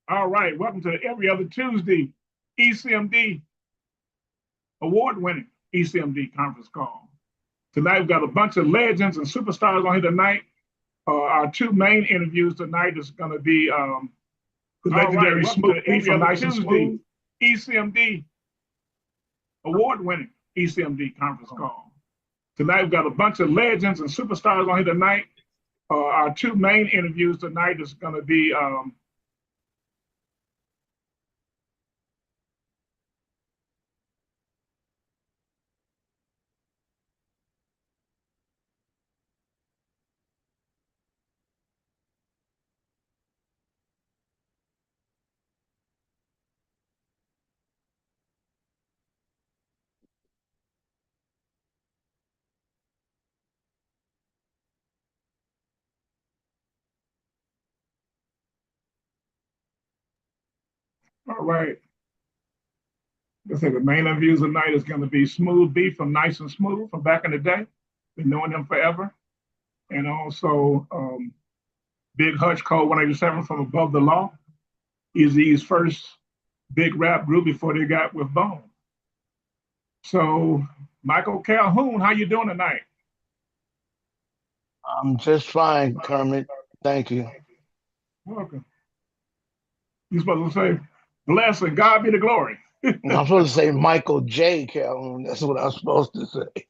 All right, welcome to the Every Other Tuesday ECMD award-winning ECMD conference call. Tonight we've got a bunch of legends and superstars on here tonight. Our two main interviews tonight is going to be the legendary Smooth B from Nice and Smooth, ECMD award-winning ECMD conference call. Tonight we've got a bunch of legends and superstars on here tonight. Our two main interviews tonight is going to be all right. Let's say the main interviews tonight is going to be Smooth B from Nice and Smooth from back in the day. Been knowing him forever. And also Big Hutch Code 187 from Above the Law. Eazy's first big rap group before they got with Bone. So, Michael Calhoun, how you doing tonight? I'm just fine, Kermit. Thank you. Welcome. You're supposed to say, bless and God be the glory. I'm supposed to say Michael J. Calhoun. That's what I'm supposed to say.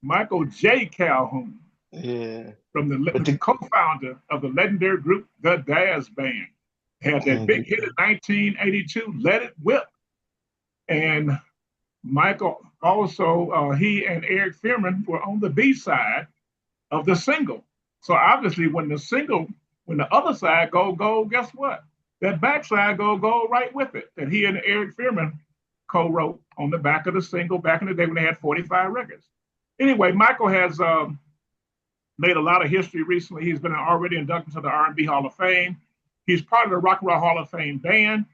Michael J. Calhoun. Yeah. From the co-founder of the legendary group, the Daz Band. Had that big hit in 1982, Let It Whip. And Michael also, he and Eric Fearman were on the B side of the single. So obviously when the other side go, guess what? That backside go right with it. That he and Eric Fearman co-wrote on the back of the single back in the day when they had 45 records. Anyway, Michael has made a lot of history recently. He's been already inducted to the R&B Hall of Fame. He's part of the Rock and Roll Hall of Fame band,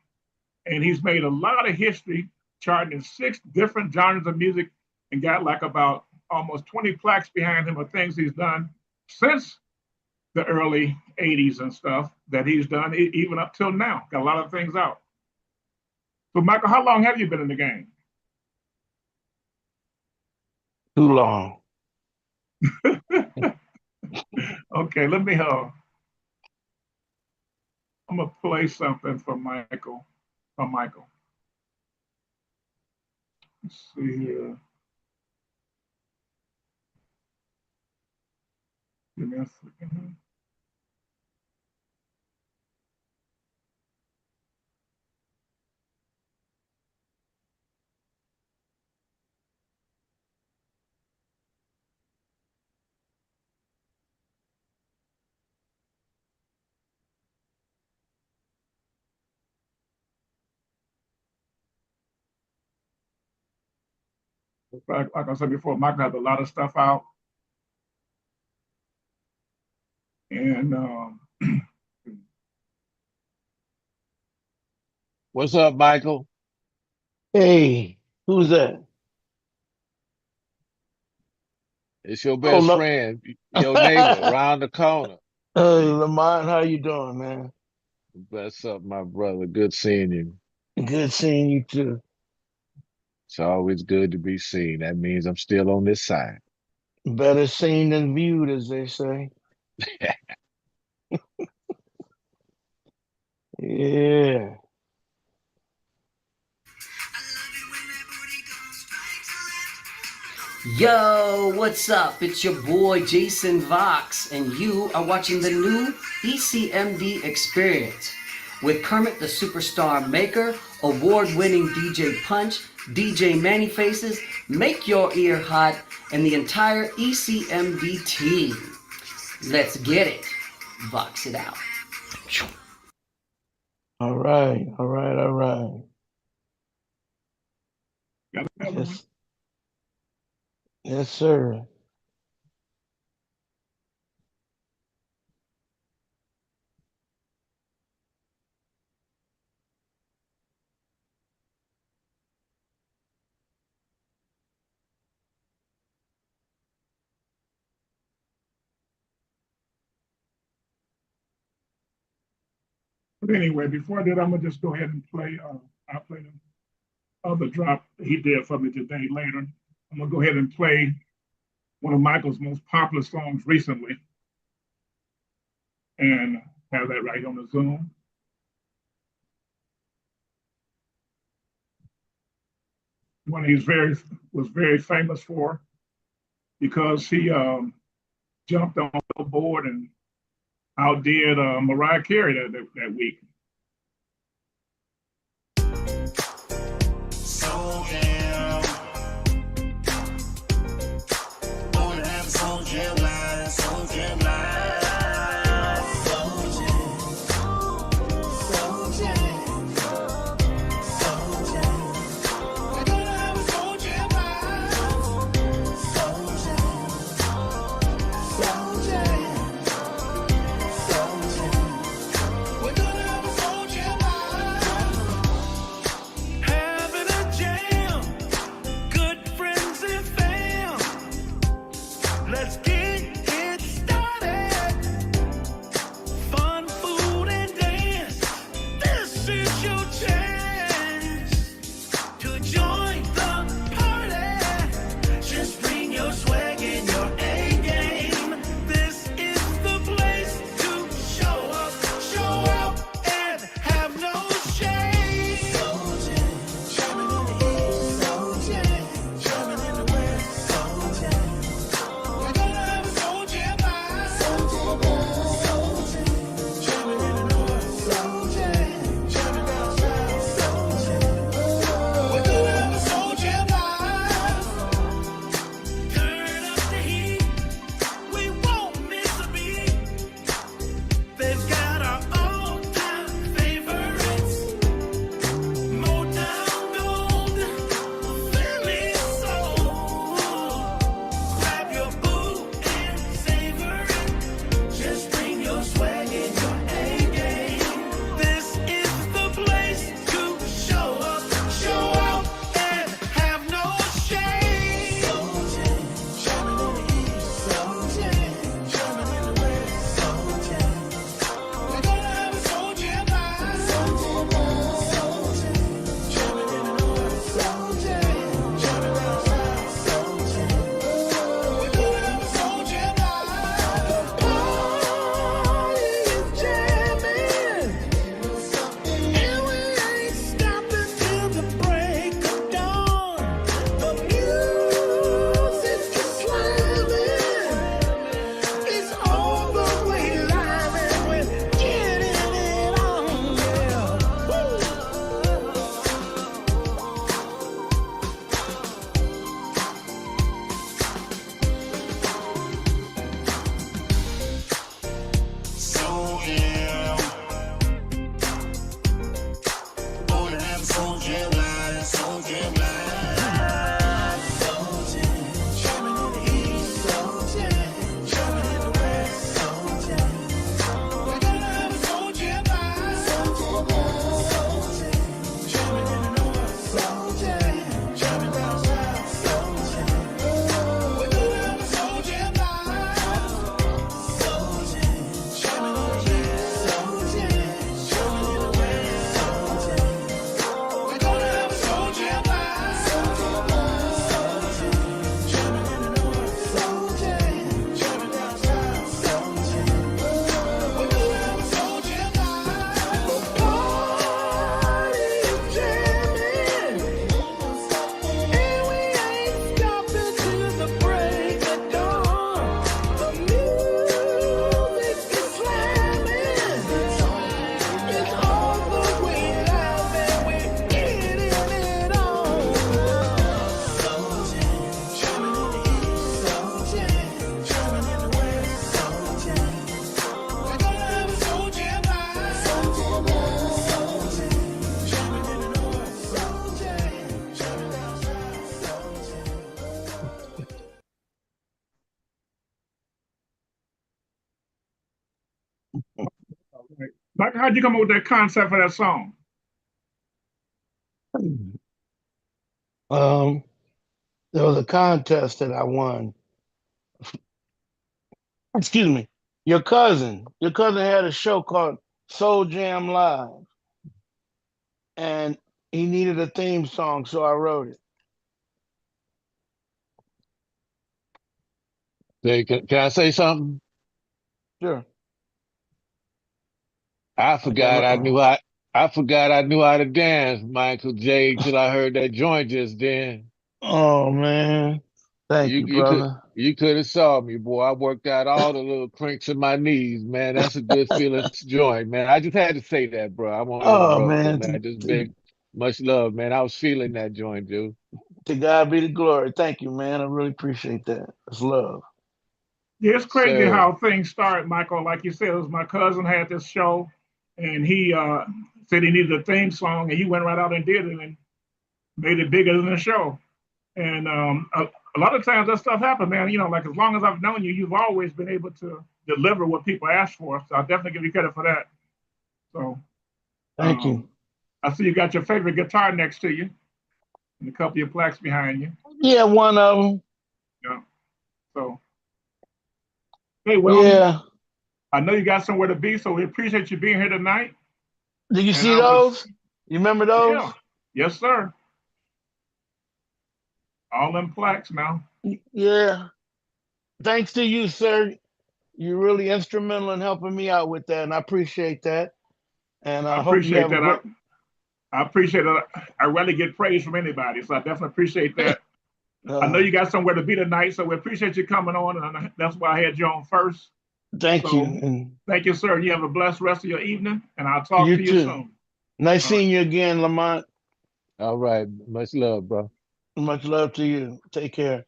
and he's made a lot of history, charting in 6 different genres of music, and got like about almost 20 plaques behind him of things he's done since the early 80s and stuff that he's done, even up till now. Got a lot of things out. So, Michael, how long have you been in the game? Too long. Okay, let me I'm gonna play something for Michael. Michael. Let's see here. Give me a second. Like I said before, Michael has a lot of stuff out. And What's up, Michael? Hey, who's that? It's your Oh, best no. friend, your neighbor around the corner. Hey, Lamont, how you doing, man? What's up, my brother? Good seeing you. Good seeing you too. It's always good to be seen. That means I'm still on this side. Better seen than viewed, as they say. Yeah. Yo, what's up? It's your boy Jason Vox, and you are watching the new ECMD Experience with Kermit the Superstar Maker, award-winning DJ Punch, DJ Manny Faces, Make Your Ear Hot, and the entire ECMD team. Let's get it. Vox it out. All right. All right. All right. Yes. Yes, sir. But anyway, before that, I'm gonna just go ahead and play. I'll play the other drop he did for me today later. I'm gonna go ahead and play one of Michael's most popular songs recently, and have that right on the Zoom. One he's was very famous for because he jumped on the board and outdid Mariah Carey that week. So jam. Wanna have a soul jam line, soul jam line. Soul jam. Soul jam. Soul jam. We're gonna have a soul jam line. Soul jam. Soul jam. Soul jam. We're gonna have a soul jam line. Having a jam, good friends and fam. Let's get it started. Fun, food, and dance. This is your chance to join the party. Just bring your swag and your A game. This is the place to show up, show out, and have no shame. Soul jam, jamming in the east. Soul jam, jamming in the west. Soul jam. We're gonna have a soul jam line. Soul jam, jamming in the north. Soul jam, jamming down south. Soul jam. We're gonna have a soul jam line. Turn up the heat. We won't miss a beat. They've got our all-time favorites. Motown Gold, Philly Soul. Grab your boo and savor it. Just bring your swag and your A game. This is the place to show up, show out, and have no shame. Soul jam, jamming in the east. Soul jam, jamming in the west. Soul jam. We're gonna have a soul jam line. Soul jam, jamming in the north. Soul jam, jamming down south. Soul jam. We're gonna have a soul jam line. The party is jamming, and we ain't stopping till the break of dawn. The music is slamming. It's all the way live, and we're getting it on. Yeah. Woo. Soul jam. Wanna have a soul jam line, soul jam line. Soul jam, jamming in the east. Soul jam, jamming in the west. Soul jam. We're gonna have a soul jam line. Soul jam, jamming in the north. Soul jam, jamming down south. Soul jam. We're gonna have a soul jam line. Soul jam, jamming in the east. Soul jam, jamming in the west. Soul jam. We're gonna have a soul jam line. Soul jam, jamming in the north. Soul jam, jamming down south. Soul jam. We're gonna have a soul jam line. The party is jamming, and we ain't stopping till the break of dawn. The music is slamming. It's all the way live, and we're getting it on. Soul jam, jamming in the east. Soul jam, jamming in the west. Soul jam. We're gonna have a soul jam line. Soul jam, jamming in the north. Soul jam, jamming down south. Soul jam. Right. Like, how'd you come up with that concept for that song? There was a contest that I won. Excuse me. Your cousin had a show called Soul Jam Live, and he needed a theme song, so I wrote it. Hey, can I say something? Sure. I I forgot I got knew how I forgot I knew how to dance, Michael J, till I heard that joint just then. Oh man, thank You you, you could brother. you could have saw me, boy. I worked out all the little crinks in my knees, man. That's a good feeling joint, man. I just had to say that, bro. I won't Oh interrupt you, man, man. Just big much love, man. I was feeling that joint, dude. to God be the glory. Thank you, man. I really appreciate that. It's love. Yeah, it's crazy Sir. how things start, Michael. Like you said, it was my cousin had this show, and he said he needed a theme song, and he went right out and did it and made it bigger than the show. And a lot of times that stuff happens, man. You know, like as long as I've known you, you've always been able to deliver what people ask for. So I definitely give you credit for that. So Thank you. I see you got your favorite guitar next to you, and a couple of your plaques behind you. Yeah, one of them. Yeah. So hey, well, Yeah. I know you got somewhere to be, so we appreciate you being here tonight. Did you And see I was, those? You remember those? yeah, yes, sir. All them plaques now. Yeah. Thanks to you, sir. You're really instrumental in helping me out with that, and I appreciate that. And I I hope you appreciate have a that. great. I appreciate it. I rarely get praise from anybody, so I definitely appreciate that. I know you got somewhere to be tonight, so we appreciate you coming on, and that's why I had you on first. Thank you, So and thank you, sir. You have a blessed rest of your evening, and I'll talk you to you too. soon. Nice All right. seeing you again, Lamont. All right. Much love, bro. Much love to you. Take care.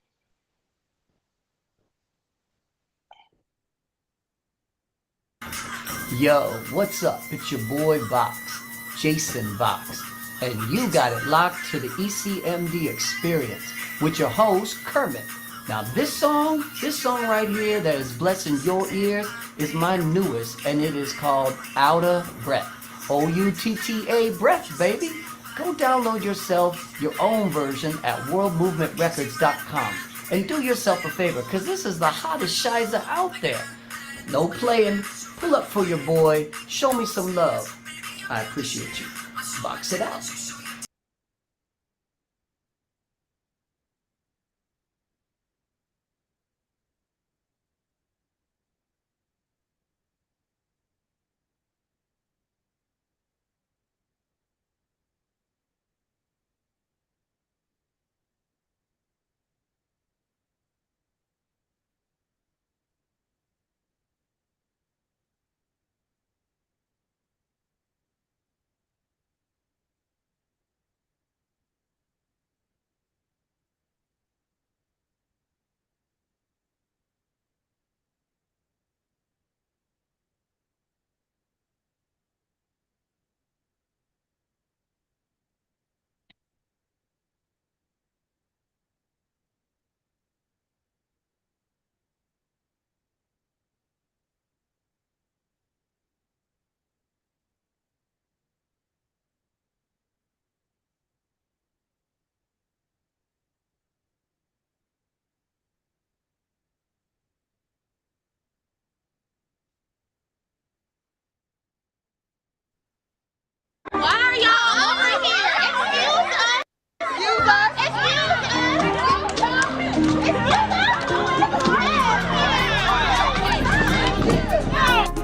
Yo, what's up? It's your boy Vox, Jason Vox, and you got it locked to the ECMD experience with your host, Kermit. Now this song right here that is blessing your ears is my newest, and it is called Outta Breath. O-U-T-T-A breath, baby. Go download yourself your own version at worldmovementrecords.com and do yourself a favor, because this is the hottest shiza out there. No playing. Pull up for your boy. Show me some love. I appreciate you. Box it out. Why are y'all over here? Excuse us.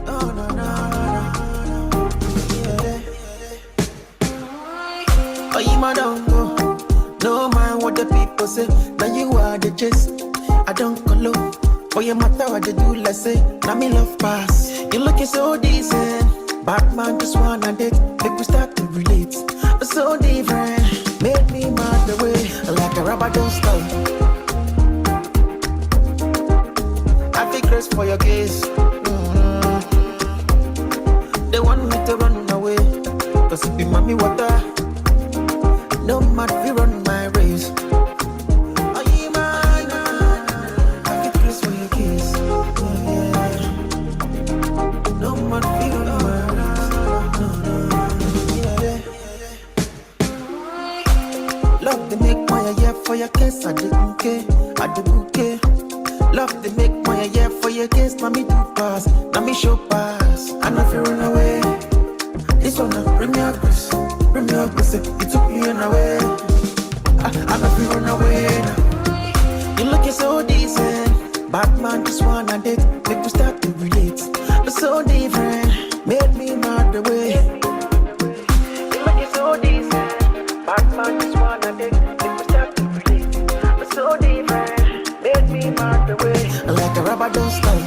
Oh, no, no, yeah. Oh, you my don't go. No mind what the people say. Now you are the gist. I don't call up. For your matter what they do, let's say. Now me love pass. You looking so decent. Batman just wanna date. People start to relate. So different. Made me mad the way. Like a rubber don't stop. I feel grace for your gaze. They want me to run away. Cause it be mommy water. No matter if you run my race. Oh, yeah, man. I feel grace for your gaze. No matter if you run my race. Love to make my yeah for your case. I didn't care. I didn't care. Love to make my yeah for your case. Now me do pass. Now me show pass. And if you run away. This one, bring me up, Chris. Bring me up, Chris. You took me away. I'm not run away now. You looking so decent. Batman just wanna date. Make me start to relate. But so different. Made me mad the way. You looking so decent. Batman just wanna date. Make me start to relate. But so different. Made me mad the way. Like a rubber don't stop.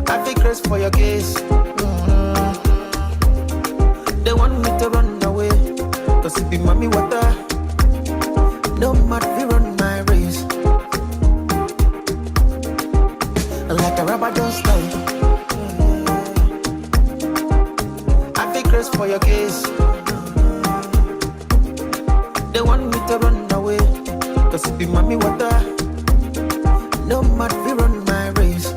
I feel crazy for your case. They want me to run away, cause it be mommy water. No matter if you run my race. Like a rubber don't stop. I feel crazy for your case. They want me to run away, cause it be mommy water. No matter if you run my race.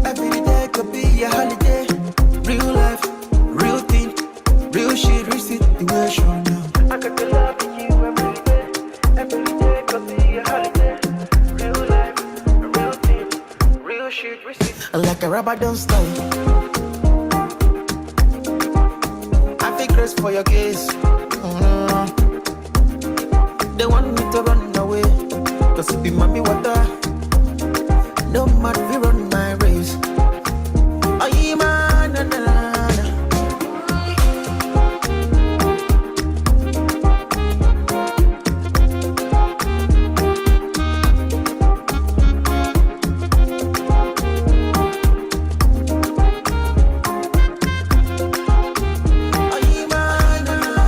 Every day could be a holiday. Real life, real thing, real shit, real situation now. I got the love with you every day could be a holiday. Real life, real thing, real shit, real shit. Like a rubber don't stop. I feel crazy for your case. They want me to run away, cause it be mommy water. No matter if you run my race. Oh, yeah, man, na, na, na. Oh, yeah, man, na, na, na.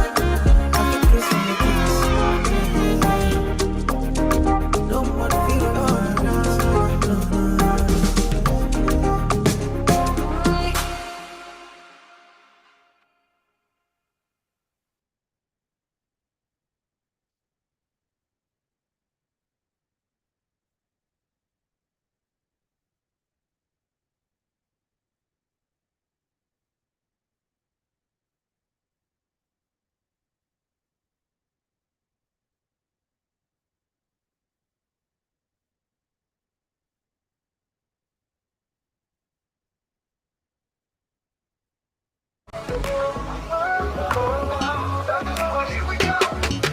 I feel crazy for your case. No matter if you run my race.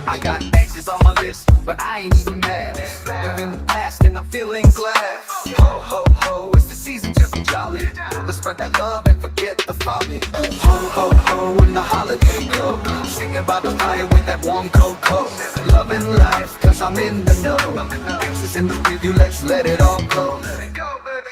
I got exes on my list, but I ain't even mad. They're in the past and I'm feeling glad. Ho, ho, ho, it's the season to be jolly. Let's spread that love and forget the folly. Ho, ho, ho, when the holiday go. Singing about the fire with that warm cocoa. Loving life, cause I'm in the know. Exes in the preview, let's let it all go. Let it go, baby.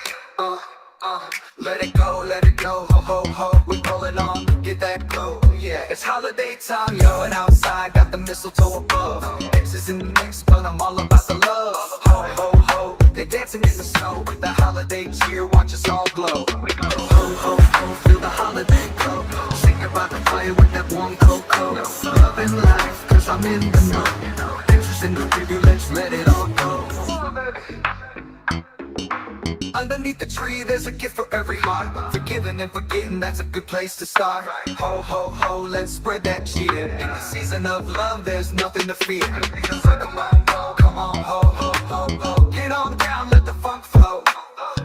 Let it go, let it go. Ho, ho, ho, we rolling on, get that glow. Yeah, it's holiday time, yo, and outside got the mistletoe above. Exes in the mix, but I'm all about the love. Ho, ho, ho, they dancing in the snow. The holiday cheer, watch us all glow. Ho, ho, ho, feel the holiday glow. Singing about the fire with that warm cocoa. Loving life, cause I'm in the know. Exes in the preview, let's let it all go. Underneath the tree, there's a gift for every heart. Forgiving and forgetting, that's a good place to start. Ho, ho, ho, let's spread that cheer. In the season of love, there's nothing to fear. Come on, ho, come on, ho, ho, ho, ho. Get on down, let the funk flow.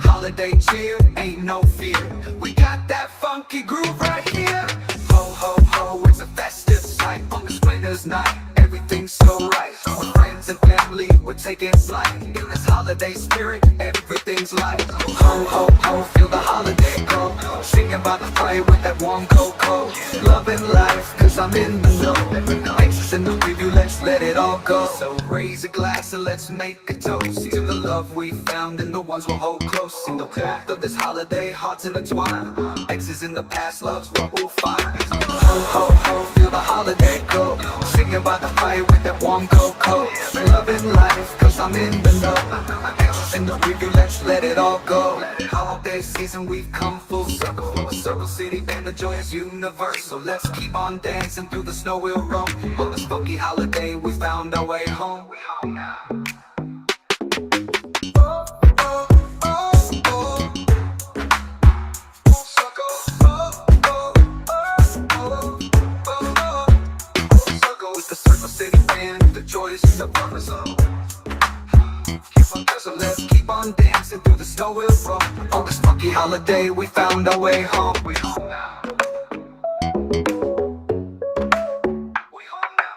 Holiday cheer, ain't no fear. We got that funky groove right here. Ho, ho, ho, it's a festive sight on this winter's night. Everything's so right. With friends and family, we're taking flight. In this holiday spirit, everything's light. Ho, ho, ho, feel the holiday go. Singing about the fire with that warm cocoa. Loving life, cause I'm in the know. Exes in the preview, let's let it all go. So raise a glass and let's make a toast to the love we found and the ones we'll hold close. In the warmth of this holiday, hearts intertwine. Exes in the past, love's what we'll find. Ho, ho, ho, feel the holiday go. Singing about the fire with that warm cocoa. Loving life, cause I'm in the know. Exes in the preview, let's let it all go. Holiday season, we've come full circle. From a circle city and the joyous universe. So let's keep on dancing through the snow we'll roam. On this funky holiday, we found our way home. Oh, oh, oh, oh. Circle. win. The choice is upon us all. Keep on dancing, let's keep on dancing through the snow we'll roll. On this funky holiday, we found our way home. We home now. We home now.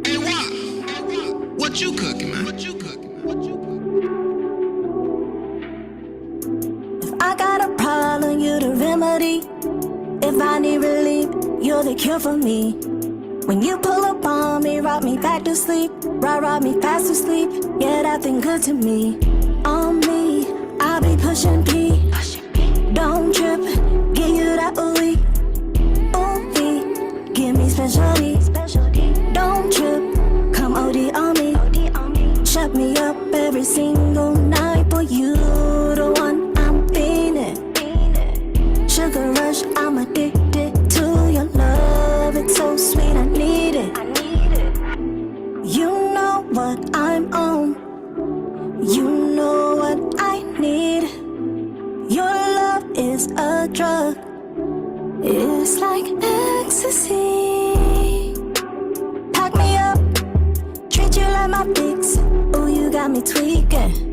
Hey, what you cooking, man? What you cooking, man? What you cooking? If I got a problem, you're the remedy. If I need relief, you're the cure for me. When you pull up on me, rock me back to sleep, rock me fast to sleep. Yeah, that thing good to me. On me, I'll be pushing P. Don't trip, give you that ooey, ooey. Give me specialty. Don't trip, come OD on me. Shut me up every single night, boy, you the one I'm feeling. Sugar rush, I'm addicted to your love. It's so sweet, I need it. You know what I'm on. You know what I need. Your love is a drug. It's like ecstasy. Pack me up, treat you like my fix. Ooh, you got me tweaking.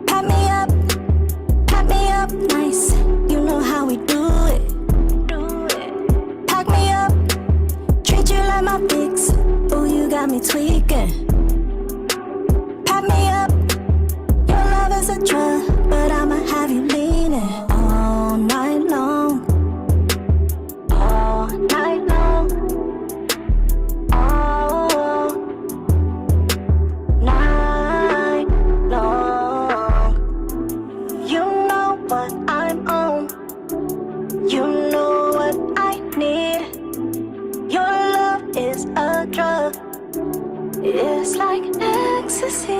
Pack me up nice. You know how we do it. Pack me up, treat you like my fix. Ooh, you got me tweaking. Pack me up, your love is a drug, but I'ma have you leaning all night long. All night long. All night long. You know what I'm on. You know what I need. Your love is a drug. It's like ecstasy.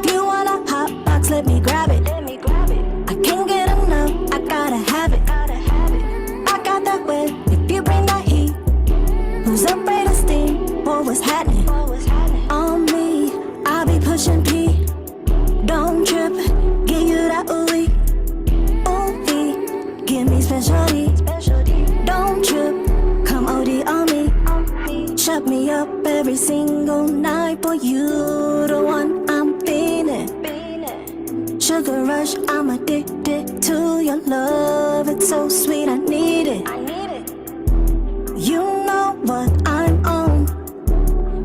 You want a hot box, let me grab it. I can't get enough, I gotta have it. I got that wet, if you bring that heat. Who's afraid of steam? What was happening? On me, I'll be pushing P. Don't trip, give you that ooey, ooey. Give me specialty. Don't trip, come OD on me. Shut me up every single night, boy, you the one I'm feeling. Sugar rush, I'm addicted to your love. It's so sweet, I need it. You know what I'm on.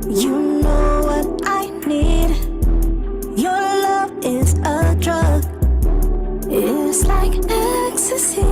You know what I need. Your love is a drug. It's like ecstasy.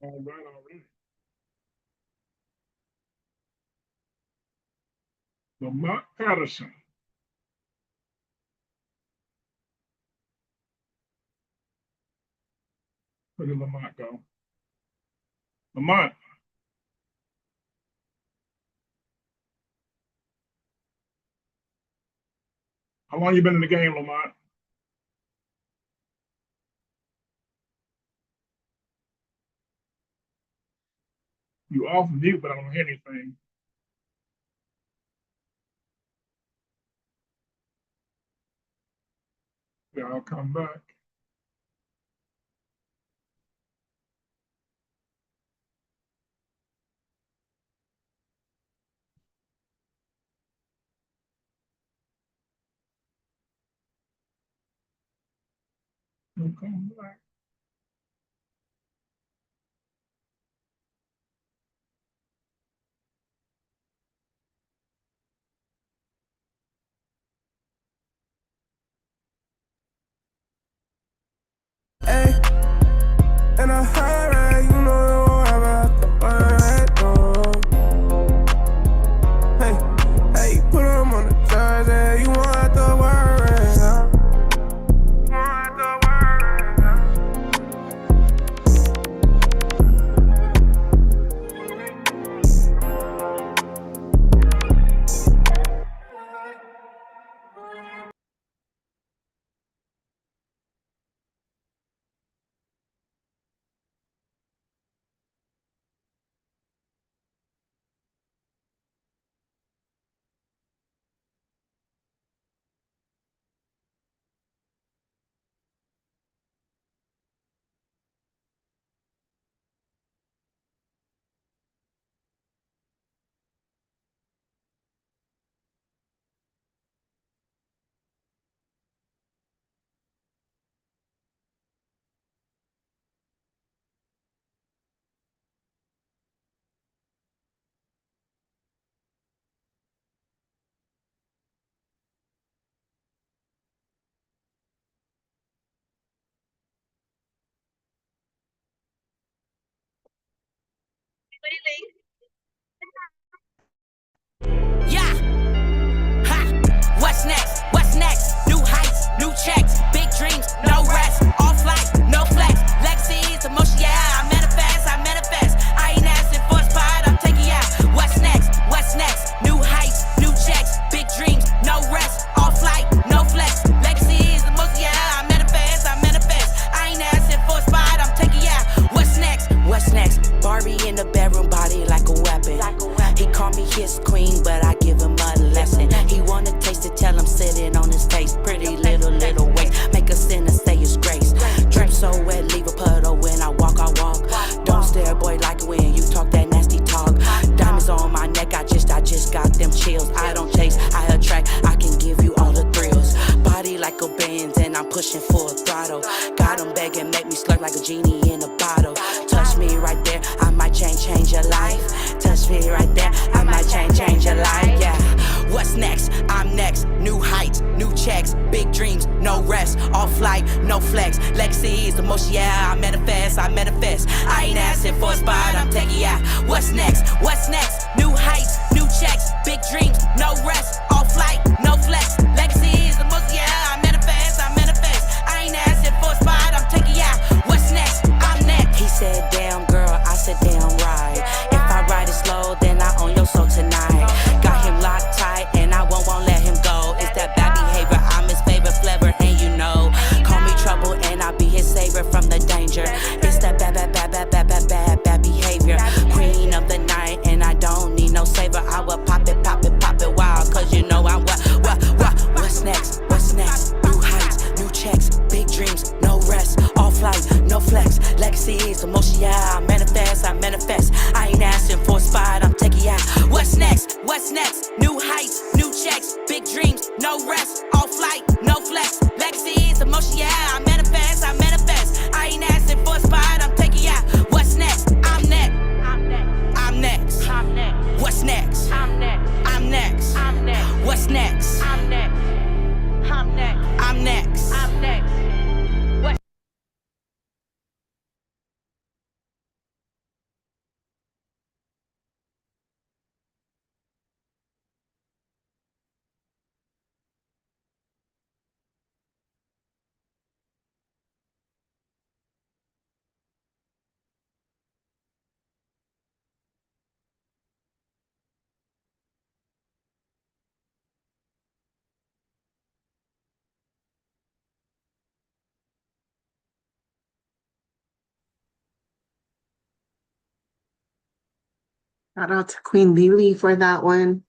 All right, already. Lamont Patterson. Where did Lamont go? Lamont. How long you been in the game, Lamont? You off mute, but I don't hear anything. Yeah, I'll come back. I'll come back. Hey, in a hurry, you know you won't ever have to worry, no. Hey, hey, put them on the jersey, you won't have to worry, huh? You won't have to worry, huh? Yeah. Ha. What's next? What's next? New heights, new checks, big dreams, no rest, off life, no flex. Legacy is emotion, yeah. I manifest, I manifest. I ain't asking for a spot, I'm taking ya. What's next? What's next? New heights, new checks, big dreams, no rest, off life, no flex. Legacy is emotion, yeah. I manifest, I manifest. I ain't asking for a spot, I'm taking ya. What's next? What's next? Barbie in the bedroom, body like a weapon. He call me his queen, but I give him a lesson. He wanna taste it, tell him sitting on his face. Pretty little waist, make a sinner say his grace. Drip so wet, leave a puddle when I walk, I walk. Don't stare, boy, like it when you talk that nasty talk. Diamonds on my neck, I just got them chills. I don't chase, I attract, I can give you all the thrills. Body like a Benz, and I'm pushing full throttle. Got him begging, make me slurp like a genie in a bottle. Touch me right there, I might change your life. Touch me right there, I might change your life, yeah. What's next? I'm next. New heights, new checks, big dreams, no rest, off light, no flex. Legacy is the most, yeah. I manifest, I manifest. I ain't asking for a spot, I'm taking ya. What's next? What's next? New heights, new checks, big dreams, no rest, off light, no flex. Legacy is the most, yeah. I manifest, I manifest. I ain't asking for a spot, I'm taking ya. What's next? I'm next. He said, damn girl, I said, damn right. If I ride it slow, then I own your soul tonight. Got him locked tight, and I won't let him go. It's that bad behavior, I'm his favorite flavor, and you know. Call me trouble, and I'll be his savior from the danger. It's that bad behavior. Queen of the night, and I don't need no saver. I will pop it wild, cause you know I'm what's next? What's next? New heights, new checks, big dreams, no rest, off light, no flex. Legacy is emotion, yeah. I manifest, I manifest. I ain't asking for a spot, I'm taking ya. What's next? What's next? New heights, new checks, big dreams, no rest, off light, no flex. Legacy is emotion, yeah. I manifest, I manifest. I ain't asking for a spot, I'm taking ya. What's next? I'm next. I'm next. I'm next. I'm next. What's next? I'm next. I'm next. I'm next. What's next? I'm next. I'm next. I'm next. I'm next. Shout out to Queen Lily for that one.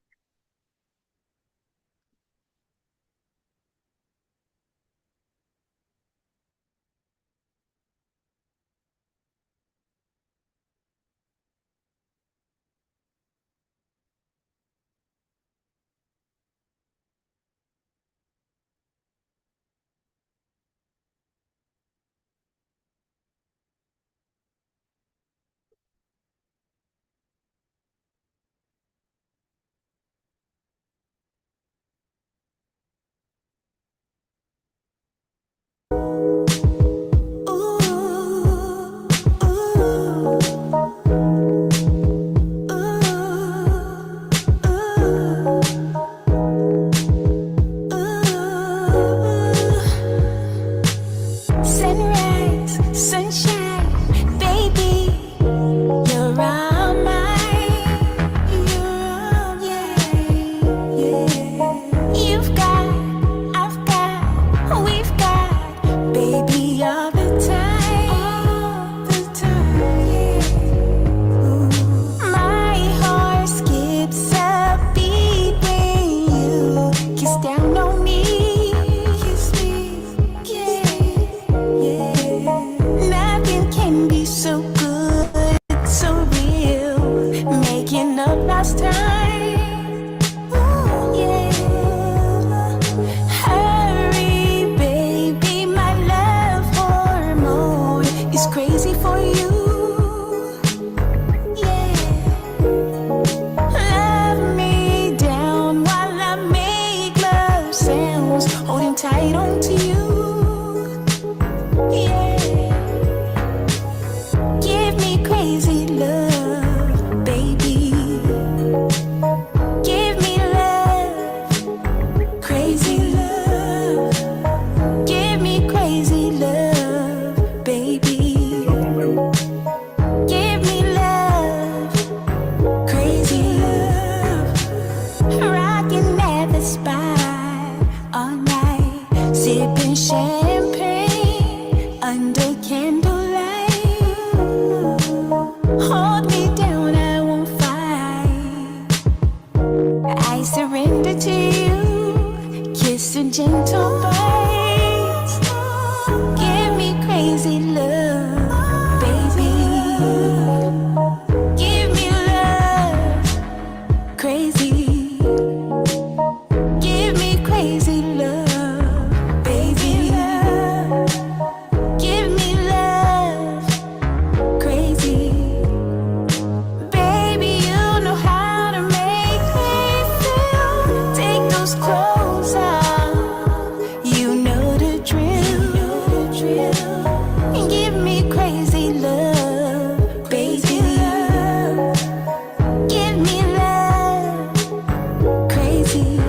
Sunrise, sunshine, baby, you're all mine. Yeah. You've got, I've got, we've got, baby, all the time. My heart skips a beat when you kiss down on me. Kiss me, nothing can be so good, so real. Making up last time. Ooh, yeah. Hurry, baby, my love hormone is crazy for you. Love me down while I make love sounds, holding tight on to you. Give me crazy love, baby. Give me love, crazy love. Give me crazy love, baby. Give me love, crazy love. Rocking at the spot all night, sipping champagne under candlelight. Hold me down, I won't fight. I surrender to you, kiss and gentle bites. Give me crazy love, baby. Give me love, crazy. Give me crazy love, baby. Give me love, crazy. Baby, you know how to make me feel. Take those clothes off. You know the drill. And give me crazy love, baby. Give me love, crazy.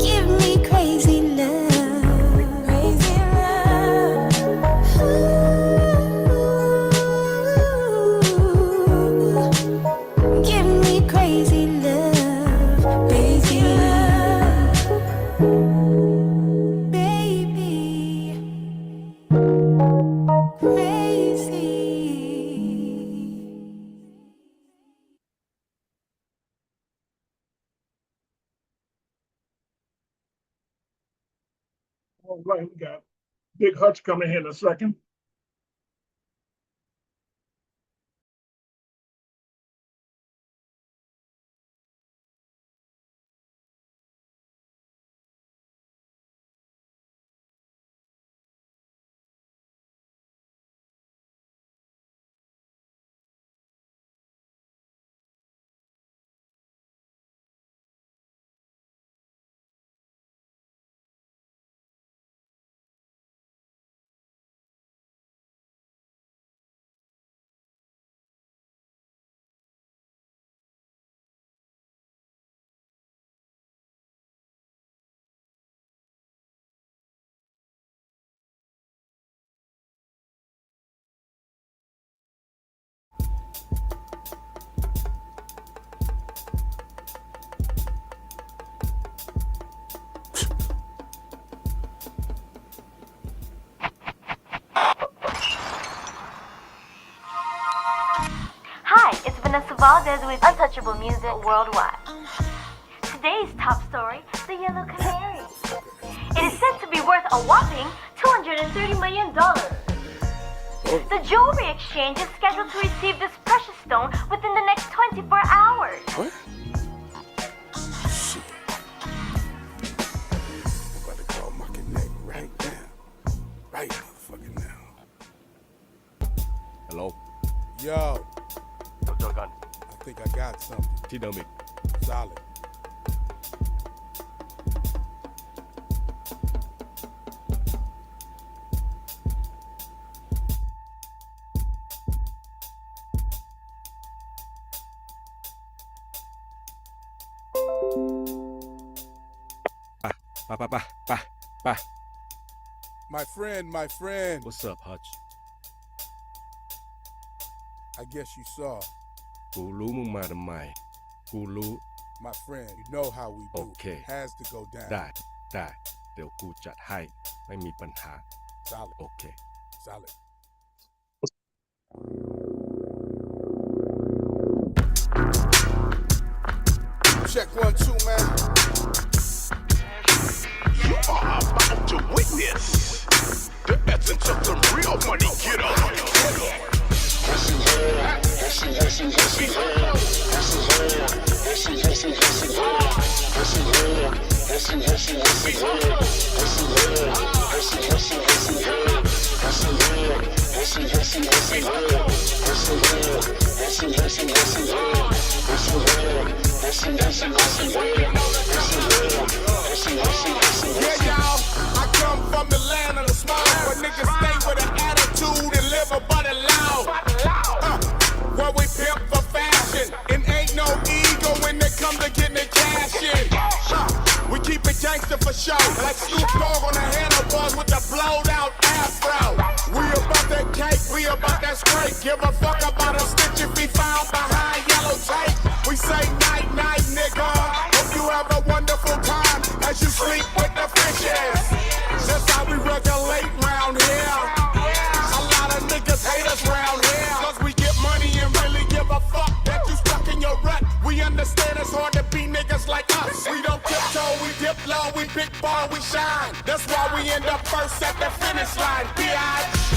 Give me crazy love, crazy love. Give me crazy love, baby. Baby, crazy. All right, we got Big Hutch coming here in a second. Vanessa Valdez with Untouchable Music Worldwide. Today's top story, the Yellow Canary. It is said to be worth a whopping $230 million. The jewelry exchange is scheduled to receive this precious stone within the next 24 hours. What? Shit. I'm about to call my connect right now. Right motherfucking now. Hello. Yo, Yo, Gun. I think I got something. T-Dummy. Solid. Bye. My friend. What's up, Hutch? I guess you saw. กูรู้มึงมาทำไม กูรู้ My friend, you know how we do. Okay. Has to go down. ได้ เดี๋ยวกูจัดให้ ไม่มีปัญหา Solid. โอเค Solid. Check 1, 2, man. You are about to witness the essence of some real money getter. Yeah, y'all, I come from the land of the small, where niggas stay with an attitude and live about it loud. Where we pimp for fashion, and ain't no ego when they come to getting the cash in. We keep it gangster for show, like Snoop Dogg on the handlebars with the blowed out afro. We about that cake, we about that scrape. Give a fuck about a stitch if he found behind yellow tape. We say night, night, nigga. Hope you have a wonderful time as you sleep with the fishes. That's how we regulate round here. A lot of niggas hate us round here, cause we get money and really give a fuck that you stuck in your rut. We understand it's hard to be niggas like us. We don't tiptoe, we dip low, we big ball, we shine. That's why we end up first at the finish line, bitch.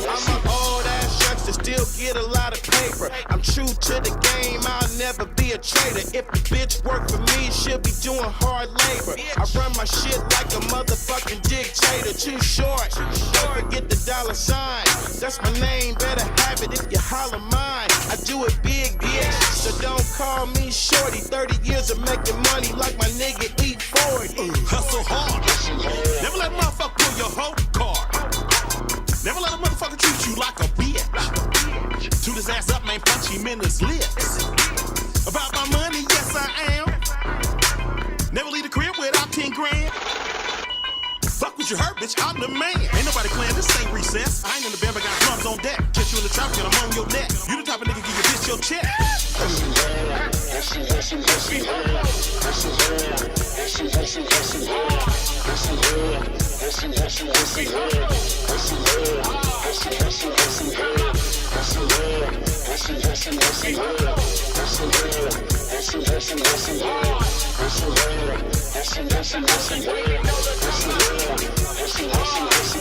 I'm an old ass youngster, still get a lot of paper. I'm true to the game, I'll never be a traitor. If the bitch work for me, she'll be doing hard labor. I run my shit like a motherfucking dictator. Too short, don't forget the $sign. That's my name, better have it if you holler mine. I do it big, bitch, so don't call me shorty. 30 years of making money like my nigga E40. Hustle hard. Never let a motherfucker pull your whole card. Never let a motherfucker treat you like a bitch. Toot his ass up, man, punch him in his lips. About my money, yes I am. Never leave the crib without 10 grand. Fuck what you heard, bitch, I'm the man. Ain't nobody playing, this ain't recess. I ain't in the band, but got drums on deck. Catch you in the trap, and I'm on your neck. You the type of nigga, give your bitch your check.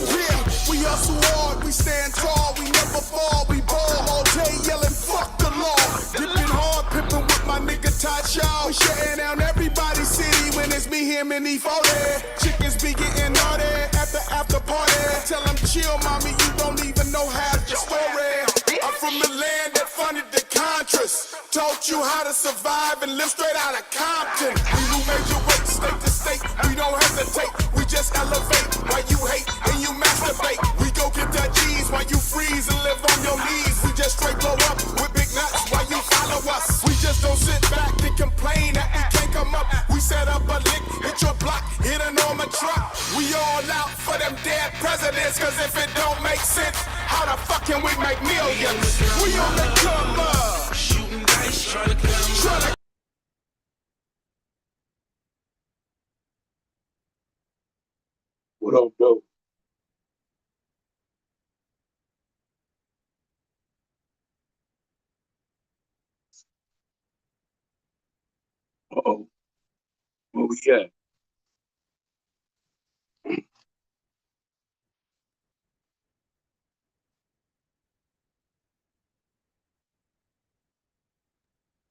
Yeah, we hustle hard, we stand tall, we never fall, we ball all day yelling fuck the law. Dipping hard, pimping with my nigga Todd Shaw. We shutting down everybody's city when it's me, him, and E40. Chickens be getting naughty at the after party. Tell them chill, mommy, you don't even know half the story. I'm from the land that funded the Contras. Taught you how to survive and live straight out of Compton. We move major weight, state to state, we don't hesitate. We just elevate while you hate and you masturbate. We go get the G's while you freeze and live on your knees. We just straight blow up with big nuts while you follow us. We just don't sit back and complain that we can't come up. We set up a lick, hit your block, hit an armor truck. We all out for them dead presidents, cause if it don't make sense, how the fuck can we make millions? We on the come up, shooting dice, trying to What up, though? Uh-oh. Where we at?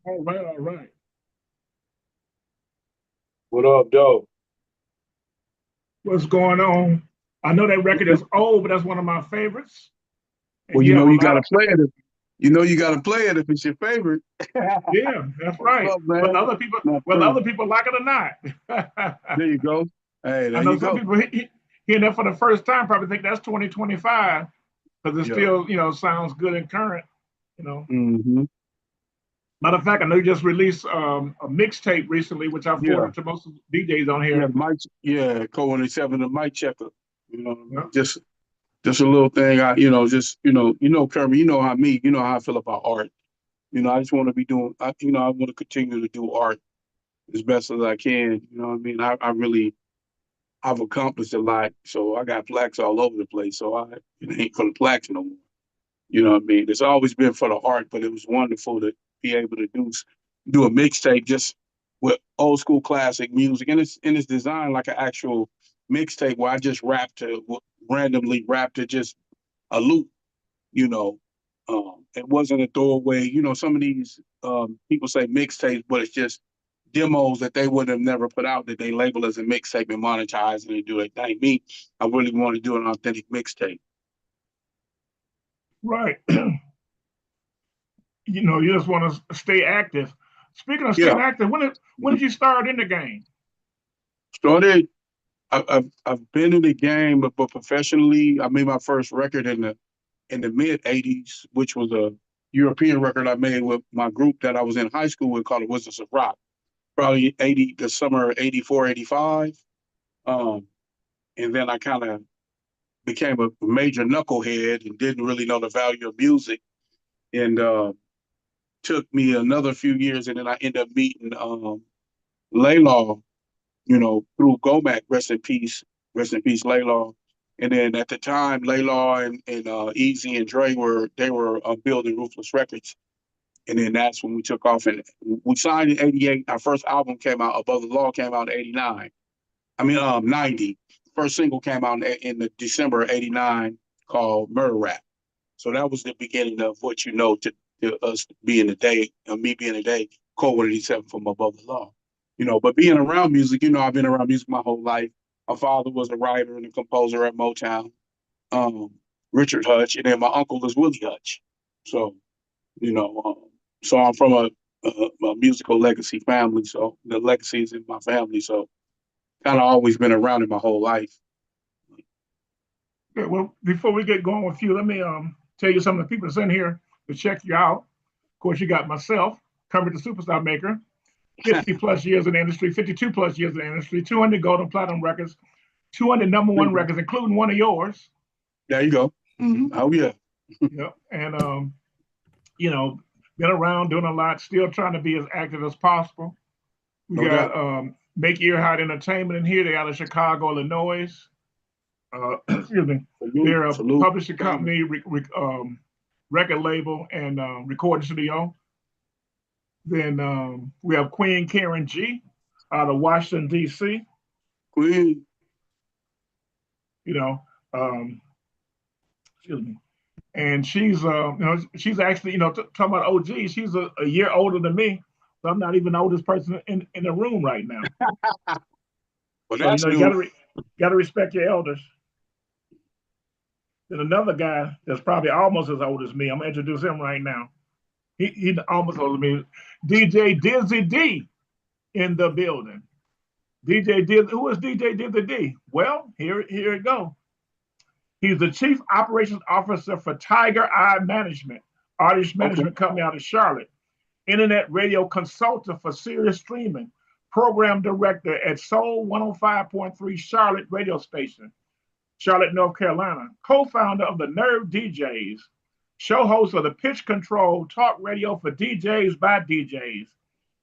All right, all right. What up, though? What's going on? I know that record is old, but that's one of my favorites. And Well, you know have a you lot gotta of, play it. You know you gotta play it if it's your favorite. yeah, that's What's right. up, man? Whether other people like it or not. There you go. Hey, I there know you some go. people hearing that for the first time probably think that's 2025 because it Yeah. still, sounds good and current. Mm-hmm. Matter of fact, I know you just released a mixtape recently, which I Yeah. forwarded to most of the DJs on Yeah, here. Mike. Yeah, Co-17, the mic checker. Yeah. Just a little thing. Kermit. You know how I feel about art. I just want to be doing. I want to continue to do art as best as I can. You know what I mean? I've accomplished a lot, so I got plaques all over the place. So it ain't for the plaques no more. You know what I mean? It's always been for the art, but it was wonderful to be able to do a mixtape just with old school classic music, and it's designed like an actual mixtape where I just randomly rapped to just a loop. You know, it wasn't a throwaway. Some of these people say mixtapes, but it's just demos that they would have never put out that they label as a mixtape and monetize and they do their thing. Me, I really want to do an authentic mixtape. Right. You just want to stay active. Speaking of Yeah. staying active, when did you start in the game? Started. I've been in the game, but professionally, I made my first record in the mid '80s, which was a European record I made with my group that I was in high school with called the Wizards of Rock. Probably the summer of '84, '85. And then I kind of became a major knucklehead and didn't really know the value of music. And took me another few years, and then I ended up meeting Laylaw, through Gomac, rest in peace, Laylaw. And then at the time, Laylaw and Easy and Dre were building Ruthless Records. And then that's when we took off, and we signed in '88. Our first album came out, Above the Law, came out in '89. I mean, '90. First single came out in the December of '89 called Murder Rap. So that was the beginning of what to us being today, me being today, Co-17 from Above the Law. But being around music, I've been around music my whole life. My father was a writer and a composer at Motown, Richard Hutch, and then my uncle is Willie Hutch. So, so I'm from a musical legacy family. So the legacy is in my family. So kind of always been around it my whole life. Okay, well, before we get going with you, let me tell you some of the people that's in here to check you out. Of course, you got myself, Kermit the Superstar Maker, 50 plus years in the industry, 52 plus years in the industry, 200 gold and platinum records, 200 number one records, including one of yours. There you go. Mm-hmm. Oh, yeah. Yep. And, been around doing a lot, still trying to be as active as possible. We got Make Ear Hot Entertainment in here. They out of Chicago, Illinois. Excuse me. They're a publishing company, record label, and recording studio. Then we have Queen Karen G out of Washington, D.C. Queen. Excuse me. And she's she's actually, talking about OG, she's a year older than me. So I'm not even the oldest person in the room right now. Well, so, that's you gotta respect your elders. Then another guy that's probably almost as old as me, I'm gonna introduce him right now. He's almost older than me. DJ Dizzy D in the building. DJ Dizzy, who is DJ Dizzy D? Well, here it go. He's the Chief Operations Officer for Tiger Eye Management, artist management company out of Charlotte. Internet radio consultant for Sirius Streaming, program director at Soul 105.3 Charlotte radio station, Charlotte, North Carolina, co-founder of the Nerve DJs, show host of the Pitch Control talk radio for DJs by DJs,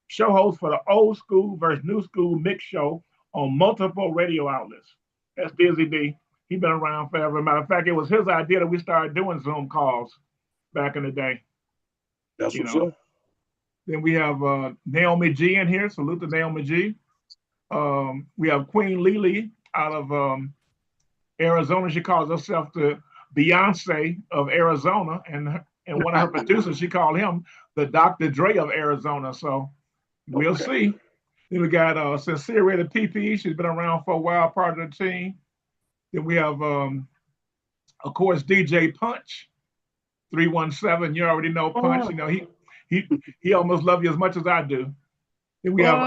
show host for the old school versus new school mix show on multiple radio outlets. That's Dizzy D. He's been around forever. Matter of fact, it was his idea that we started doing Zoom calls back in the day. That's what's up. Then we have Naomi G in here. Salute to Naomi G. We have Queen Lily out of Arizona. She calls herself the Beyonce of Arizona, and one of her producers, she called him the Dr. Dre of Arizona. So we'll see. Then we got Sincere Rated PPE. She's been around for a while, part of the team. Then we have, of course, DJ Punch, 317. You already know Punch. You know he almost loves you as much as I do. Then we have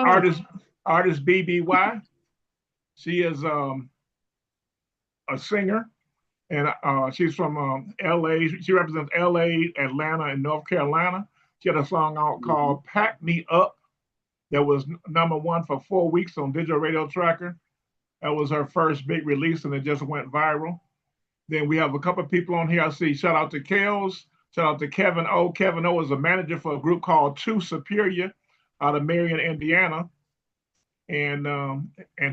artist BBY. She is a singer, and she's from LA. She represents LA, Atlanta, and North Carolina. She had a song out called "Pack Me Up" that was #1 for 4 weeks on Digital Radio Tracker. That was her first big release, and it just went viral. Then we have a couple of people on here. I see. Shout out to Kels. Shout out to Kevin O. Kevin O is a manager for a group called Two Superior out of Marion, Indiana. And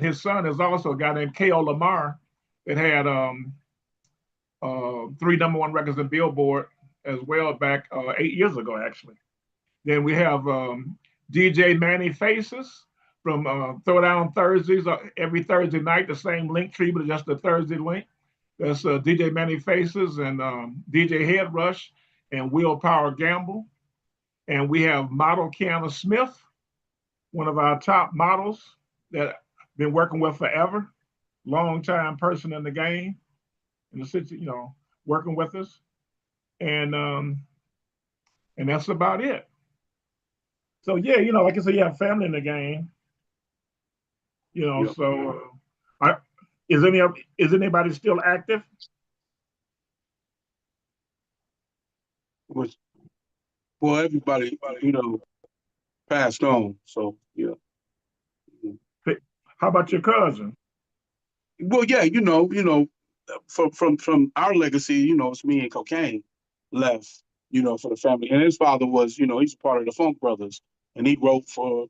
his son is also a guy named K.O. Lamar that had 3 #1 records in Billboard as well back 8 years ago, actually. Then we have DJ Manny Faces from Throwdown Thursdays, every Thursday night, the same link tree, but just the Thursday link. That's DJ Manny Faces and DJ Head Rush and Willpower Gamble. And we have model Kiana Smith, one of our top models that I've been working with forever, long time person in the game, in the city, you know, working with us. And that's about it. So yeah, you know, like I said, you have family in the game. You know, so is anybody still active? Well, everybody, you know, passed on. So yeah. How about your cousin? Well, yeah, you know, from our legacy, you know, it's me and Cocaine left, you know, for the family. And his father was, you know, he's a part of the Funk Brothers, and he wrote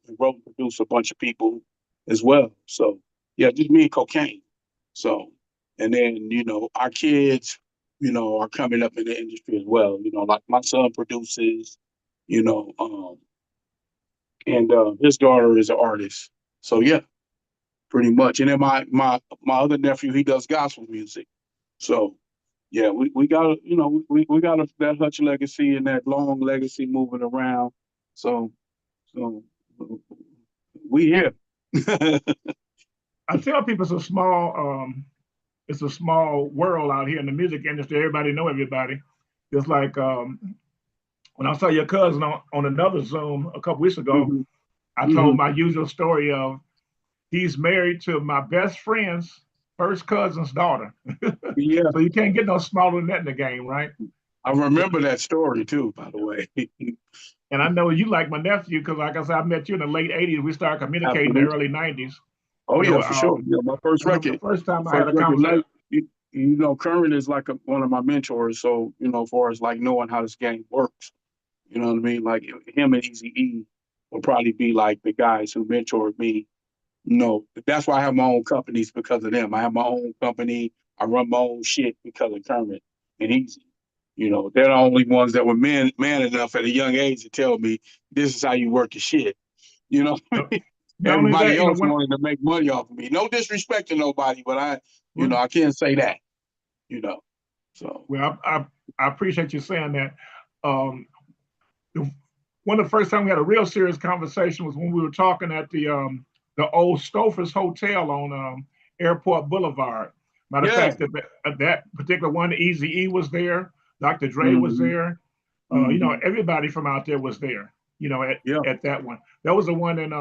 and produced a bunch of people as well. So yeah, just me and Cocaine. So, and then, you know, our kids, you know, are coming up in the industry as well. You know, like my son produces, you know, and his daughter is an artist. So yeah, pretty much. And then my other nephew, he does gospel music. So yeah, we got, you know, we got that Hutch legacy and that long legacy moving around. So we here. I tell people it's a small world out here in the music industry. Everybody know everybody. It's like when I saw your cousin on another Zoom a couple weeks ago, I told my usual story of he's married to my best friend's first cousin's daughter. Yeah. So you can't get no smaller than that in the game, right? I remember that story too, by the way. And I know you like my nephew because, like I said, I met you in the late '80s. We started communicating in the early '90s. Oh yeah, for sure. Yeah, my first record. The first time I had a conversation. You know, Curran is like one of my mentors. So, you know, as far as like knowing how this game works, you know what I mean? Like him and Eazy-E will probably be like the guys who mentored me. No, that's why I have my own companies because of them. I have my own company. I run my own shit because of Kermit and Easy. You know, they're the only ones that were man enough at a young age to tell me this is how you work your shit. You know, everybody else wanted to make money off of me. No disrespect to nobody, but I can't say that. You know, so well, I appreciate you saying that. One of the first time we had a real serious conversation was when we were talking at the old Stouffer's Hotel on Airport Boulevard. Matter of fact, that particular one, Eazy-E was there, Dr. Dre was there. You know, everybody from out there was there. You know, at that one. That was the one in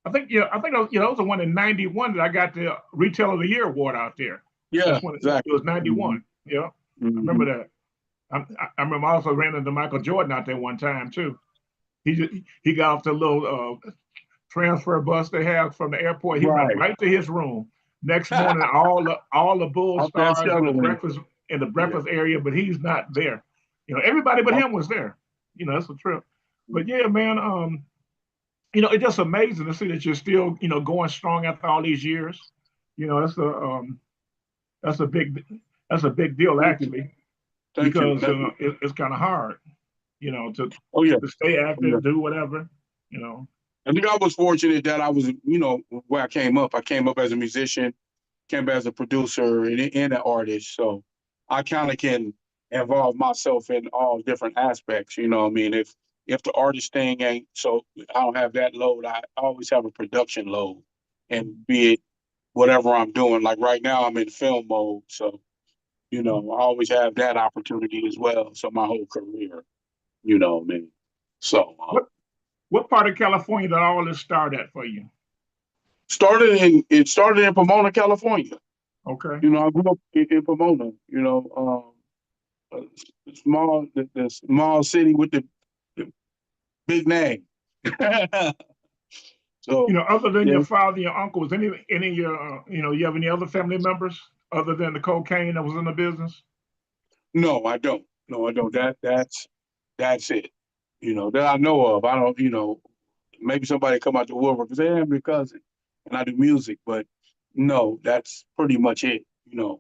I think that was the one in '91 that I got the Retailer of the Year award out there. Yeah, exactly. It was '91. Yeah, I remember that. I remember I also ran into Michael Jordan out there one time too. He got off the little transfer bus they have from the airport. He went Right. right to his room. Next morning, all the Bull Out there stars were shuttling. in the Yeah. breakfast area, but he's not there. Everybody but him was there. That's a trip. But yeah, man, it's just amazing to see that you're still, going strong after all these years. That's that's a big that's a big deal Thank you. actually, Thank you. because it's kind of hard, to Oh yeah. stay Oh, yeah. active, do whatever. You know. I think I was fortunate that I was, where I came up. I came up as a musician, came up as a producer and an artist. So I kind of can involve myself in all different aspects. You know what I mean? If the artist thing ain't, so I don't have that load, I always have a production load. And be it whatever I'm doing. Like right now I'm in film mode. So, I always have that opportunity as well. So my whole career, you know what I mean? So What what part of California did all this start at for you? it started in Pomona, California. Okay. I grew up in Pomona, the small city with the big name. So Other than yeah, your father and your uncle, was any of your, you have any other family members other than the cocaine that was in the business? no, I don't. No, I don't. That's it. That I know of. I don't. Maybe somebody come out the woodwork and say, "Hey, I'm your cousin," and I do music, but no, that's pretty much it. Are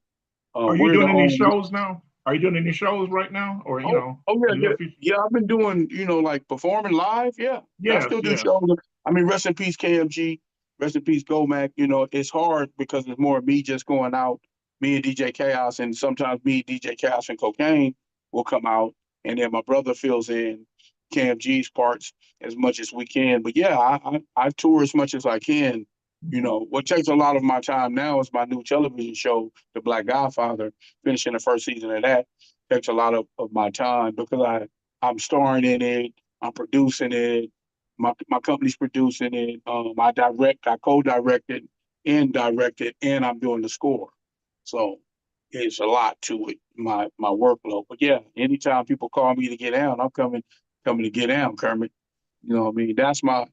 you We're the doing any only. shows now? Are you doing any shows right now, or Oh, oh yeah, in the yeah, near future? yeah. I've been doing, like performing live. Yeah, I Yes, still do yes. shows. I mean, rest in peace, KMG. Rest in peace, Gomac. It's hard because it's more me just going out, me and DJ Chaos, and sometimes me, DJ Chaos, and Cocaine will come out, and then my brother fills in KMG's parts as much as we can. But yeah, I tour as much as I can. What takes a lot of my time now is my new television show, The Black Godfather, finishing the first season of that takes a lot of my time because I'm starring in it, I'm producing it, my company's producing it, I co-directed and directed, and I'm doing the score. So it's a lot to it, my workload. But yeah, anytime people call me to get down, I'm coming to get down, Kermit. You know what I mean? That's my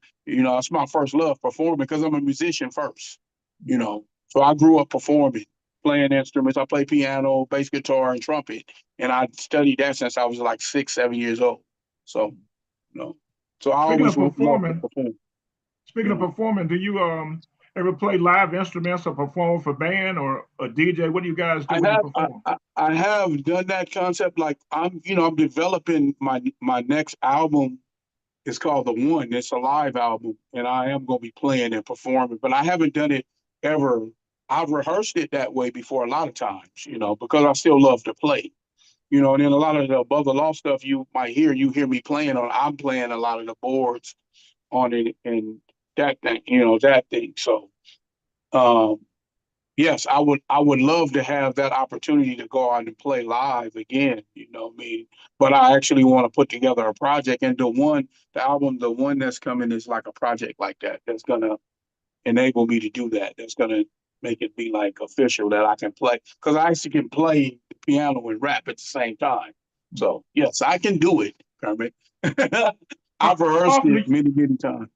first love, performing, because I'm a musician first. So I grew up performing, playing instruments. I play piano, bass guitar, and trumpet, and I studied that since I was like 6, 7 years old. So, you know, so I Speaking always of loved to performing, perform. speaking of performing, do you ever play live instruments or perform for band or a DJ? What do you guys do I when you have perform? I have done that concept. Like I'm developing my next album. It's called The One. It's a live album, and I am going to be playing and performing. But I haven't done it ever. I've rehearsed it that way before a lot of times, because I still love to play. And then a lot of the above the law stuff you hear me playing on. I'm playing a lot of the boards on it and that thing. So, um, yes, I would love to have that opportunity to go out and play live again, what I mean? But I actually want to put together a project, and the one that's coming is like a project like that that's gonna enable me to do that. That's gonna make it be like official that I can play, because I actually can play the piano and rap at the same time. So yes, I can do it, Kermit. How, I've rehearsed often do it many, many times.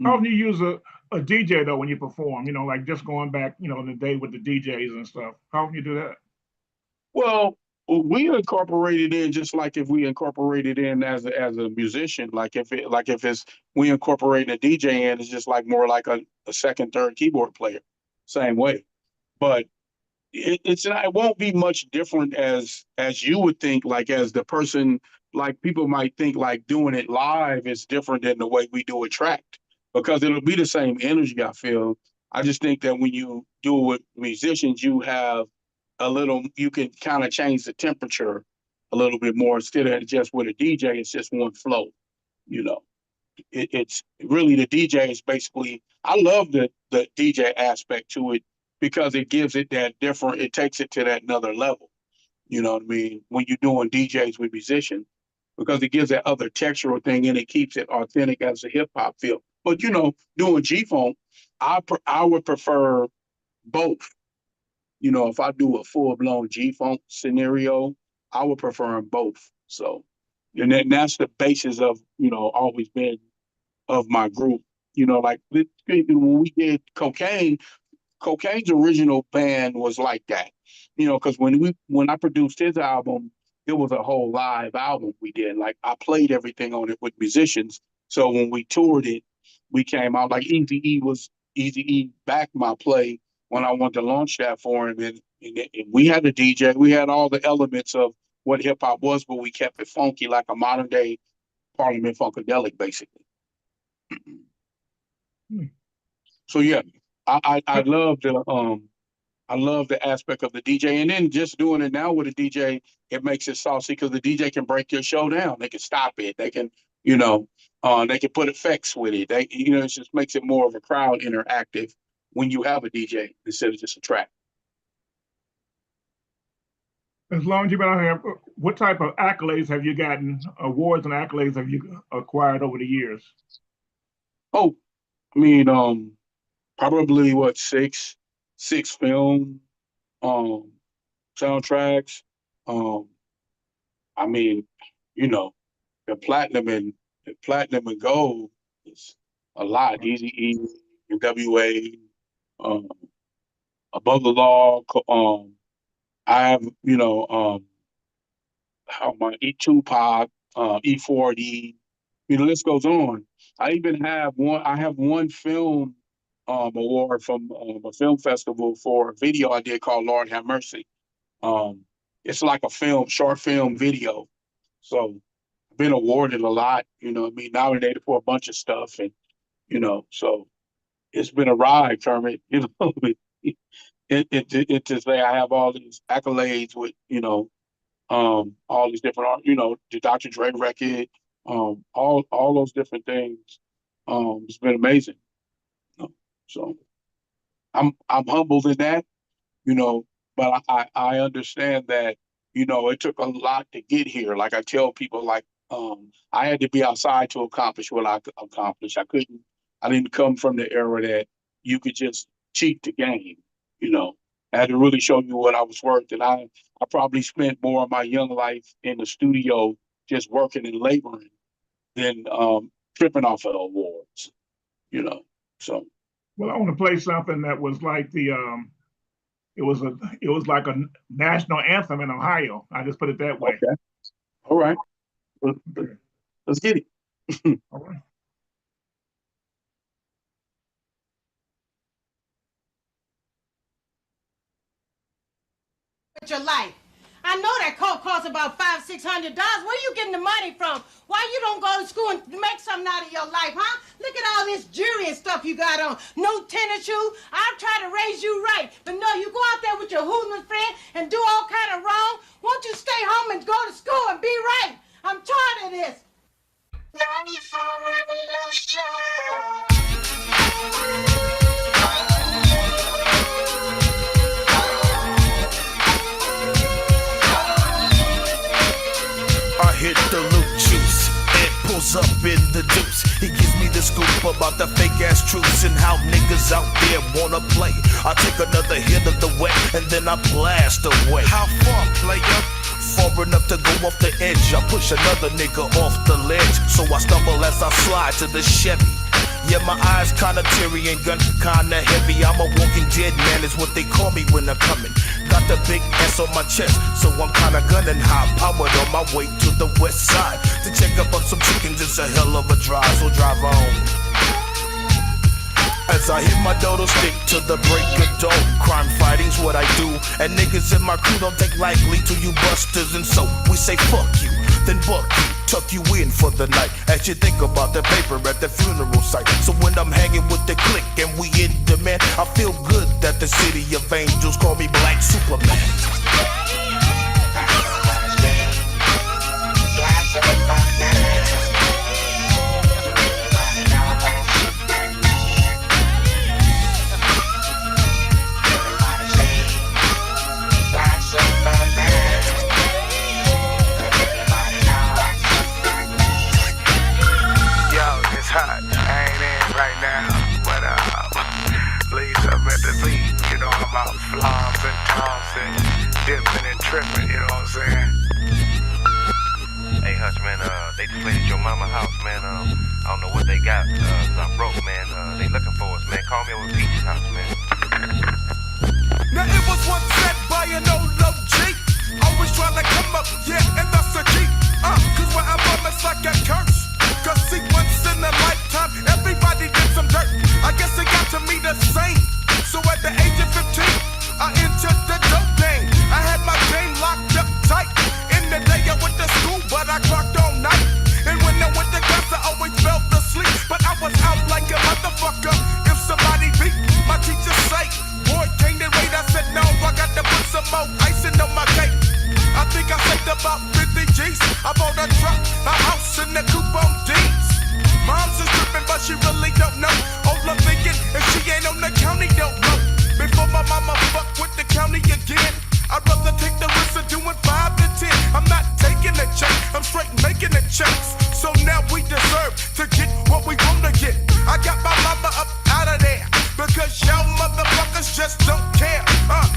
how Mm. often do you use a DJ though when you perform? Like just going back, in the day with the DJs and stuff. How often you do that? Well, we incorporated in just like if we incorporated in as a musician, like if it's we incorporate a DJ in, it's just like more like a second, third keyboard player, same way. But it won't be much different as you would think, like as the person, like people might think like doing it live is different than the way we do it tracked, because it'll be the same energy, I feel. I just think that when you do it with musicians, you can kind of change the temperature a little bit more, instead of just with a DJ, it's just one flow, you know. It's really the DJ is basically, I love the DJ aspect to it, because it gives it that different, it takes it to that another level. You know what I mean? When you're doing DJs with musicians, because it gives that other textural thing, and it keeps it authentic as a hip hop feel. But doing G Funk, I would prefer both. If I do a full blown G Funk scenario, I would prefer them both. So, and that's the basis of always been of my group. You know, like when we did Cocaine's original band was like that. You know, because when I produced his album, it was a whole live album we did. Like I played everything on it with musicians. So when we toured it, we came out like Easy E backed my play when I wanted to launch that for him, and we had a DJ, we had all the elements of what hip hop was, but we kept it funky like a modern day Parliament Funkadelic, basically. So yeah, I love the aspect of the DJ, and then just doing it now with a DJ, it makes it saucy because the DJ can break your show down. They can stop it. They can, they can put effects with it. It just makes it more of a crowd interactive when you have a DJ instead of just a track. As long as you've been out here, what type of accolades have you gotten? Awards and accolades have you acquired over the years? Oh, I mean, probably six film soundtracks. I mean, the platinum and gold is a lot. Eazy-E, NWA, Above the Law. I have, Tupac, E40. The list goes on. I even have one film award from a film festival for a video I did called Lord Have Mercy. It's like a short film video. So I've been awarded a lot, nominated for a bunch of stuff. And, so it's been a ride, Kermit, it to say I have all these accolades with, all these different, the Dr. Dre record, all those different things. It's been amazing. So I'm humbled in that, but I understand that, it took a lot to get here. Like I tell people, I had to be outside to accomplish what I accomplished. I didn't come from the era that you could just cheat the game, I had to really show you what I was worth. And I probably spent more of my young life in the studio just working and laboring than tripping off of the awards, so. Well, I want to play something that was like it was like a national anthem in Ohio. I just put it that way. Okay. All right. Let's get it. All right. Your life. I know that coat costs about $500-600. Where you getting the money from? Why you don't go to school and make something out of your life, huh? Look at all this jewelry and stuff you got on. No tennis shoes. I'll try to raise you right, but no, you go out there with your hooligan friend and do all kind of wrong. Won't you stay home and go to school and be right? I'm tired of this. I hit the loot juice, it pulls up in the deuce. He gives me the scoop about the fake ass truths and how niggas out there wanna play. I take another hit of the wet and then I blast away. How far, player? Far enough to go off the edge. I push another nigga off the ledge, so I stumble as I slide to the Chevy. Yeah, my eyes kinda teary and gun kinda heavy. I'm a walking dead man is what they call me when I'm coming. Got the big S on my chest, so I'm kinda gunning high powered on my way to the west side to check up on some chickens. It's a hell of a drive, so drive on. As I hit my dodo stick to the break of dawn. Crime fighting's what I do, and niggas in my crew don't take lightly to you busters, and so we say fuck you, then buck you, tuck you in for the night as you think about the paper at the funeral site. So when I'm hanging with the clique and we in demand, I feel good that the city of angels call me Black Superman. Flossing, dipping and tripping, you know what I'm saying? Hey Hutch, man, they just raided your mama house, man. I don't know what they got, 'cause I'm broke, man. They looking for us, man. Call me over at Peach's house, man. Now it was once said by an old OG, always trying to come up, yeah, and that's the key. Cause where I'm from, it's like a curse. Cause see, once in a lifetime, everybody did some dirt. I guess it got to me the same. So at the age of 15, I entered the dope game. I had my game locked up tight. In the day I went to school, but I clocked all night. And when I went to class, I always fell asleep. But I was out like a motherfucker. If somebody beat, my teacher say, boy, can't they wait? I said, no, I got to put some more icing on my cake. I think I saved about 50 G's. I bought a truck, a house, and a coupe on D's. Mom's is tripping, but she really don't know. All I'm thinking, if she ain't on the county, don't know. Before my mama fuck with the county again, I'd rather take the risk of doing 5 to 10. I'm not taking a check, I'm straight making the checks. So now we deserve to get what we wanna get. I got my mama up out of there, because y'all motherfuckers just don't care.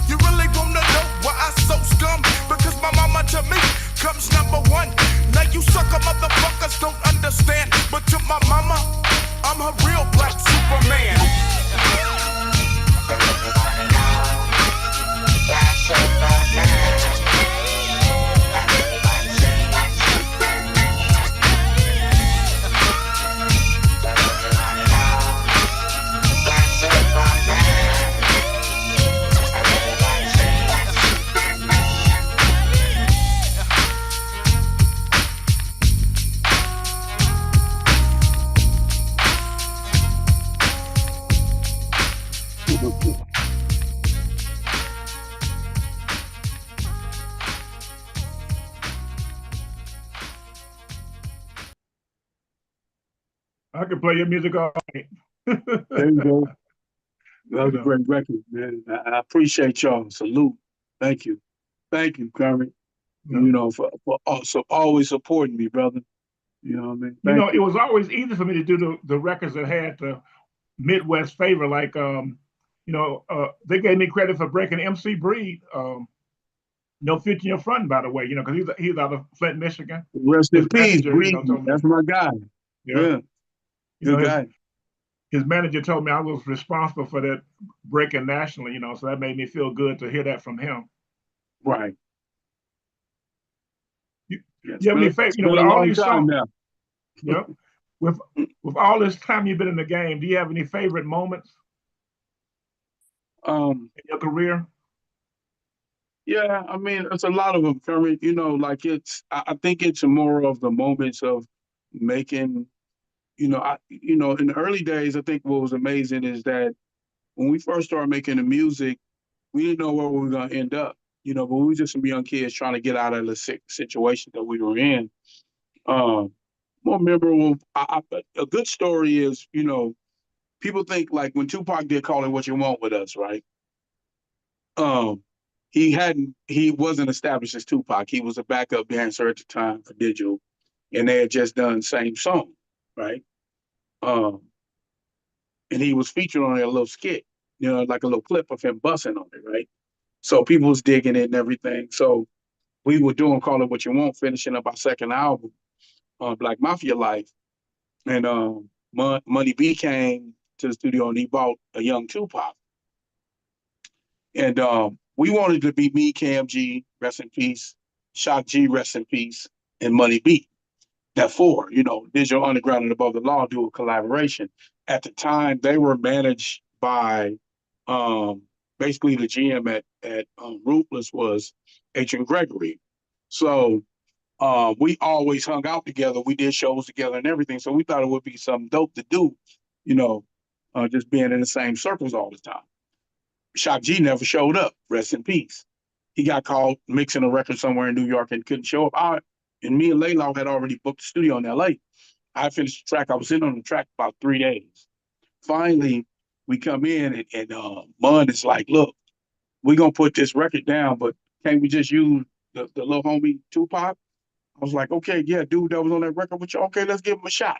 You really wanna know why I so scum? Because my mama to me comes number one. Now you sucker motherfuckers don't understand, but to my mama, I'm her real black Superman. I could play your music all night. There you go. That was a great record, man. I appreciate y'all. Salute. Thank you. Thank you, Kermit. Yeah. You know, for also always supporting me, brother. You know what I mean? You know, it was always easy for me to do the records that had the Midwest favor. Like, they gave me credit for breaking MC Breed. No Future in Your Front, by the way, because he's out of Flint, Michigan. Rest in peace, Breed. Told me, That's my guy. yeah. Good guy. His manager told me I was responsible for that breaking nationally, so that made me feel good to hear that from him. Right. You have any favorite, with all these songs now. Yeah. With all this time you've been in the game, do you have any favorite moments in your career? Yeah, I mean, it's a lot of them, Kermit. I think it's more of the moments of making, in the early days, I think what was amazing is that when we first started making the music, we didn't know where we were going to end up, but we were just some young kids trying to get out of the situation that we were in. More memorable, a good story is, people think like when Tupac did Call It What You Want with us, right? He wasn't established as Tupac. He was a backup dancer at the time for Digital, and they had just done the same song, right? And he was featured on a little skit, like a little clip of him bussing on it, right? So people was digging it and everything. So we were doing Call It What You Want, finishing up our second album, Black Mafia Life, and Money B came to the studio and he bought a young Tupac. And we wanted to be me, Cam G, rest in peace, Shock G, rest in peace, and Money B. That four, Digital Underground and Above the Law do a collaboration. At the time, they were managed by basically the GM at Ruthless was Adrian Gregory. So we always hung out together. We did shows together and everything. So we thought it would be something dope to do, just being in the same circles all the time. Shock G never showed up, rest in peace. He got called mixing a record somewhere in New York and couldn't show up. And me and Laylaw had already booked the studio in LA. I finished the track. I was in on the track about 3 days. Finally, we come in and Mun is like, look, we're going to put this record down, but can't we just use the little homie Tupac? I was like, okay, yeah, dude that was on that record with you. Okay, let's give him a shot.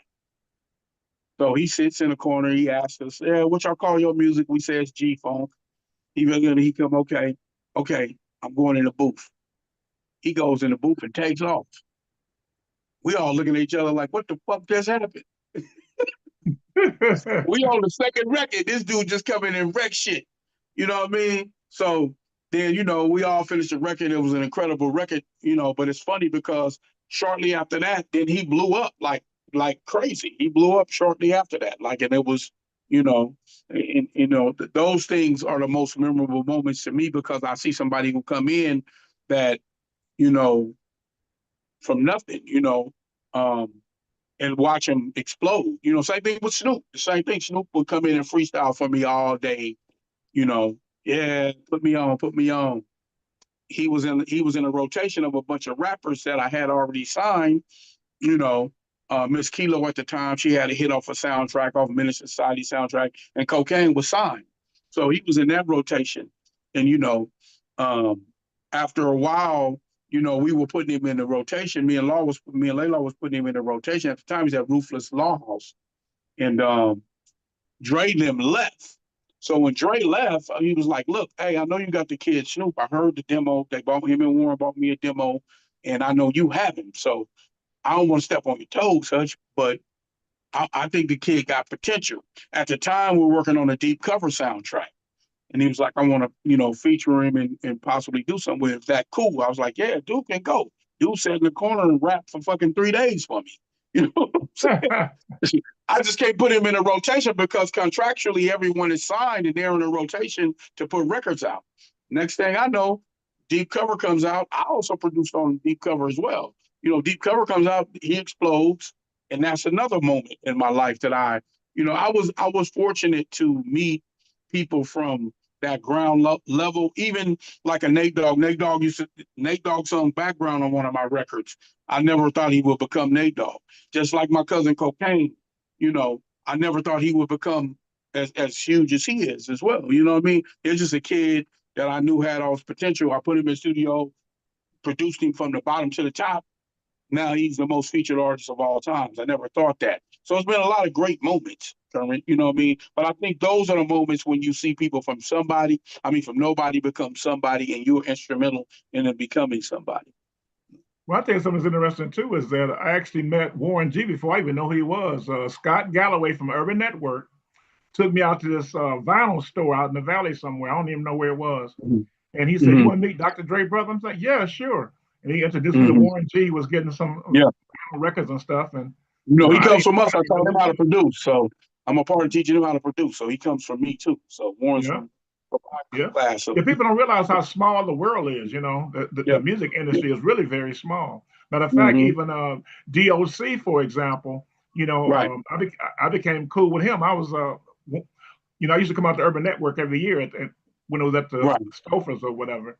So he sits in the corner. He asks us, yeah, what y'all call your music? We say it's G-Funk. He come, okay, I'm going in the booth. He goes in the booth and takes off. We all looking at each other like, what the fuck just happened? We on the second record. This dude just come in and wreck shit. You know what I mean? So then, we all finished the record. It was an incredible record, but it's funny because shortly after that, then he blew up like crazy. He blew up shortly after that. Like, and it was, those things are the most memorable moments to me because I see somebody who come in that, from nothing, and watch him explode. Same thing with Snoop. The same thing. Snoop would come in and freestyle for me all day. Yeah, put me on, put me on. He was in a rotation of a bunch of rappers that I had already signed. Miss Kilo at the time, she had a hit off a soundtrack, off Menace Society soundtrack, and Cocaine was signed. So he was in that rotation. And after a while, we were putting him in the rotation. Me and Layla was putting him in the rotation. At the time, he's at Ruthless Law House. And Dre and them left. So when Dre left, he was like, look, hey, I know you got the kid Snoop. I heard the demo. They bought him and Warren bought me a demo. And I know you have him. So I don't want to step on your toes, Hutch, but I think the kid got potential. At the time, we were working on a Deep Cover soundtrack. And he was like, I want to, feature him and possibly do something with him. Is that cool? I was like, yeah, dude can go. Dude sat in the corner and rapped for fucking 3 days for me. You know what I'm saying? I just can't put him in a rotation because contractually everyone is signed and they're in a rotation to put records out. Next thing I know, Deep Cover comes out. I also produced on Deep Cover as well. Deep Cover comes out, he explodes. And that's another moment in my life that I was fortunate to meet people from that ground level, even like a Nate Dogg. Nate Dogg sung background on one of my records. I never thought he would become Nate Dogg. Just like my cousin Cocaine, I never thought he would become as huge as he is as well. You know what I mean? It's just a kid that I knew had all his potential. I put him in studio, produced him from the bottom to the top. Now he's the most featured artist of all times. I never thought that. So it's been a lot of great moments, Kermit, you know what I mean? But I think those are the moments when you see people from nobody become somebody and you're instrumental in them becoming somebody. Well, I think something that's interesting too is that I actually met Warren G before I even know who he was. Scott Galloway from Urban Network took me out to this vinyl store out in the valley somewhere. I don't even know where it was. Mm-hmm. And he said, you want to meet Dr. Dre, brother? I'm like, yeah, sure. And he introduced me to Warren G. He was getting some records and stuff. And he comes from us. I taught him how to produce. So I'm a part of teaching him how to produce. So he comes from me too. So Warren's from my class. So. Yeah, people don't realize how small the world is. The music industry is really very small. Matter of fact, even DOC, for example, I became cool with him. I was, I used to come out to Urban Network every year when it was at the Stofers or whatever.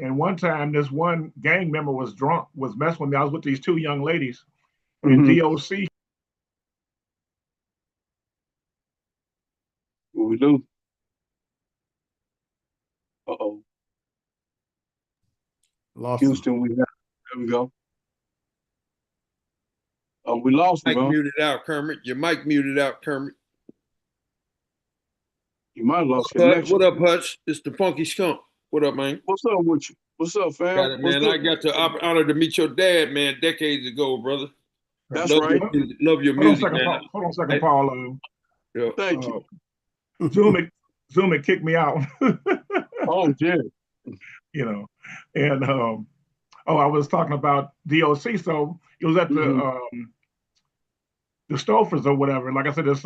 And one time, this one gang member was drunk, was messing with me. I was with these 2 young ladies, and DOC. What we do? Uh-oh. Lost Houston, there we go. Oh, we lost him. Mic muted out, Kermit. Your mic muted out, Kermit. You might have lost connection. What up, Hutch? It's the Funky Skunk. What up, man? What's up with you? What's up, fam? Got it, man. I got the honor to meet your dad, man, decades ago, brother. That's right. Love your music, man. Hold on a second, Paul. Thank you. Zoom had kicked me out. Oh, yeah. And I was talking about DOC. So it was at the Stofers or whatever. Like I said, this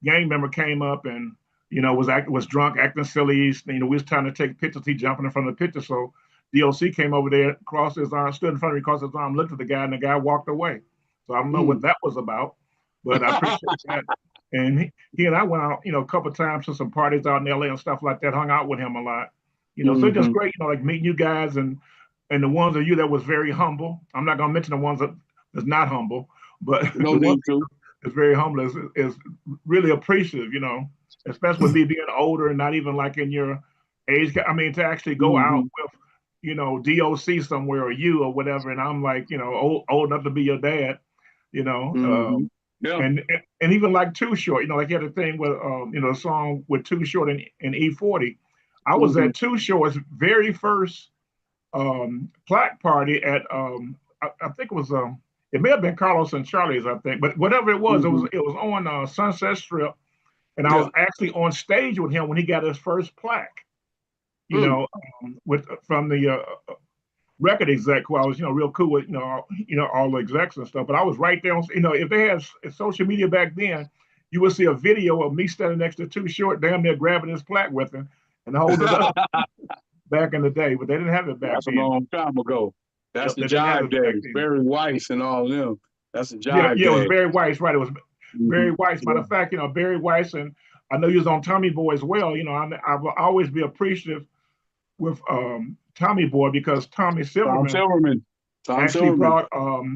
gang member came up and was drunk, acting silly. We was trying to take pictures. He jumping in front of the picture. So DOC came over there, crossed his arm, stood in front of me, crossed his arm, looked at the guy, and the guy walked away. So I don't know what that was about, but I appreciate that. And he and I went out, a couple of times to some parties out in LA and stuff like that, hung out with him a lot. So it's just great, like meeting you guys and the ones of you that was very humble. I'm not going to mention the ones that's not humble, but no need to. Is very humble, is really appreciative, especially with me being older and not even like in your age. I mean, to actually go out with, DOC somewhere or you or whatever, and I'm like, old enough to be your dad, and even like Too Short, like you had a thing with, a song with Too Short and E40. I was at Too Short's very first plaque party at, I think it was It may have been Carlos and Charlie's, I think, but whatever it was, Mhm. it was on Sunset Strip, and I was actually on stage with him when he got his first plaque. You know, with from the record exec who I was, real cool with, all the execs and stuff. But I was right there. If they had social media back then, you would see a video of me standing next to Too Short, damn near grabbing his plaque with him and holding it up back in the day. But they didn't have it back That's then. a long time ago. That's the They didn't have jive it back days. then. Barry Weiss and all them. That's the Yeah, jive it was days. Barry Weiss, right? It was Barry Weiss. Matter of fact, Barry Weiss, and I know he was on Tommy Boy as well. I will always be appreciative with Tommy Boy because Tommy Silverman actually brought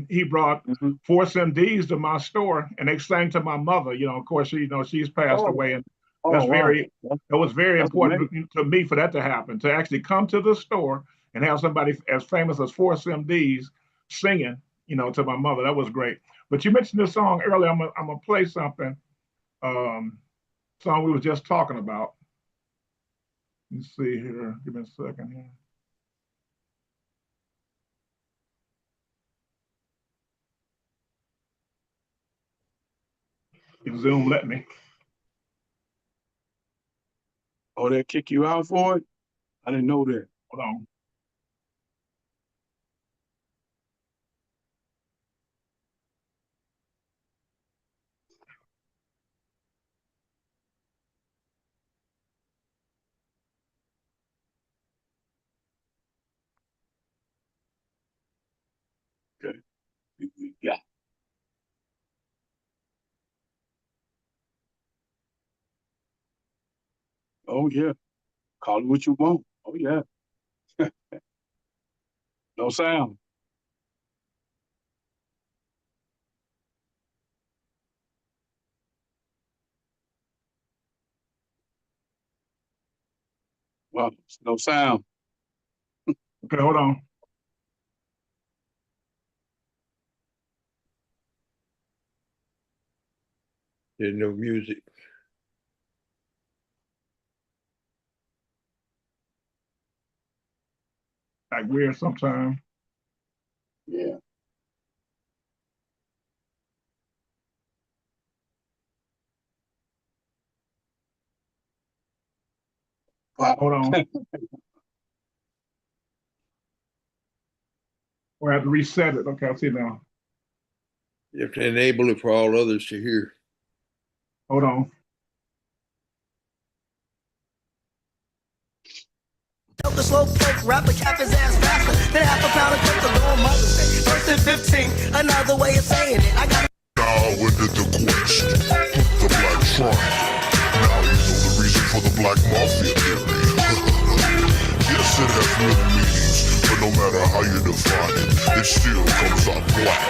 he brought Force MDs to my store, and they sang to my mother. Of course, she's passed away, and that's that was very important to me for that to happen, to actually come to the store and have somebody as famous as Force MDs singing, to my mother. That was great. But you mentioned this song earlier. I'm gonna play something, song we were just talking about. Let's see here. Give me a second here. If Zoom let me. Oh, they'll kick you out for it? I didn't know that. Hold on. Okay. Yeah. Oh, yeah. Call it what you want. Oh, yeah. No sound. Well, no sound. Okay, hold on. There's no music. Like weird sometimes. Yeah. Wow. Hold on. Or I have to reset it. Okay, I'll see now. You have to enable it for all others to hear. Hold on. Dope the slow poke, rapper cap his ass faster than half a pound of coke on Mother's Day. First and 15, another way of saying it. I got now into the quest, the black shrine. Now you know the reason for the black mafia theory. Yes, it has many meanings, but no matter how you define it, it still comes out black.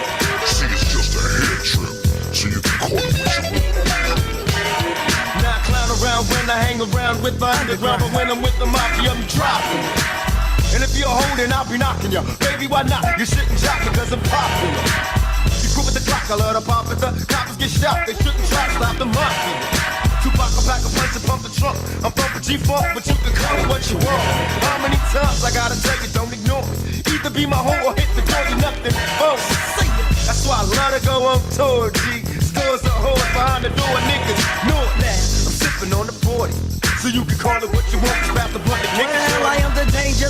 See, it's just a head trip, so you can call it what you want. Now I clown around when I hang around with the underground, but when I'm with the mafia, I'm dropping. And if you're holding, I'll be knocking you. Baby, why not? You shouldn't jock because I'm popular. You crew with the clock, I love to pop it. The coppers get shot, they shouldn't try to stop the mafia. Tupac, a pack a punch and pump the trunk. I'm bumping G-Funk, but you can call it what you want. How many times I gotta tell you, don't ignore it. Either be my hoe or hit the door, you nothing. Oh, see ya. That's why I love to go on tour, G. Stores are hoes behind the door, niggas know it now. I'm sipping on the 40. So you can call it what you want, about the blunt and kick it. Well, I am the danger,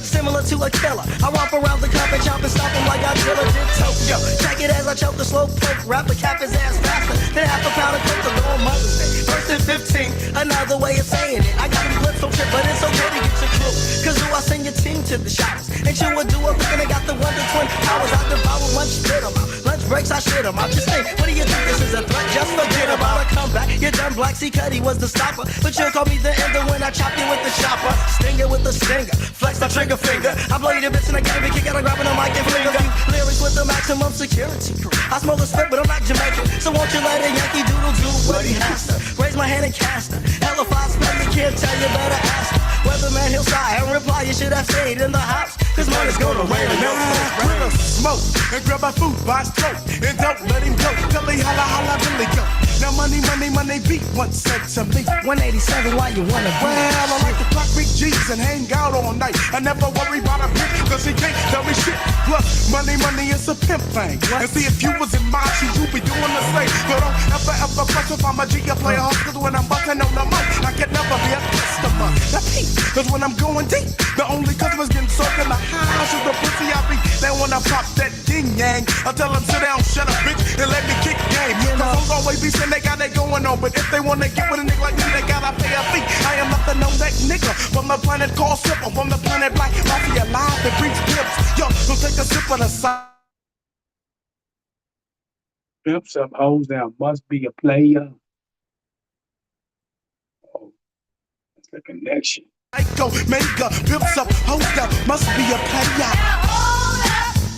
similar to a killer. I romp around the club and chop and stop him like Godzilla did Tokyo. Check it as I choke the slow poke, rapper cap his ass faster than half a pound of coke on Mother's Day. First and 15, another way of saying it. I got him flipped some shit, but it's okay to get your crew. Cause do I send your team to the shops? And you would do a thinking I got the 1 to 20 hours. I devour lunch, spit 'em out. Lunch breaks, I shit 'em out. Just think, what do you think this is a threat? Just forget about a comeback. You're done, Black C. Cuddy was the stopper. But you'll call me the ender when I chop you with the chopper. Stinger with the stinger, flex my trigger finger. I blow you the bitch and I get a kick out of grabbing a mic and fling a few lyrics with the maximum security crew. I smoke a spit, but I'm not Jamaican. So won't you let a Yankee Doodle do what he has to? Raise my hand and cast her. Hell if I spell you can't tell you better ask her. Weatherman he'll sigh and reply you should have stayed in the house. Cause money's gonna rain and no Quit a smoke and grab my food by his throat. And don't let him go till he holla holla really go. Now money beat once said to me. 187, why you wanna be? Well, I like to clock big G's and hang out all night. I never worry about a bitch, cause he can't tell me shit. Plus, money is a pimp thing. And see, if you was in my shoes, you be doing the same. So don't ever question if I'm a G, a player, cause when I'm busting on the mic, I can never be a customer. Now peep, cause when I'm going deep, the only customers getting soaked in the house is the pussy I beat. They wanna pop that ding yang. I tell them sit down, shut up, bitch, and let me kick game. Cause I'm always be saying they got that going on, but if they wanna get with a nigga like me, they gotta pay a fee. I am nothing on that nigga from the planet called Slipper, from the planet Black Mafia live that breeds pimps. Yo, so take a sip of the side. Pimps up hoes down must be a player. Oh, that's the connection. Go, mega, pimps up, hoes down, must be a player.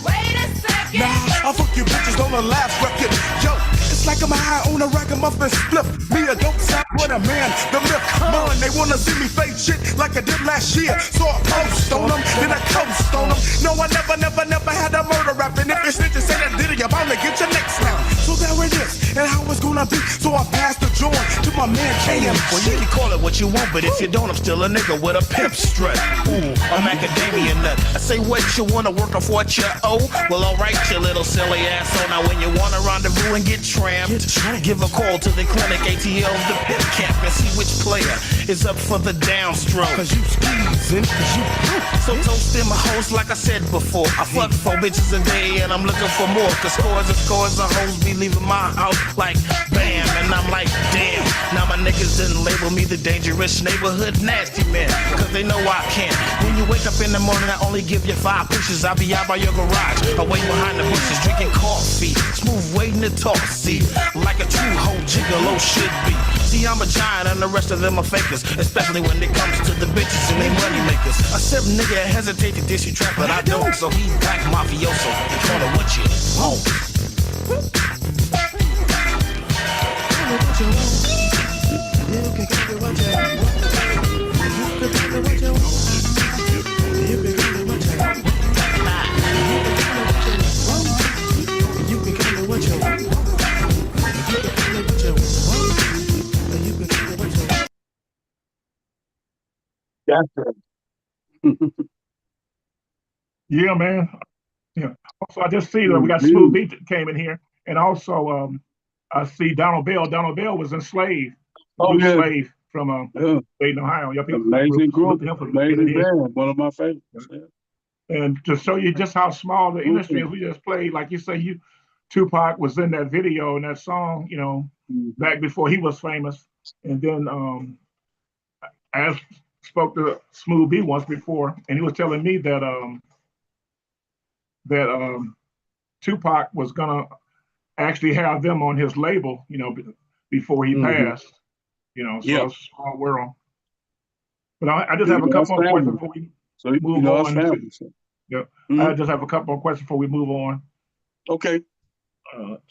Wait a second. Nah, I fuck you bitches on the last record. Yo, it's like I'm high on a ragamuffin split. Me a dope sound with a man, the lip. Man, they wanna see me fake shit like I did last year. So I post on them, then I coast on them. No, I never had a murder rap. And if you're snitching, say that did it, you're bound to get your next now. So there it is, and how it's gonna be. So I passed the joint to my man KM. Well, you can call it what you want, but if you don't, I'm still a nigga with a pimp strut. Ooh, I'm academia nut. I say what you wanna work off what you owe. Well, alright, you little silly asshole. Now when you wanna rendezvous and get tramped, give a call to the clinic, ATL's the pimp camp, and see which player is up for the downstroke. Cause you skeezin', cause you so toasting my hoes like I said before. I fuck 4 bitches a day and I'm looking for more. Cause scores of hoes be leaving my house like bam. And I'm like damn. Now my niggas didn't label me the dangerous neighborhood nasty man. Cause they know I can. When you wake up in the morning, I only give you 5 pushes. I'll be out by your garage, away behind the bushes, drinking coffee. Smooth waiting to talk, see. Like a true hoe gigolo should be. See, I'm a giant and the rest of them are fakers. Especially when it comes to the bitches and they money makers. A simp nigga hesitate to diss you trap, but I don't. So he black mafioso. They call it what you want. That's it. Yeah, man. Yeah. Also, I just see that we got Smooth Beat that came in here, and also I see Donald Bell. Donald Bell was enslaved, slave from Dayton, Ohio. Yeah, amazing group, amazing band, one of my favorites. Yeah. And to show you just how small the industry is, we just played, like you say, Tupac was in that video and that song, you know, back before he was famous. And then I spoke to Smooth B once before, and he was telling me that Tupac was gonna actually have them on his label, you know, before he passed. You know, so it's a small world. But I just have a couple of questions before we move on. I just have a couple of questions before we move on. Okay.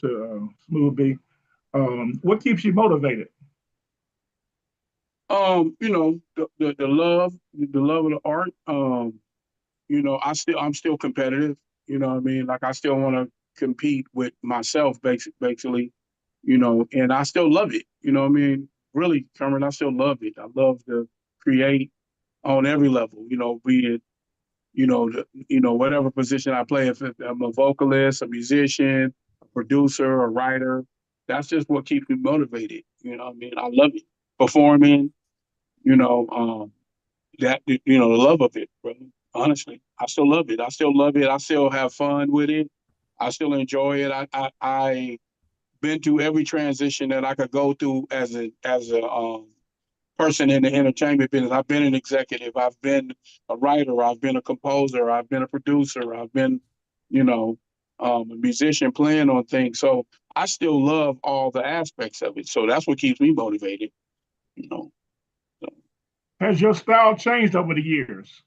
To Smooth B. What keeps you motivated? You know, the love of the art. You know, I'm still competitive. You know what I mean? Like I still want to compete with myself, basically. You know, and I still love it. You know what I mean? Really, Cameron, I still love it. I love to create on every level. You know, be it, you know, whatever position I play. If I'm a vocalist, a musician, a producer, a writer, that's just what keeps me motivated. You know what I mean? I love it. Performing, you know, that, you know, the love of it, bro. Honestly, I still love it. I still love it. I still have fun with it. I still enjoy it. I been through every transition that I could go through as a person in the entertainment business. I've been an executive. I've been a writer. I've been a composer. I've been a producer. I've been, you know, a musician playing on things. So I still love all the aspects of it. So that's what keeps me motivated, you know. So. Has your style changed over the years?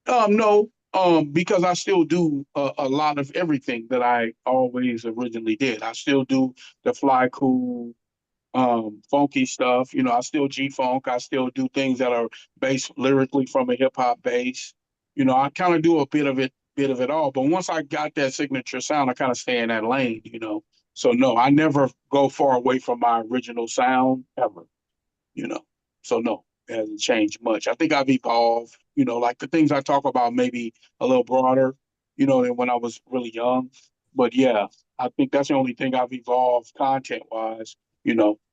No, because I still do a lot of everything that I always originally did. I still do the fly cool, funky stuff. You know, I still G-funk. I still do things that are based lyrically from a hip hop base. You know, I kind of do a bit of it all. But once I got that signature sound, I kind of stay in that lane. You know, So no, I never go far away from my original sound ever, you know. So no, it hasn't changed much. I think I've evolved, like the things I talk about maybe a little broader, than when I was really young. But yeah, I think that's the only thing I've evolved content wise,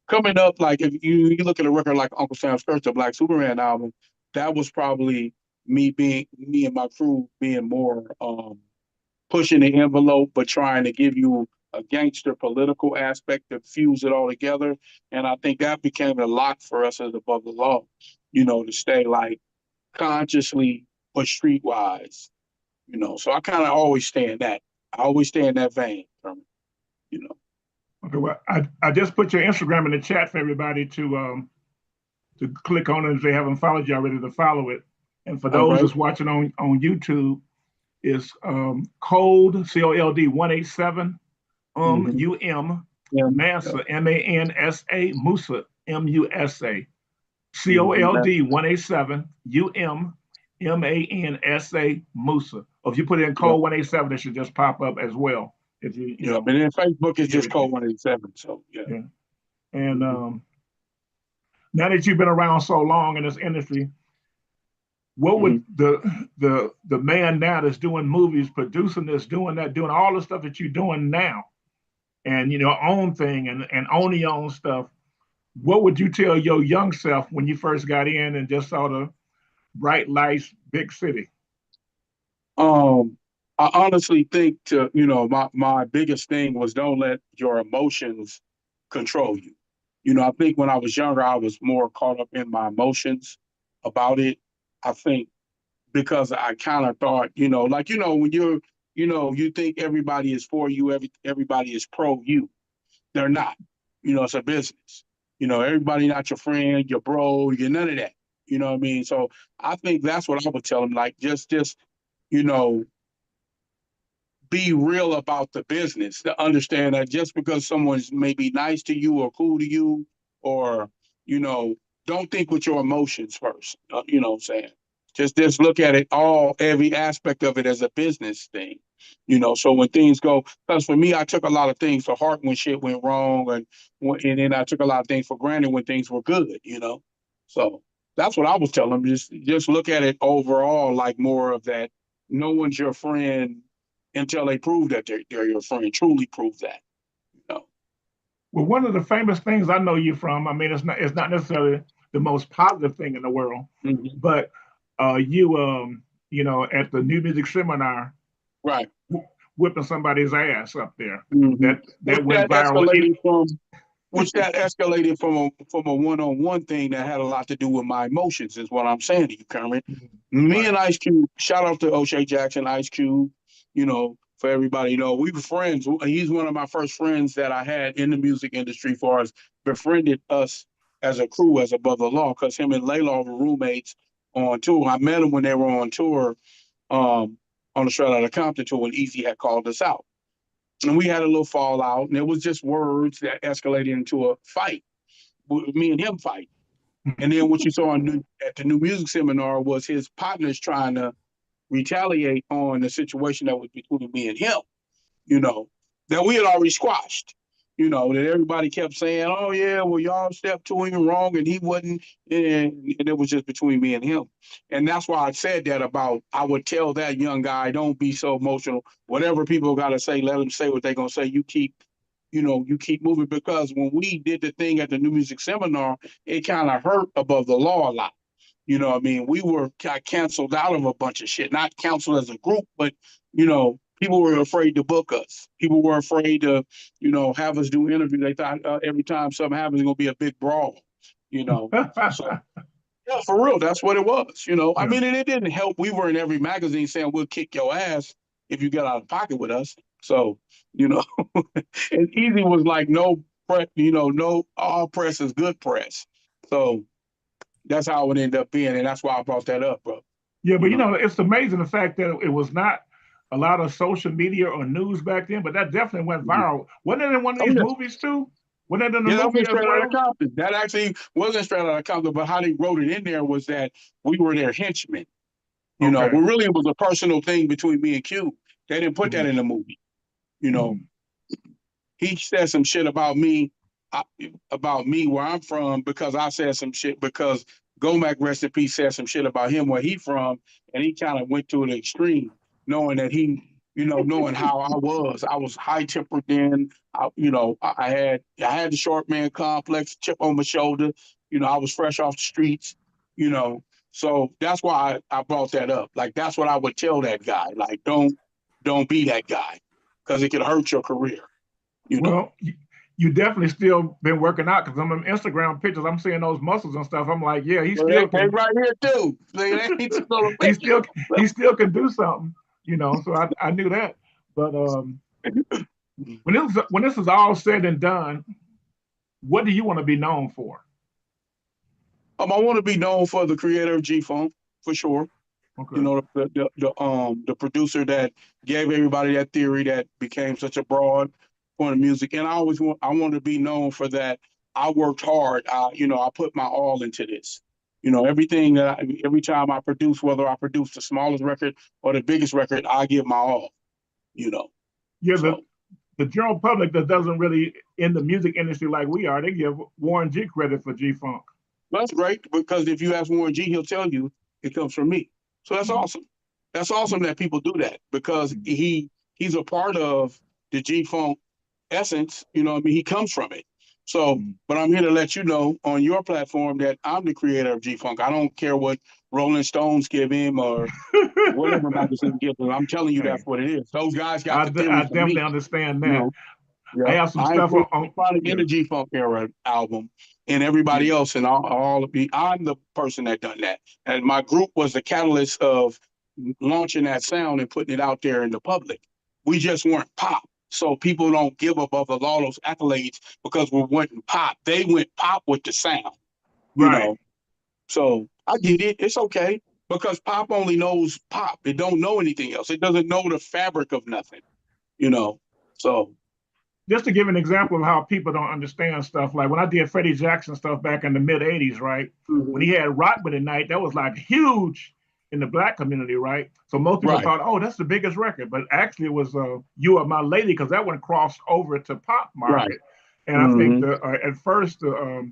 Coming up, like if you look at a record like Uncle Sam's Church, the Black Superman album, that was probably me and my crew being more pushing the envelope, but trying to give you a gangster political aspect to fuse it all together. And I think that became a lot for us as Above the Law, to stay like consciously but streetwise, So I kind of always stay in that. I always stay in that vein, you know. Okay, well, I just put your Instagram in the chat for everybody to click on it if they haven't followed you already to follow it. And for those that's watching on YouTube, is code COLD 187 Mansa MANSA Musa MUSA COLD 187 MANSA Musa. Or if you put in code 187, it should just pop up as well. If you know, but then Facebook is just code 187. So yeah. And now that you've been around so long in this industry, what would the man now that's doing movies, producing this, doing that, doing all the stuff that you're doing now, and own thing and own your own stuff, what would you tell your young self when you first got in and just saw the bright lights, big city? I honestly think my biggest thing was don't let your emotions control you. I think when I was younger, I was more caught up in my emotions about it. I think because I kind of thought, when you're, you think everybody is for you, everybody is pro you. They're not. It's a business. Everybody not your friend, your bro, you're none of that. You know what I mean? So I think that's what I would tell them. Like just be real about the business, to understand that just because someone's maybe nice to you or cool to you, or don't think with your emotions first. You know what I'm saying? Just look at it every aspect of it as a business thing. So when things go, because for me, I took a lot of things to heart when shit went wrong, and then I took a lot of things for granted when things were good. So that's what I was telling them. Just look at it overall, like more of that. No one's your friend until they prove that they're your friend, truly prove that. Well, one of the famous things I know you from, I mean, it's not necessarily the most positive thing in the world, but you at the New Music Seminar, right, whipping somebody's ass up there. That went viral. That escalated from a one-on-one thing that had a lot to do with my emotions, is what I'm saying to you, Cameron. Me and Ice Cube, shout out to O'Shea Jackson, Ice Cube, for everybody, we were friends. He's one of my first friends that I had in the music industry, far as befriended us as a crew, as Above the Law, because him and Laylaw were roommates on tour. I met him when they were on tour, on the Straight Outta Compton tour, when Easy had called us out. And we had a little fallout, and it was just words that escalated into a fight, me and him fight. And then what you saw at the New Music Seminar was his partners trying to retaliate on the situation that was between me and him, that we had already squashed, that everybody kept saying, oh yeah, well, y'all stepped to him wrong and he wasn't, and it was just between me and him. And that's why I said that I would tell that young guy, don't be so emotional. Whatever people got to say, let them say what they're going to say. You keep moving, because when we did the thing at the New Music Seminar, it kind of hurt Above the Law a lot. You know what I mean? We got canceled out of a bunch of shit, not canceled as a group, but, people were afraid to book us. People were afraid to, have us do interviews. They thought every time something happens, it's going to be a big brawl, So, yeah, for real, that's what it was, I mean, and it didn't help. We were in every magazine saying, we'll kick your ass if you get out of pocket with us. So, and Easy was like, no press, no, all press is good press. So that's how it ended up being. And that's why I brought that up, bro. Yeah, but it's amazing the fact that it was not a lot of social media or news back then, but that definitely went viral. Wasn't it in one of these movies too? Wasn't it in the movie as Straight well? Outta Compton. That actually wasn't Straight Outta Compton, but how they wrote it in there was that we were their henchmen. Well, really, it was a personal thing between me and Q. They didn't put that in the movie. He he said some shit about me, where I'm from, because I said some shit because Gomac, rest in peace, said some shit about him where he from, and he kind of went to an extreme, knowing that knowing how I was high tempered then. I had the short man complex, chip on my shoulder. I was fresh off the streets. So that's why I brought that up. Like that's what I would tell that guy. Like don't be that guy, because it could hurt your career. Well, you definitely still been working out, because I'm on Instagram pictures. I'm seeing those muscles and stuff. I'm like, yeah, he still They can. right here too. he still can do something. So I knew that. But when this is all said and done, what do you want to be known for? I want to be known for the creator of G-Funk, for sure. Okay. The producer that gave everybody that theory that became such a broad point of music. And I want to be known for that. I worked hard. I put my all into this. Every time I produce, whether I produce the smallest record or the biggest record, I give my all. Yeah, so. The general public that doesn't really in the music industry like we are, they give Warren G credit for G-Funk. That's great, because if you ask Warren G, he'll tell you it comes from me. So that's awesome. That's awesome that people do that, because he's a part of the G-Funk essence. He comes from it. So, but I'm here to let you know on your platform that I'm the creator of G-Funk. I don't care what Rolling Stones give him or whatever magazine gives him. I'm telling you that's what it is. Those guys got the theory. I definitely understand that. Yeah. I have some stuff on in the G-Funk era album, and everybody else, and all of me. I'm the person that done that, and my group was the catalyst of launching that sound and putting it out there in the public. We just weren't pop, so people don't give up of all those accolades because we went pop. They went pop with the sound, you know. So I get it. It's okay, because pop only knows pop. It don't know anything else. It doesn't know the fabric of nothing, So. Just to give an example of how people don't understand stuff, like when I did Freddie Jackson stuff back in the mid 80s, right? When he had Rock Me Tonight, that was like huge in the Black community, right? So most people thought, oh, that's the biggest record. But actually it was You Are My Lady, because that one crossed over to pop market. And I think at first, the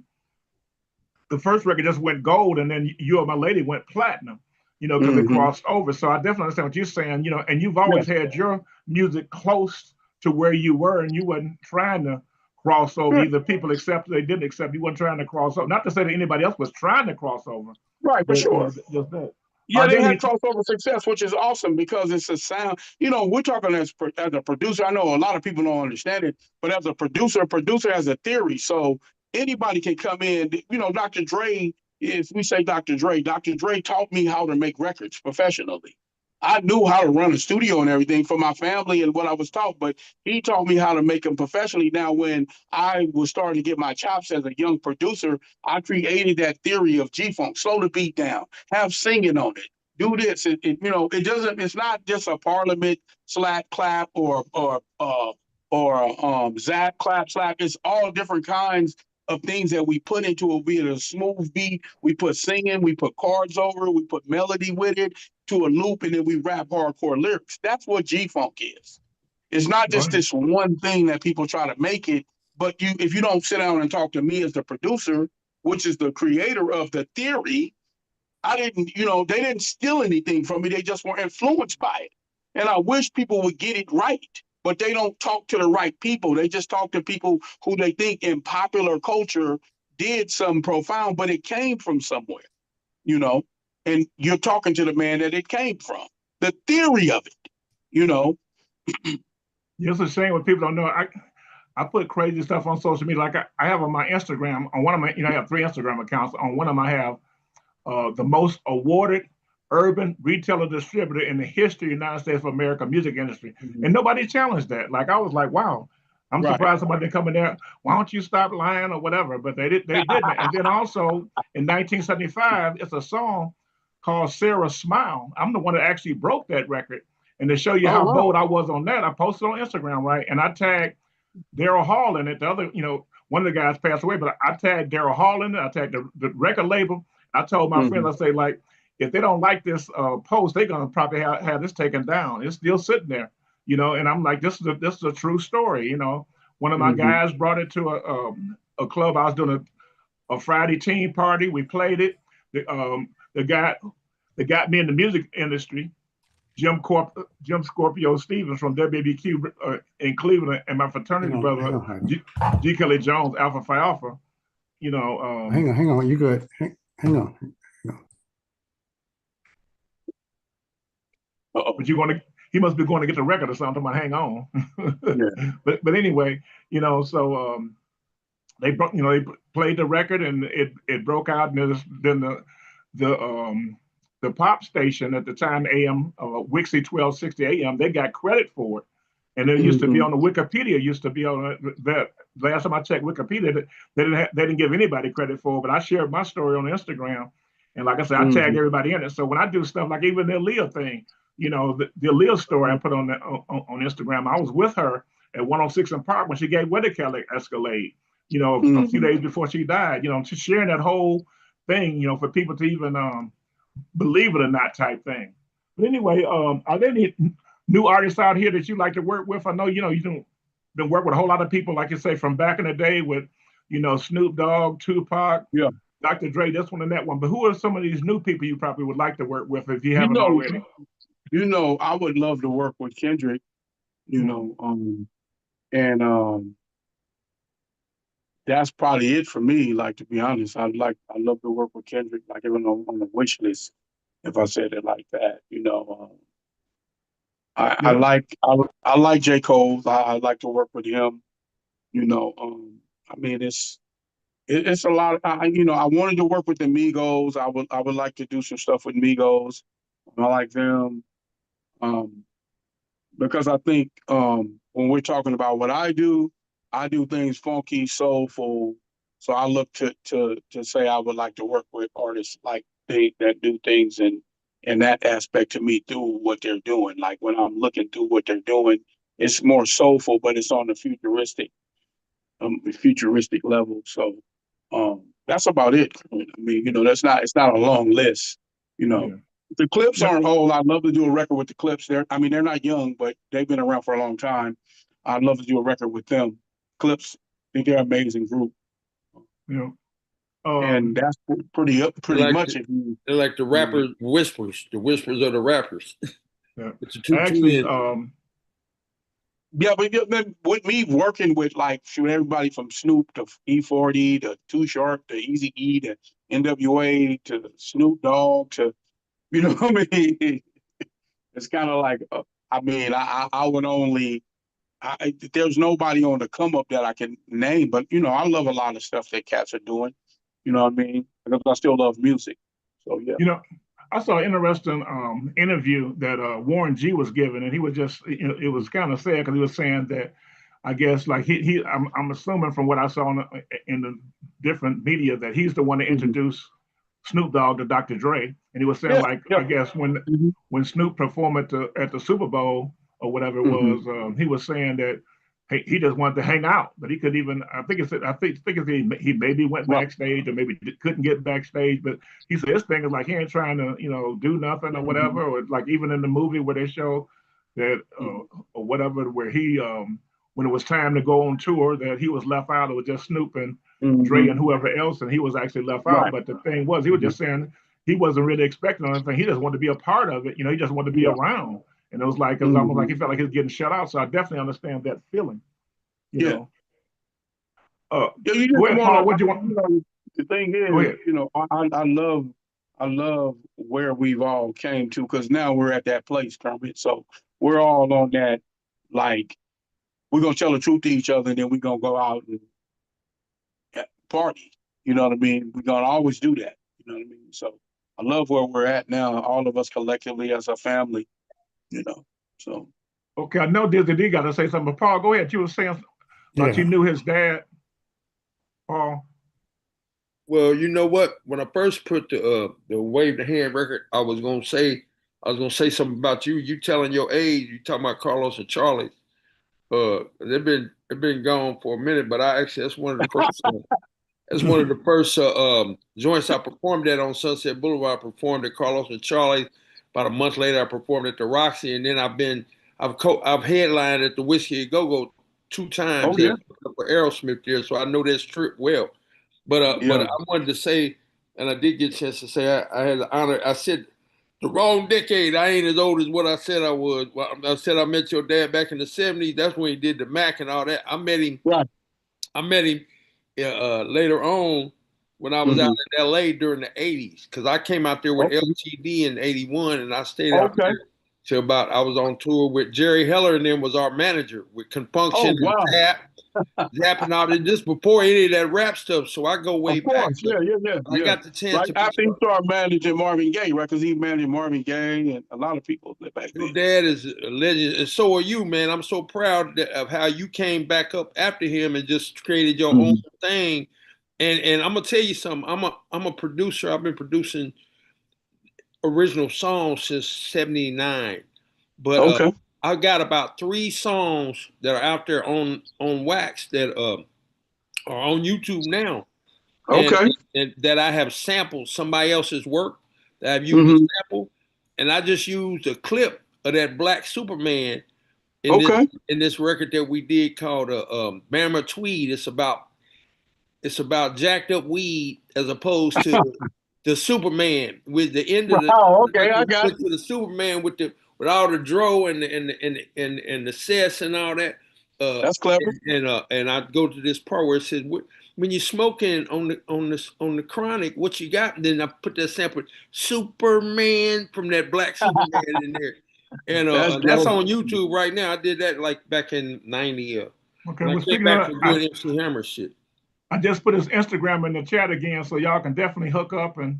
first record just went gold, and then You Are My Lady went platinum, because it crossed over. So I definitely understand what you're saying, and you've always had your music close to where you were, and you wasn't trying to cross over. Either people accepted, they didn't accept. You wasn't trying to cross over. Not to say that anybody else was trying to cross over. Right, for sure. Just that. Yeah, they had crossover success, which is awesome, because it's a sound. We're talking as a producer. I know a lot of people don't understand it, but as a producer has a theory. So anybody can come in. Dr. Dre, if we say Dr. Dre taught me how to make records professionally. I knew how to run a studio and everything for my family and what I was taught, but he taught me how to make them professionally. Now, when I was starting to get my chops as a young producer, I created that theory of G-Funk, slow the beat down, have singing on it, do this. It's not just a Parliament slap clap or zap clap slap. It's all different kinds of things that we put into it, be it a smooth beat, we put singing, we put chords over it, we put melody with it to a loop, and then we rap hardcore lyrics. That's what G-Funk is. It's not just this one thing that people try to make it, but if you don't sit down and talk to me as the producer, which is the creator of the theory, they didn't steal anything from me. They just were influenced by it. And I wish people would get it right. But they don't talk to the right people. They just talk to people who they think in popular culture did something profound, but it came from somewhere, and you're talking to the man that it came from, the theory of it, It's a shame when people don't know. I put crazy stuff on social media. Like I have on my Instagram, on one of my, I have 3 Instagram accounts. On one of them, I have the most awarded urban retailer distributor in the history of the United States of America music industry. And nobody challenged that. Like I was like, wow, I'm surprised somebody didn't come in there. Why don't you stop lying or whatever? But they didn't. And then also in 1975, it's a song called Sarah's Smile. I'm the one that actually broke that record. And to show you how bold I was on that, I posted on Instagram, right? And I tagged Daryl Hall in it. The other, one of the guys passed away, but I tagged Daryl Hall in it. I tagged the record label. I told my friends, I say, like, if they don't like this post, they're gonna probably have this taken down. It's still sitting there, and I'm like, this is a true story, One of my guys brought it to a club. I was doing a Friday team party. We played it. The guy that got me in the music industry, Jim Scorpio Stevens from WBQ in Cleveland, and my fraternity brother, G. Kelly Jones, Alpha Phi Alpha. You know, hang on, you good? Hang on. But he must be going to get the record or something. But hang on. Yeah. But anyway, so they played the record and it broke out, and then the pop station at the time, AM Wixie 1260 AM, they got credit for it. And it used to be on the Wikipedia, used to be on that. Last time I checked Wikipedia, they didn't give anybody credit for it, but I shared my story on Instagram. And like I said, I tagged everybody in it. So when I do stuff like even the Aaliyah thing, the Aaliyah story I put on Instagram, I was with her at 106 in Park when she gave Weather Kelly Escalade, a few days before she died, to sharing that whole thing, for people to even believe it or not type thing. But anyway, are there any new artists out here that you like to work with? I know, you've been working with a whole lot of people, like you say, from back in the day with, Snoop Dogg, Tupac, Dr. Dre, this one and that one. But who are some of these new people you probably would like to work with if you haven't already? I would love to work with Kendrick, and that's probably it for me. Like, to be honest, I love to work with Kendrick, like even on the wish list, if I said it like that. I like J. Cole. I like to work with him. I mean, it's a lot. I wanted to work with the Migos. I would like to do some stuff with Migos. I like them, because I think when we're talking about what I do things funky, soulful. So I look to say I would like to work with artists like that do things in that aspect to me through what they're doing. Like when I'm looking through what they're doing, it's more soulful, but it's on the futuristic level. So that's about it. I mean, it's not a long list. The Clips aren't old. I'd love to do a record with the Clips. They're not young, but they've been around for a long time. I'd love to do a record with them. Clips, I think they're an amazing group. And that's pretty much it. They're like the rapper whispers, the whispers of the rappers. Yeah. It's a two Actually, but with me working with everybody from Snoop to E40 to Too Short to Eazy-E to NWA to Snoop Dogg to, what I mean? It's kind of like, I would only, there's nobody on the come up that I can name, but I love a lot of stuff that cats are doing. You know what I mean? Because I still love music. So yeah. I saw an interesting interview that Warren G was giving, and he was just, it was kind of sad because he was saying that, I guess, like I'm assuming from what I saw in the different media that he's the one that introduced Snoop Dogg to Dr. Dre, and he was saying I guess when Snoop performed at the Super Bowl or whatever it was, he was saying that he just wanted to hang out, but he could even I think he maybe went backstage or maybe couldn't get backstage, but he said his thing is like he ain't trying to do nothing or whatever, or like even in the movie where they show that or whatever where he when it was time to go on tour that he was left out. It was just Snoop and Dre and whoever else, and he was actually left out. But the thing was, he was just saying he wasn't really expecting anything. He just wanted to be a part of it. He just wanted to be around. And it was like, it was almost like he felt like he was getting shut out. So I definitely understand that feeling. You know. You just go ahead, Paul. What do you want? The thing is, I love where we've all came to, because now we're at that place, Kermit. So we're all on that, like, we're gonna tell the truth to each other, and then we're gonna go out and party. You know what I mean? We're gonna always do that. You know what I mean? So I love where we're at now, all of us collectively as a family. So. Okay, I know Dizzy D got to say something, but Paul, go ahead. You were saying like you knew his dad, Paul. Well, you know what? When I first put the Wave the Hand record, I was gonna say something about you. You telling your age. You talking about Carlos and Charlie. They've been gone for a minute, but that's one of the first. That's one of the first joints I performed at on Sunset Boulevard. I performed at Carlos and Charlie. About a month later, I performed at the Roxy, and then I've headlined at the Whiskey A Go Go 2 times Oh yeah. for Aerosmith there, so I know that strip well. But Yeah. I wanted to say, and I did get a chance to say, I had the honor. I said the wrong decade. I ain't as old as what I said I was. Well, I said I met your dad back in the '70s. That's when he did the Mac and all that. I met him. Right. I met him later on when I was out Mm-hmm. in LA during the '80s, because I came out there with Okay. LTD in '81, and I stayed out Okay. there till about, I was on tour with Jerry Heller, and then was our manager with Oh Compunction and wow. Zap and all that, just before any of that rap stuff. So I go way Of back. course. But I Yeah. got the chance Right to meet after he started managing Marvin Gaye, right? Because he managed Marvin Gaye and a lot of people back your then. dad is a legend, and so are you, man. I'm so proud of how you came back up after him and just created your own thing. And I'm gonna tell you something. I'm a producer. I've been producing original songs since '79, but Okay. I got about 3 songs that are out there on wax that are on YouTube now, and, Okay. and that I have sampled somebody else's work that I've used a Mm-hmm. sample, and I just used a clip of that Black Superman Okay. in this record that we did called Bama Tweed. It's about jacked up weed as opposed to the Superman. With the end of Wow. the Okay. I record, got went to the Superman with all the dro and the cess and all that. That's clever. And I go to this part where it says, when you're smoking on the chronic, what you got? And then I put that sample Superman from that Black Superman in there. And That's that's dope. on YouTube right now. I did that like back in '90. Okay, When I well, came speaking back of, from doing MC Hammer shit. I just put his Instagram in the chat again, so y'all can definitely hook up and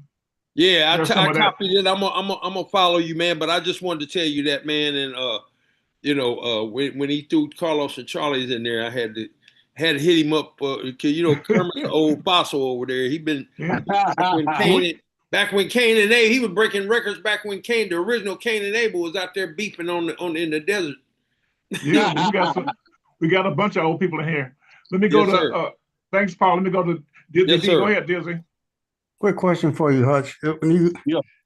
Yeah, share some I of that. copied it. I'm gonna follow you, man. But I just wanted to tell you that, man. And when he threw Carlos and Charlie's in there, I had to hit him up. Cause Kermit's the old fossil over there. He been back when Cain and Abel, he was breaking records back when the original Cain and Abel was out there beeping in the desert. Yeah, we got a bunch of old people in here. Let me go Yes, sir. to thanks, Paul. Let me go to Dizzy Yes, D. sir. Go ahead, Dizzy. Quick question for you, Hutch. When you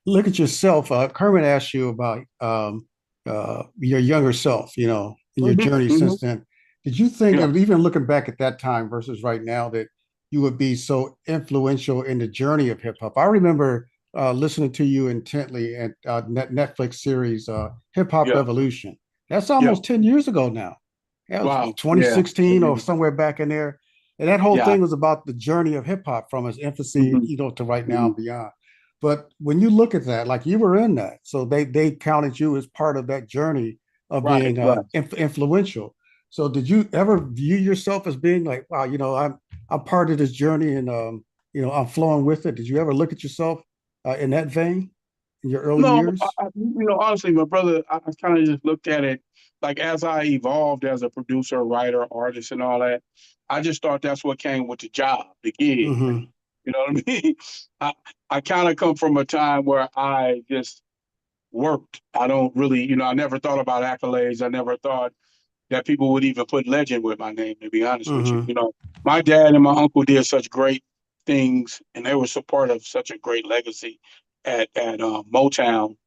look at yourself, Kermit asked you about your younger self, and your journey since then. Did you think of, even looking back at that time versus right now, that you would be so influential in the journey of hip hop? I remember listening to you intently at Netflix series Hip Hop Revolution. That's almost 10 years ago now. That was 2016 or somewhere back in there. And that whole thing was about the journey of hip hop from its infancy, to right now and beyond. But when you look at that, like you were in that, so they counted you as part of that journey of being influential. So did you ever view yourself as being like, wow, I'm part of this journey and I'm flowing with it? Did you ever look at yourself in that vein in your early years? Honestly, my brother, I kind of just looked at it like as I evolved as a producer, writer, artist, and all that. I just thought that's what came with the job, the gig. Mm-hmm. You know what I mean? I kind of come from a time where I just worked. I don't really, I never thought about accolades. I never thought that people would even put legend with my name, to be honest with you. My dad and my uncle did such great things, and they were so part of such a great legacy at Motown.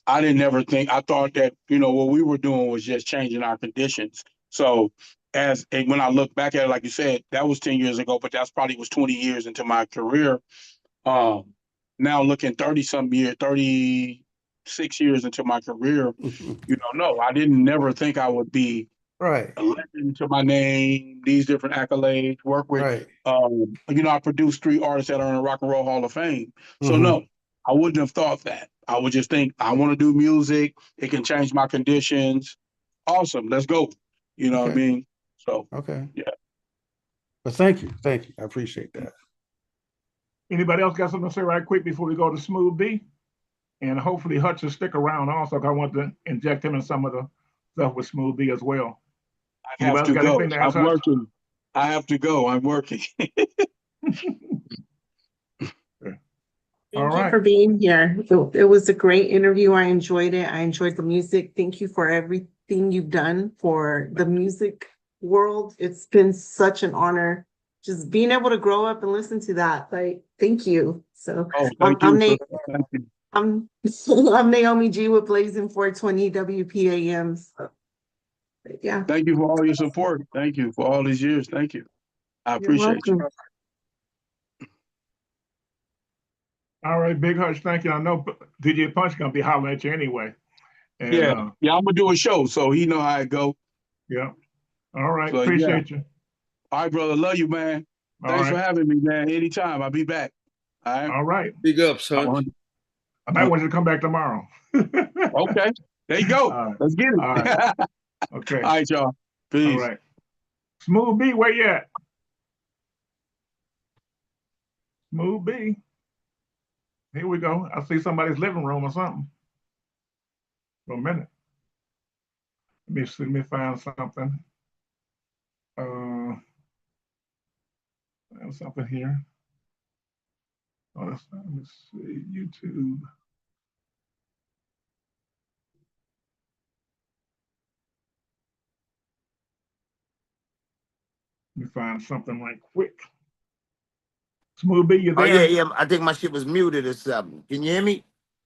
I didn't ever think, I thought that, what we were doing was just changing our conditions. So when I look back at it, like you said, that was 10 years ago, but that's probably was 20 years into my career. Now looking 36 years into my career, no, I didn't never think I would be a legend to my name, these different accolades, work with, I produced 3 artists that are in the Rock and Roll Hall of Fame. So no, I wouldn't have thought that. I would just think, I want to do music. It can change my conditions. Awesome. Let's go. You know what I mean? So, yeah. But thank you. I appreciate that. Anybody else got something to say right quick before we go to Smooth B? And hopefully Hutch will stick around also, because I want to inject him in some of the stuff with Smooth B as well. I have to go. I'm working. I have to go. I'm working. Thank you for being here. It was a great interview. I enjoyed it. I enjoyed the music. Thank you for everything you've done for the music world. It's been such an honor just being able to grow up and listen to that. Like, thank you. So I'm Naomi G with Blazing 420 WPAM. So. Yeah. Thank you for all your support. Thank you for all these years. Thank you. I You're appreciate you. welcome. All right, Big Hush, thank you. I know DJ Punch gonna be hollering at you anyway. And Yeah, yeah, I'm gonna do a show, so he know how it go. Yeah. All right, So, yeah. appreciate you. All right, brother. Love you, man. All Thanks for right. having me, man. Anytime. I'll be back. All right. All right. Big ups, son. I might want you to come back tomorrow. Okay. There you go. All right. Let's get it. All right. Okay. All right, y'all. Peace. All right. Smooth B, where you at? Smooth B. Here we go. I see somebody's living room or something. For a minute. Let me see. Let me find something. Find something here. Oh, let me see. YouTube. Let me find something right quick. Smooth B, you Oh there? yeah. I think my shit was muted or something. Can you hear me?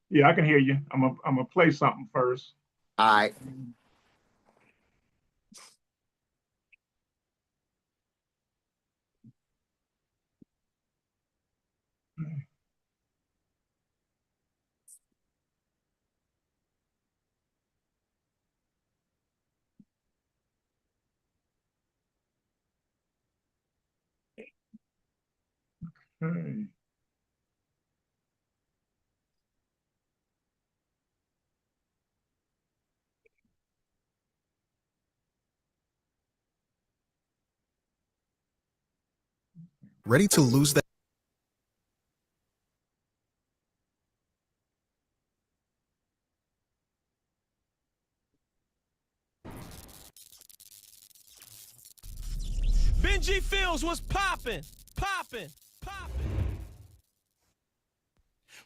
Yeah, I can hear you. I'm gonna play something first. All right. Okay. Ready to lose that? Benji Fields was popping.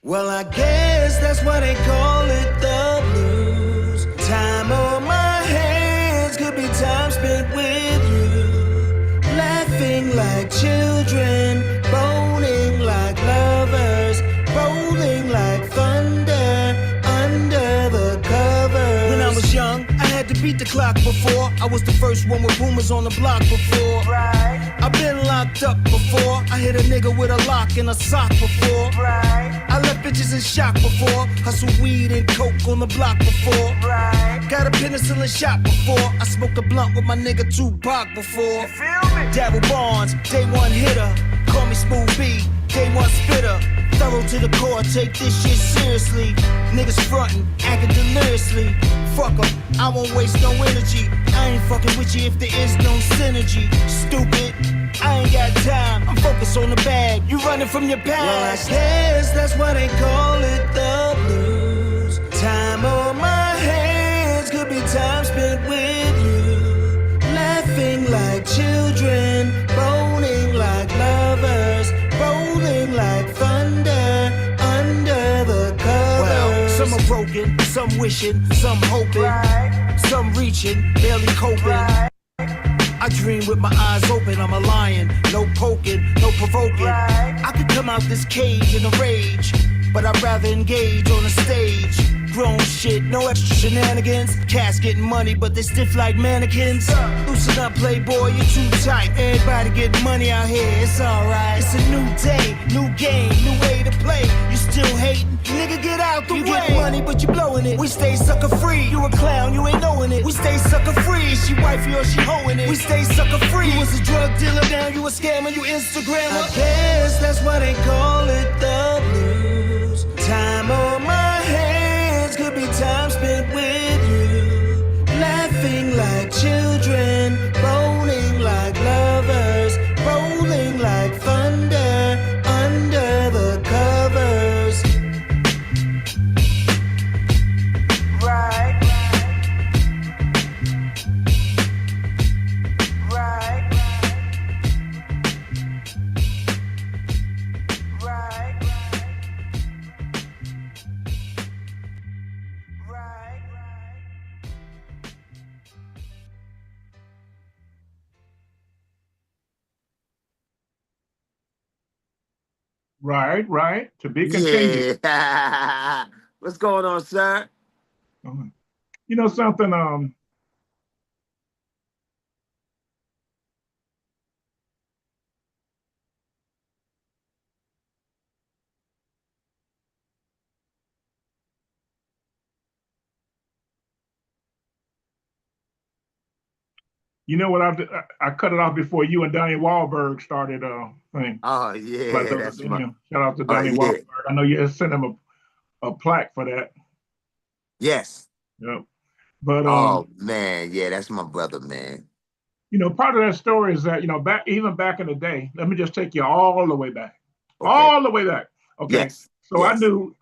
Well, I guess that's why they call it the blues. Time on my hands could be time spent with you. Laughing like children, boning like lovers, rolling like thunder under the covers. When I was young, I had to beat the clock before. I was the first one with boomers on the block before. I've been locked up before. I hit a nigga with a lock and a sock before. I left bitches in shock before. Hustled weed and coke on the block before. Got a penicillin shot before. I smoked a blunt with my nigga Tupac before. Dabble Barnes, day one hitter. Call me Smooth B, day one spitter. Thorough to the core, take this shit seriously. Niggas frontin', acting deliriously. Fuck 'em, I won't waste no energy. I ain't fucking with you if there is no synergy. Stupid, I ain't got time. I'm focused on the bag. You running from your past. Well, I guess that's why they call it the blues. Time on my hands could be time spent with you. Laughing like children, boning like lovers, rolling like thunder under the covers. Well, some are broken, some wishing, some hoping, some reaching, barely coping. I dream with my eyes open, I'm a lion, no poking, no provoking. I could come out this cage in a rage, but I'd rather engage on a stage. Grown shit, no extra shenanigans. Cats getting money, but they stiff like mannequins. Loosen up, playboy, you're too tight. Everybody getting money out here, it's alright. It's a new day, new game, new way to play. You still hating? Nigga, get out the way. You get money, but you blowing it. We stay sucker free. You a clown, you ain't knowing it. We stay sucker free. She wifey or she hoeing it. We stay sucker free. You was a drug dealer, now you a scammer, you Instagrammer. I guess that's why they call it the blues. Time on my hands could be time spent with you. Laughing like children, boning like lovers, rolling like thunder under the covers. Right. Right. Right. Right, right. To be continued. Yeah. What's going on, sir? You know something, You know what I cut it off before you and Donnie Wahlberg started thing. Oh Like yeah, that's my. shout out to Oh Donnie yeah. Wahlberg. I know you sent him a plaque for that. Yes. Yep. But Oh man, yeah, that's my brother, man. you know, part of that story is that, you know, back in the day, let me just take you all the way back. Okay. All the way back. Okay. Yes. So I knew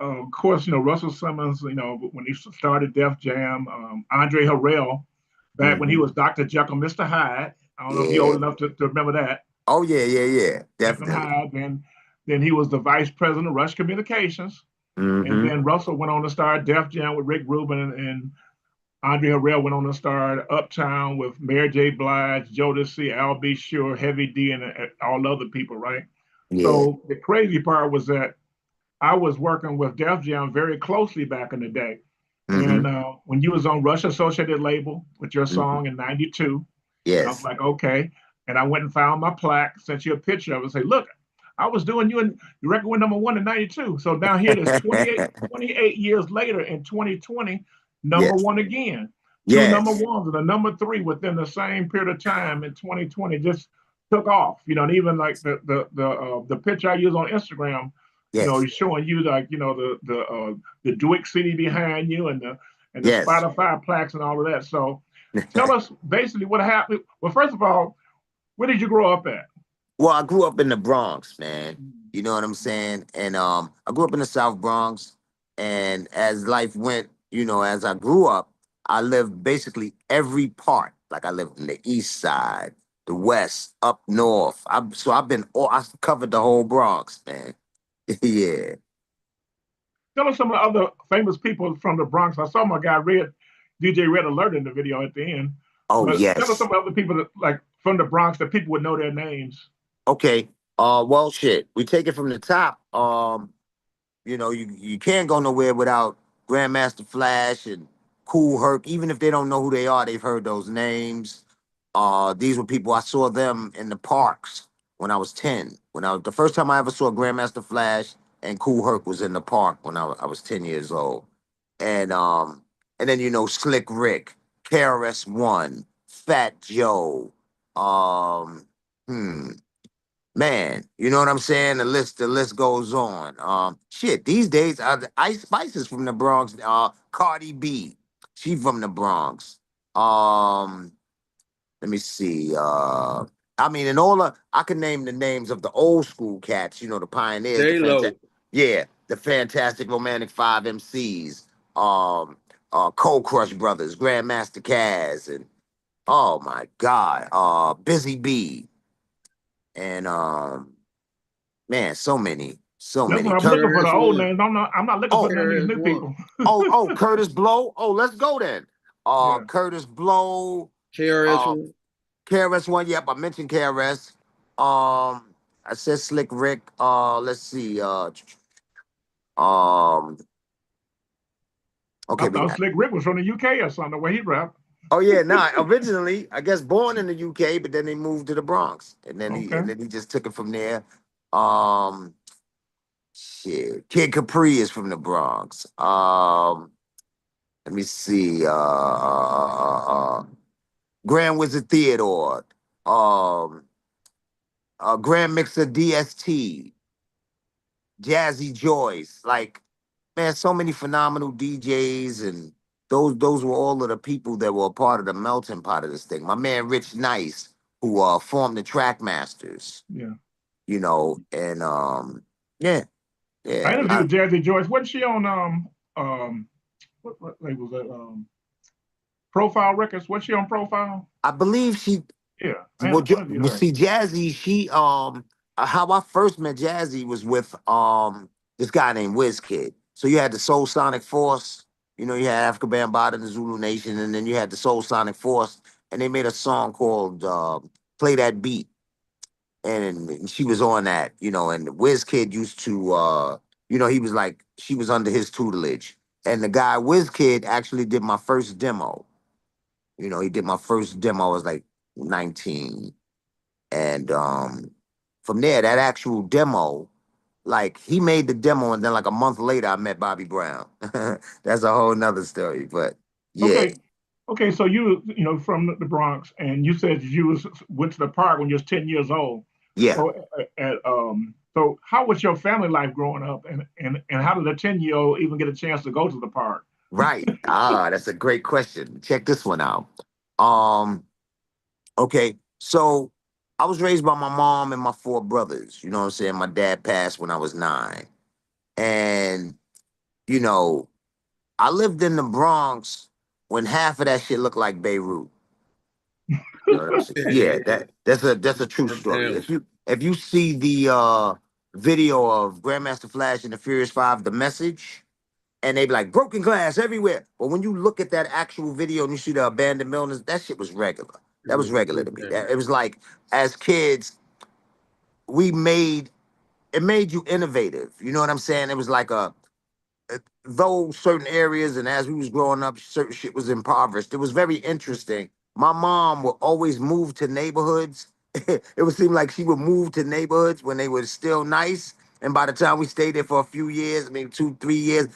of course, you know, Russell Simmons, you know, when he started Def Jam, Andre Harrell, back when he was Dr. Jekyll, Mr. Hyde. I don't know if you're old Yeah. enough to remember that. Oh yeah, yeah, yeah. Jekyll and Definitely. Hyde. Then he was the vice president of Rush Communications. And Mm-hmm. then Russell went on to start Def Jam with Rick Rubin, and Andre Harrell went on to start Uptown with Mary J. Blige, Jodeci, Al B. Sure, Heavy D, and all other people, right? Yeah. So the crazy part was that I was working with Def Jam very closely back in the day. Mm-hmm. And when you was on Rush Associated label with your Mm-hmm. song in '92, I was Yes. like, okay. And I went and found my plaque, sent you a picture of it, and say, look, I was doing you and the record went #1 in '92. So down here it is 28 years later in 2020, number Yes. one again. Two number Yes. ones and a number three within the same period of time in 2020 just took off. You know, and even like the picture I use on Instagram, you know, Yes. showing you like, you know, the Dwick CD behind you and the Yes. Spotify plaques and all of that. So tell us basically what happened. Well, first of all, where did you grow up at? Well, I grew up in the Bronx, man. You know what I'm saying? And I grew up in the South Bronx. And as life went, you know, as I grew up, I lived basically every part. Like I lived in the East Side, the West, up north. I covered the whole Bronx, man. Yeah. Tell us some of the other famous people from the Bronx. I saw my guy DJ Red Alert in the video at the end. Oh But tell us yes. some other people that like from the Bronx that people would know their names. Okay. Well, shit. We take it from the top. You know, you can't go nowhere without Grandmaster Flash and Cool Herc. Even if they don't know who they are, they've heard those names. These were people I saw them in the parks when I was 10. The first time I ever saw Grandmaster Flash and Cool Herc was in the park when I was 10 years old. And then you know Slick Rick, KRS-One, Fat Joe, um, hmm. Man, you know what I'm saying? The list goes on. Shit, these days, Ice Spice is from the Bronx. Cardi B, she from the Bronx. Um, Let me see. I mean, I can name the names of the old school cats. You know, the pioneers, J-Lo. the Fantastic Romantic Five MCs, Cold Crush Brothers, Grandmaster Caz, and oh my God, Busy Bee, and man, so That's many. what I'm looking for the old KRS-One. names. I'm not looking for none of these new KRS-One. people. Curtis Blow. Oh, let's go then. Yeah. Curtis Blow, uh, KRS-One. KRS-One. Yep, I mentioned KRS. I said Slick Rick. Let's see. Okay, I we thought got. Slick Rick was from the UK or something, the way he rapped. Oh yeah, nah. Originally, I guess born in the UK, but then they moved to the Bronx, and then he Okay. and then he just took it from there. Um, Shit, Kid Capri is from the Bronx. Let me see. Grand Wizard Theodore. Um, Grand Mixer DST. Jazzy Joyce. Like, man, so many phenomenal DJs, and those were all of the people that were a part of the melting pot of this thing. My man Rich Nice, who formed the Trackmasters, Yeah. you know, and yeah, I yeah. interviewed Jazzy Joyce. Wasn't she on what label was that? Profile Records. Was she on Profile? I believe she. Yeah. I Well, interviewed her. see, Jazzy, how I first met Jazzy was with this guy named WizKid. So you had the Soul Sonic Force, you know, you had Africa Bambaataa and the Zulu Nation, and then you had the Soul Sonic Force, and they made a song called "Play That Beat," and she was on that, you know, and WizKid used to, you know, she was under his tutelage, and the guy WizKid actually did my first demo. You know, he did my first demo. I was like 19. And from there, that actual demo, like he made the demo, and then like a month later, I met Bobby Brown. That's a whole nother story. But yeah, Okay. Okay, so from the Bronx, and you said went to the park when you was 10 years old. Yeah. So so how was your family life growing up, and how did a 10-year-old even get a chance to go to the park? Right. That's a great question. Check this one out. Um, okay, so I was raised by my mom and my four brothers. You know what I'm saying? My dad passed when I was 9. And, you know, I lived in the Bronx when half of that shit looked like Beirut. You know what I'm saying? Yeah, that's a true story. Damn. If you see the video of Grandmaster Flash and the Furious Five, The Message, and they be like broken glass everywhere. But when you look at that actual video and you see the abandoned buildings, that shit was regular. That was regular to me. It was like, as kids, it made you innovative. You know what I'm saying? It was like though certain areas and as we was growing up, certain shit was impoverished. It was very interesting. My mom would always move to neighborhoods. It would seem like she would move to neighborhoods when they were still nice. And by the time we stayed there for a few years, maybe 2, 3 years,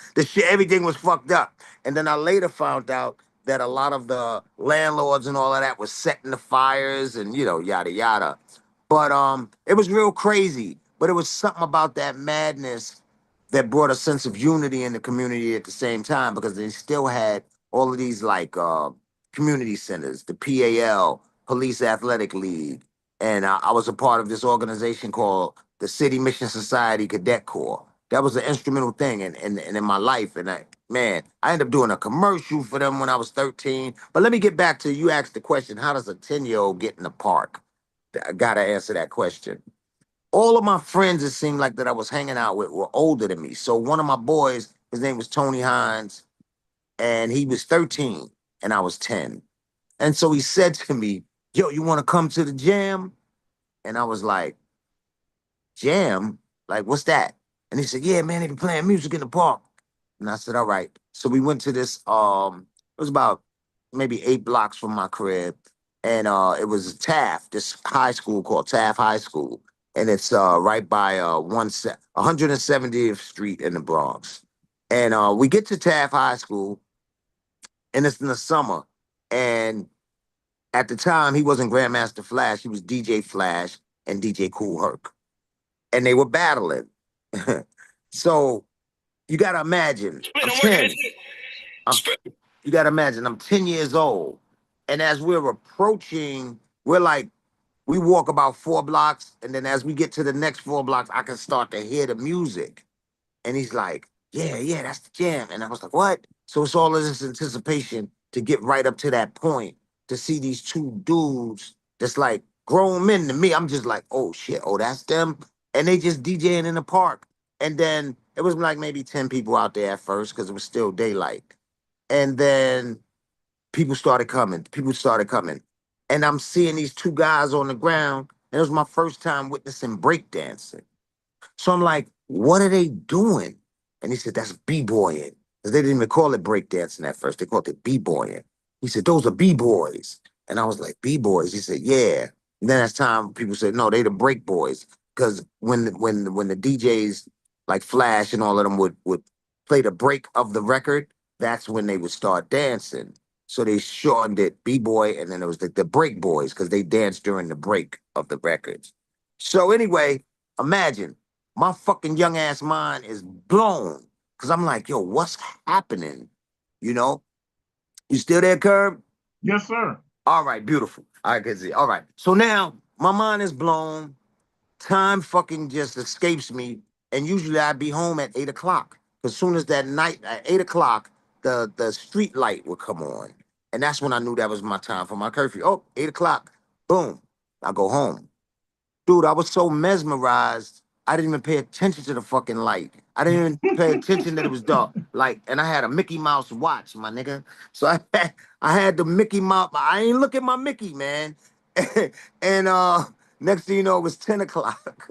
everything was fucked up. And then I later found out that a lot of the landlords and all of that was setting the fires and, yada yada. But it was real crazy. But it was something about that madness that brought a sense of unity in the community at the same time, because they still had all of these like community centers, the PAL, Police Athletic League, and I was a part of this organization called the City Mission Society Cadet Corps. That was an instrumental thing in my life, and I ended up doing a commercial for them when I was 13. But let me get back to you. Asked the question: how does a 10-year-old get in the park? I gotta answer that question. All of my friends, it seemed like that I was hanging out with, were older than me. So one of my boys, his name was Tony Hines, and he was 13 and I was 10. And so he said to me, yo, you want to come to the jam? And I was like, jam? Like, what's that? And he said, yeah, man, they be playing music in the park. And I said, all right. So we went to this, it was about maybe 8 blocks from my crib. And it was Taft, this high school called Taft High School. And it's right by 170th Street in the Bronx. And we get to Taft High School, and it's in the summer. And at the time, he wasn't Grandmaster Flash. He was DJ Flash and DJ Cool Herc. And they were battling. So you got to imagine, I'm 10. You got to imagine, I'm 10 years old. And as we're approaching, we walk about 4 blocks. And then as we get to the next 4 blocks, I can start to hear the music. And he's like, yeah, that's the jam. And I was like, what? So it's all of this anticipation to get right up to that point, to see these 2 dudes that's like grown men to me. I'm just like, oh shit, oh, that's them. And they just DJing in the park. And then it was like maybe 10 people out there at first because it was still daylight. And then people started coming. And I'm seeing these 2 guys on the ground. And it was my first time witnessing breakdancing. So I'm like, what are they doing? And he said, that's b-boying. Because they didn't even call it breakdancing at first. They called it b-boying. He said, those are b-boys. And I was like, b-boys? He said, yeah. And then as time, people said, no, they the break boys. Because when the DJs like Flash and all of them would play the break of the record, that's when they would start dancing. So they shortened it b-boy, and then it was the break boys because they danced during the break of the records. So anyway, imagine my fucking young ass mind is blown because I'm like, yo, what's happening? You know? You still there, Curb? Yes, sir. All right, beautiful. I can see. All right. So now my mind is blown. Time fucking just escapes me. And usually I'd be home at 8 o'clock. As soon as that night at 8 o'clock, the street light would come on. And that's when I knew that was my time for my curfew. Oh, 8 o'clock. Boom. I go home. Dude, I was so mesmerized, I didn't even pay attention to the fucking light. I didn't even pay attention that it was dark. Like, and I had a Mickey Mouse watch, my nigga. So I had the Mickey Mouse. I ain't look at my Mickey, man. And next thing you know, it was 10 o'clock.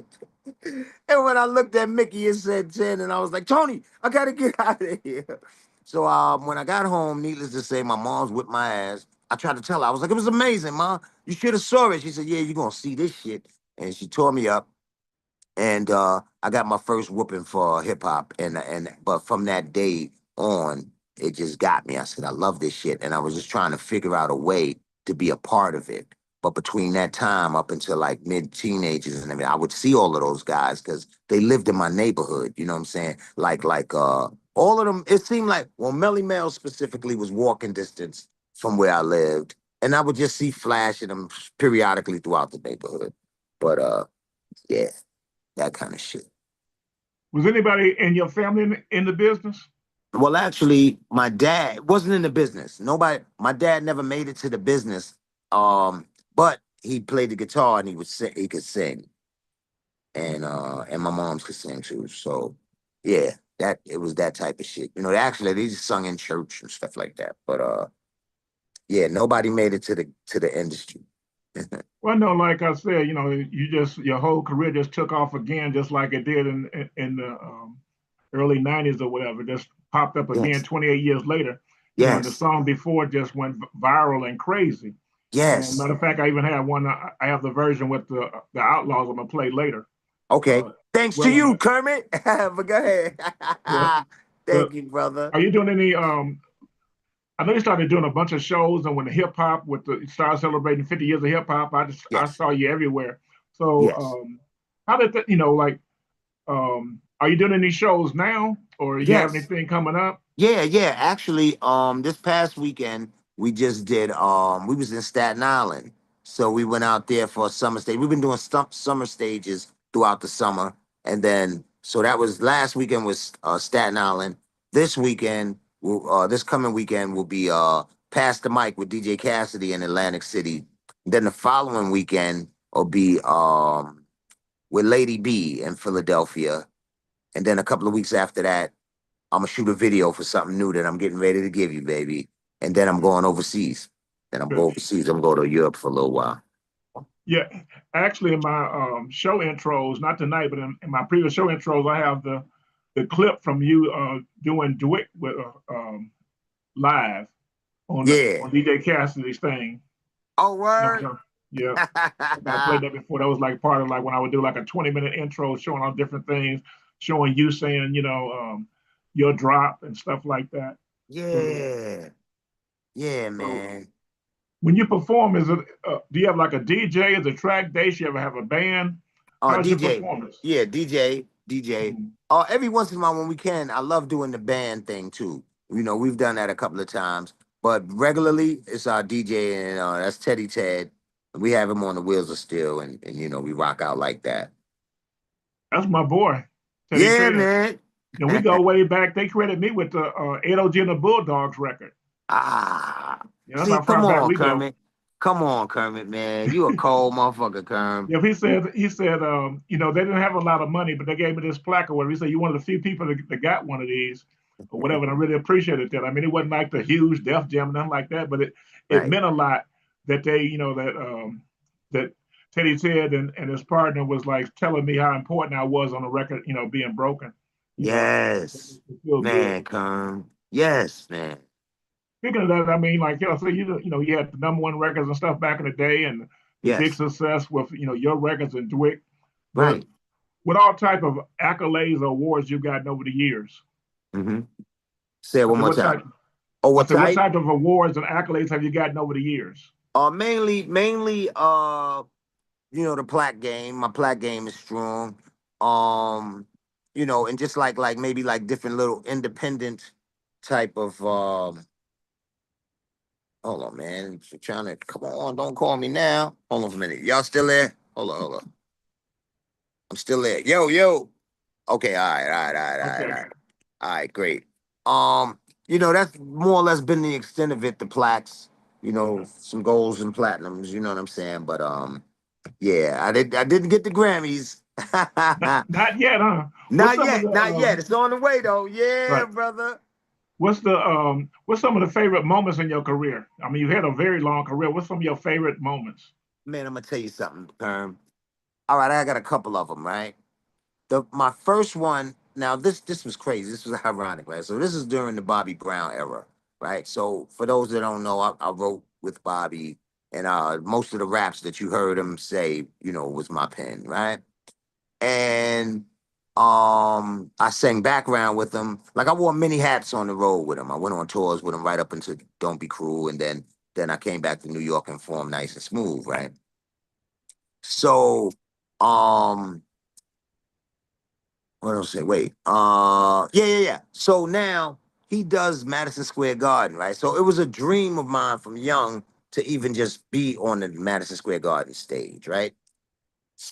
And when I looked at Mickey, it said 10, and I was like, Tony, I gotta get out of here. So when I got home, needless to say, my mom's whipped my ass. I tried to tell her, I was like, it was amazing, Mom. You should have saw it. She said, yeah, you're gonna see this shit. And she tore me up. And I got my first whooping for hip hop. But from that day on, it just got me. I said, I love this shit. And I was just trying to figure out a way to be a part of it. But between that time up until like mid teenagers and everything, I would see all of those guys because they lived in my neighborhood. You know what I'm saying? All of them, it seemed like, well, Melly Mel specifically was walking distance from where I lived. And I would just see flash of them periodically throughout the neighborhood. But yeah, that kind of shit. Was anybody in your family in the business? Well, actually, my dad wasn't in the business. Nobody, my dad never made it to the business. But he played the guitar and he could sing. And my moms could sing too. So yeah, that it was that type of shit. You know, actually they just sung in church and stuff like that. But yeah, nobody made it to the industry. Well, no, like I said, your whole career just took off again, just like it did in the early '90s or whatever. Just popped up again Yes. 28 years later. And the Yes. song before just went viral and crazy. And Yes. matter of fact, I even have one. I have the version with the Outlaws. I'm gonna play later. Okay. Thanks to Well, you, Kermit. But go ahead. well, Thank you, brother. are you doing any? I know you started doing a bunch of shows, and when the hip hop with the started celebrating 50 years of hip hop, I Yes. saw you everywhere. So, Yes. how did that? Are you doing any shows now, or you have Yes. anything coming up? Yeah. Actually, this past weekend we just did. We was in Staten Island, so we went out there for a summer stage. We've been doing summer stages throughout the summer, and then so that was last weekend was Staten Island. This coming weekend will be Pass the Mic with DJ Cassidy in Atlantic City. Then the following weekend will be with Lady B in Philadelphia, and then a couple of weeks after that, I'm gonna shoot a video for something new that I'm getting ready to give you, baby. And then I'm going overseas. Then I'm going overseas. I'm going to Europe for a little while. Yeah, actually, in my show intros, not tonight, but in my previous show intros, I have the clip from you doing duet with live on DJ Cassidy's thing. Oh, word. Yeah, I played that before. That was like part of like when I would do like a 20-minute intro showing all different things, showing you saying, your drop and stuff like that. Yeah. Yeah, So, man. when you perform, do you have like a DJ? Is it track days? You ever have a band? How's your DJ. performance? Yeah, DJ. Every once in a while when we can, I love doing the band thing too. You know, we've done that a couple of times. But regularly, it's our DJ, and that's Teddy Ted. We have him on the Wheels of Steel, and we rock out like that. That's my boy. Teddy Yeah, Ted. man. And we go way back. They credited me with the 8OG and the Bulldogs record. See, that's how come far back on, we go. Kermit. Come on, Kermit, man. You a cold motherfucker, Kermit. Yeah, he said, they didn't have a lot of money, but they gave me this plaque or whatever. He said, you're one of the few people that got one of these or whatever. And I really appreciated that. I mean, it wasn't like the huge Def Jam, nothing like that, but it meant a lot that they, that Teddy Ted and his partner was like telling me how important I was on the record, being broken. Yes, man, Kerm. Yes, man. Speaking of that, I mean, like, so you had the #1 records and stuff back in the day, and the big success with your records and Dwick. Right. With all type of accolades or awards you've gotten over the years. Mm-hmm. Say it one more time. What type of awards and accolades have you gotten over the years? Mainly, the plaque game. My plaque game is strong. And just like maybe like different little independent type of hold on, man. You're trying to come on, don't call me now. Hold on for a minute. Y'all still there? Hold on. I'm still there. Yo. Okay, all right. All right, great. That's more or less been the extent of it, the plaques, some golds and platinums, you know what I'm saying? But yeah, I didn't get the Grammys. Not yet, huh? Not yet. It's on the way though. Yeah, brother. What's some of the favorite moments in your career? I mean, you had a very long career. What's some of your favorite moments? Man, I'm gonna tell you something, Perm. All right, I got a couple of them, right? My first one. Now, this was crazy. This was ironic, right? So this is during the Bobby Brown era, right? So for those that don't know, I wrote with Bobby, and most of the raps that you heard him say, was my pen, right? And I sang background with him. Like I wore many hats on the road with him. I went on tours with him right up until Don't Be Cruel, and then I came back to New York and formed Nice and Smooth, right? So, what else say? Wait. Yeah. So now he does Madison Square Garden, right? So it was a dream of mine from young to even just be on the Madison Square Garden stage, right?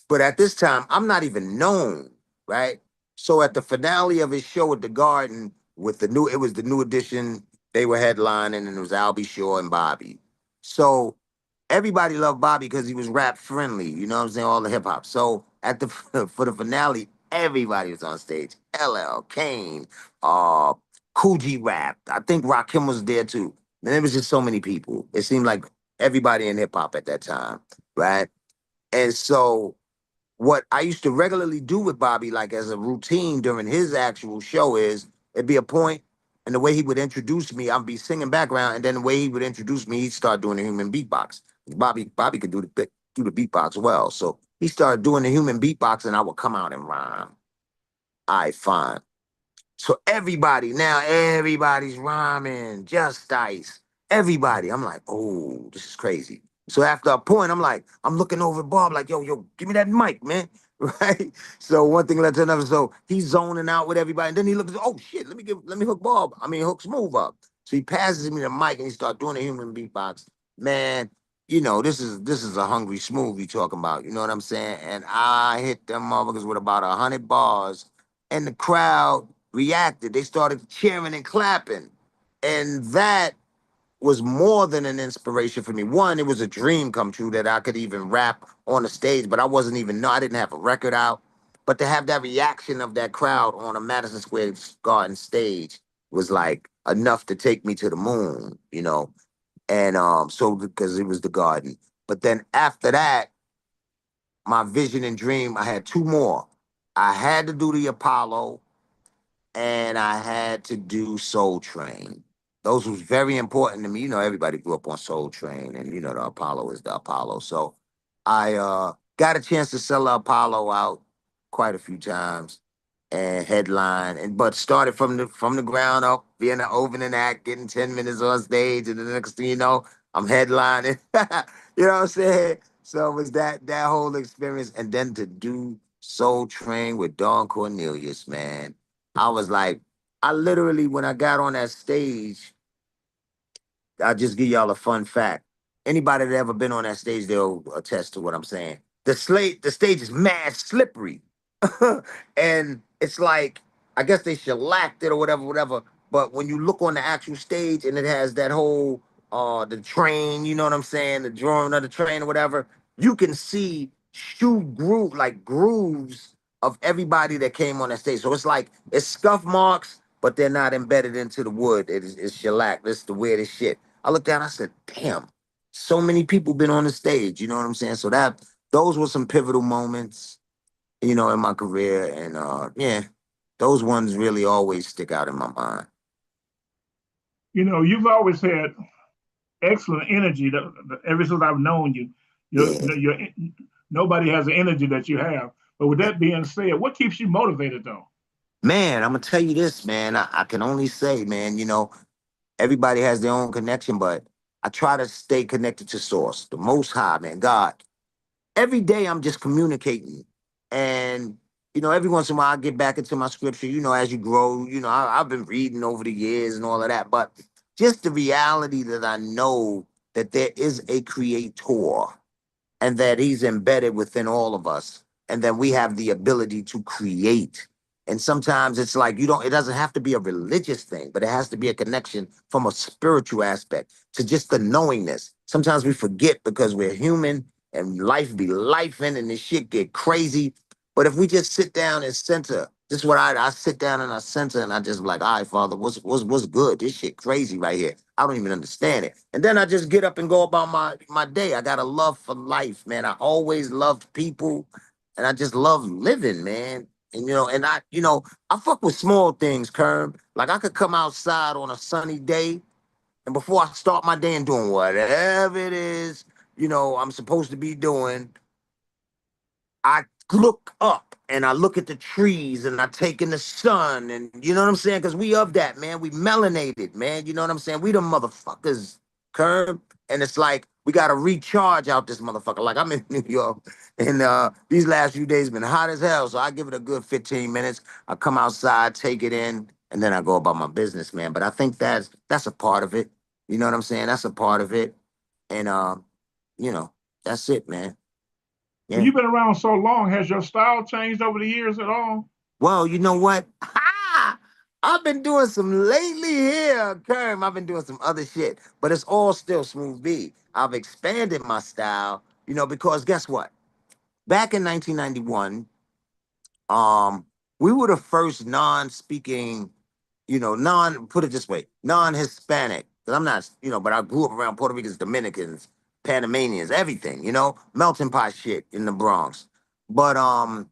But at this time, I'm not even known, right? So at the finale of his show at the Garden with it was the New Edition, they were headlining, and it was Albie Shore and Bobby. So everybody loved Bobby because he was rap friendly, you know what I'm saying? All the hip hop. So at the for the finale, everybody was on stage. LL, Kane, Cool G Rap. I think Rakim was there too. And there was just so many people. It seemed like everybody in hip hop at that time, right? And so what I used to regularly do with Bobby, like as a routine during his actual show, is it'd be a point, and the way he would introduce me, I'd be singing background, and then the way he would introduce me, he'd start doing the human beatbox. Bobby could do the beatbox well, so he started doing the human beatbox, and I would come out and rhyme. I fine. So everybody's rhyming, just Ice. Everybody. I'm like, oh, this is crazy. So after a point, I'm looking over at Bob, like, yo, give me that mic, man. Right? So one thing led to another. So he's zoning out with everybody. And then he looks, oh shit, let me hook Smooth up. So he passes me the mic and he starts doing a human beatbox. Man, this is a hungry Smooth you talking about. You know what I'm saying? And I hit them motherfuckers with about 100 bars. And the crowd reacted. They started cheering and clapping. And that was more than an inspiration for me. One, it was a dream come true that I could even rap on the stage, but I didn't have a record out. But to have that reaction of that crowd on a Madison Square Garden stage was like enough to take me to the moon, And so because it was the Garden. But then after that, my vision and dream, I had two more. I had to do the Apollo and I had to do Soul Train. Those was very important to me. Everybody grew up on Soul Train, and the Apollo is the Apollo. So I got a chance to sell the Apollo out quite a few times and headline, but started from the ground up, being an opening act, getting 10 minutes on stage, and the next thing you know, I'm headlining. You know what I'm saying? So it was that whole experience, and then to do Soul Train with Don Cornelius, man. I was like, I literally, when I got on that stage, I'll just give y'all a fun fact. Anybody that ever been on that stage, they'll attest to what I'm saying. The stage is mad slippery. And it's like, I guess they shellacked it or whatever. But when you look on the actual stage and it has that whole, the train, you know what I'm saying? The drawing of the train or whatever, you can see grooves of everybody that came on that stage. So it's scuff marks, but they're not embedded into the wood. It's shellac. This is the weirdest shit. I looked down, I said, damn, so many people been on the stage, you know what I'm saying? So those were some pivotal moments, in my career. And yeah, those ones really always stick out in my mind. You've always had excellent energy ever since I've known you. Nobody has the energy that you have. But with that being said, what keeps you motivated though? Man, I'm gonna tell you this, man. I can only say, man, everybody has their own connection, but I try to stay connected to source, the most high, man, God. Every day I'm just communicating. And, every once in a while I get back into my scripture, as you grow, I've been reading over the years and all of that, but just the reality that I know that there is a creator and that he's embedded within all of us, and that we have the ability to create. And sometimes it's like it doesn't have to be a religious thing, but it has to be a connection from a spiritual aspect to just the knowingness. Sometimes we forget because we're human and life be lifing and this shit get crazy. But if we just sit down and center, this is what I sit down and I center and I just be like, all right, Father, what's good? This shit crazy right here. I don't even understand it. And then I just get up and go about my day. I got a love for life, man. I always loved people and I just love living, man. And I fuck with small things, Kerm. Like I could come outside on a sunny day, and before I start my day and doing whatever it is, I'm supposed to be doing, I look up and I look at the trees and I take in the sun, and you know what I'm saying? Because we of that, man. We melanated, man. You know what I'm saying? We the motherfuckers, Curb. And it's like we gotta recharge out this motherfucker. Like I'm in New York, and these last few days been hot as hell. So I give it a good 15 minutes. I come outside, take it in, and then I go about my business, man. But I think that's a part of it. You know what I'm saying? That's a part of it. And you know, that's it, man. Well, you've been around so long. Has your style changed over the years at all? Well, you know what? I've been doing some lately here, Kerm. I've been doing some other shit, but it's all still smooth B. I've expanded my style, you know, because guess what? Back in 1991, we were the first non-speaking, you know, put it this way, non-Hispanic. Because I'm not, you know, but I grew up around Puerto Ricans, Dominicans, Panamanians, everything, you know, melting pot shit in the Bronx. But I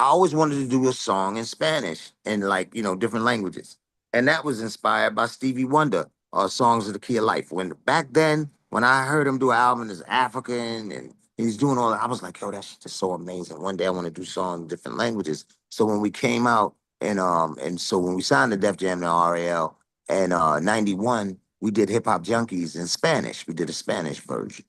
always wanted to do a song in Spanish and like, you know, different languages. And that was inspired by Stevie Wonder, Songs of the Key of Life. When back then, when I heard him do an album as African and he's doing all that, I was like, yo, that shit is so amazing. One day I want to do songs in different languages. So when we came out and so when we signed the Def Jam to RAL and 91, we did Hip Hop Junkies in Spanish. We did a Spanish version.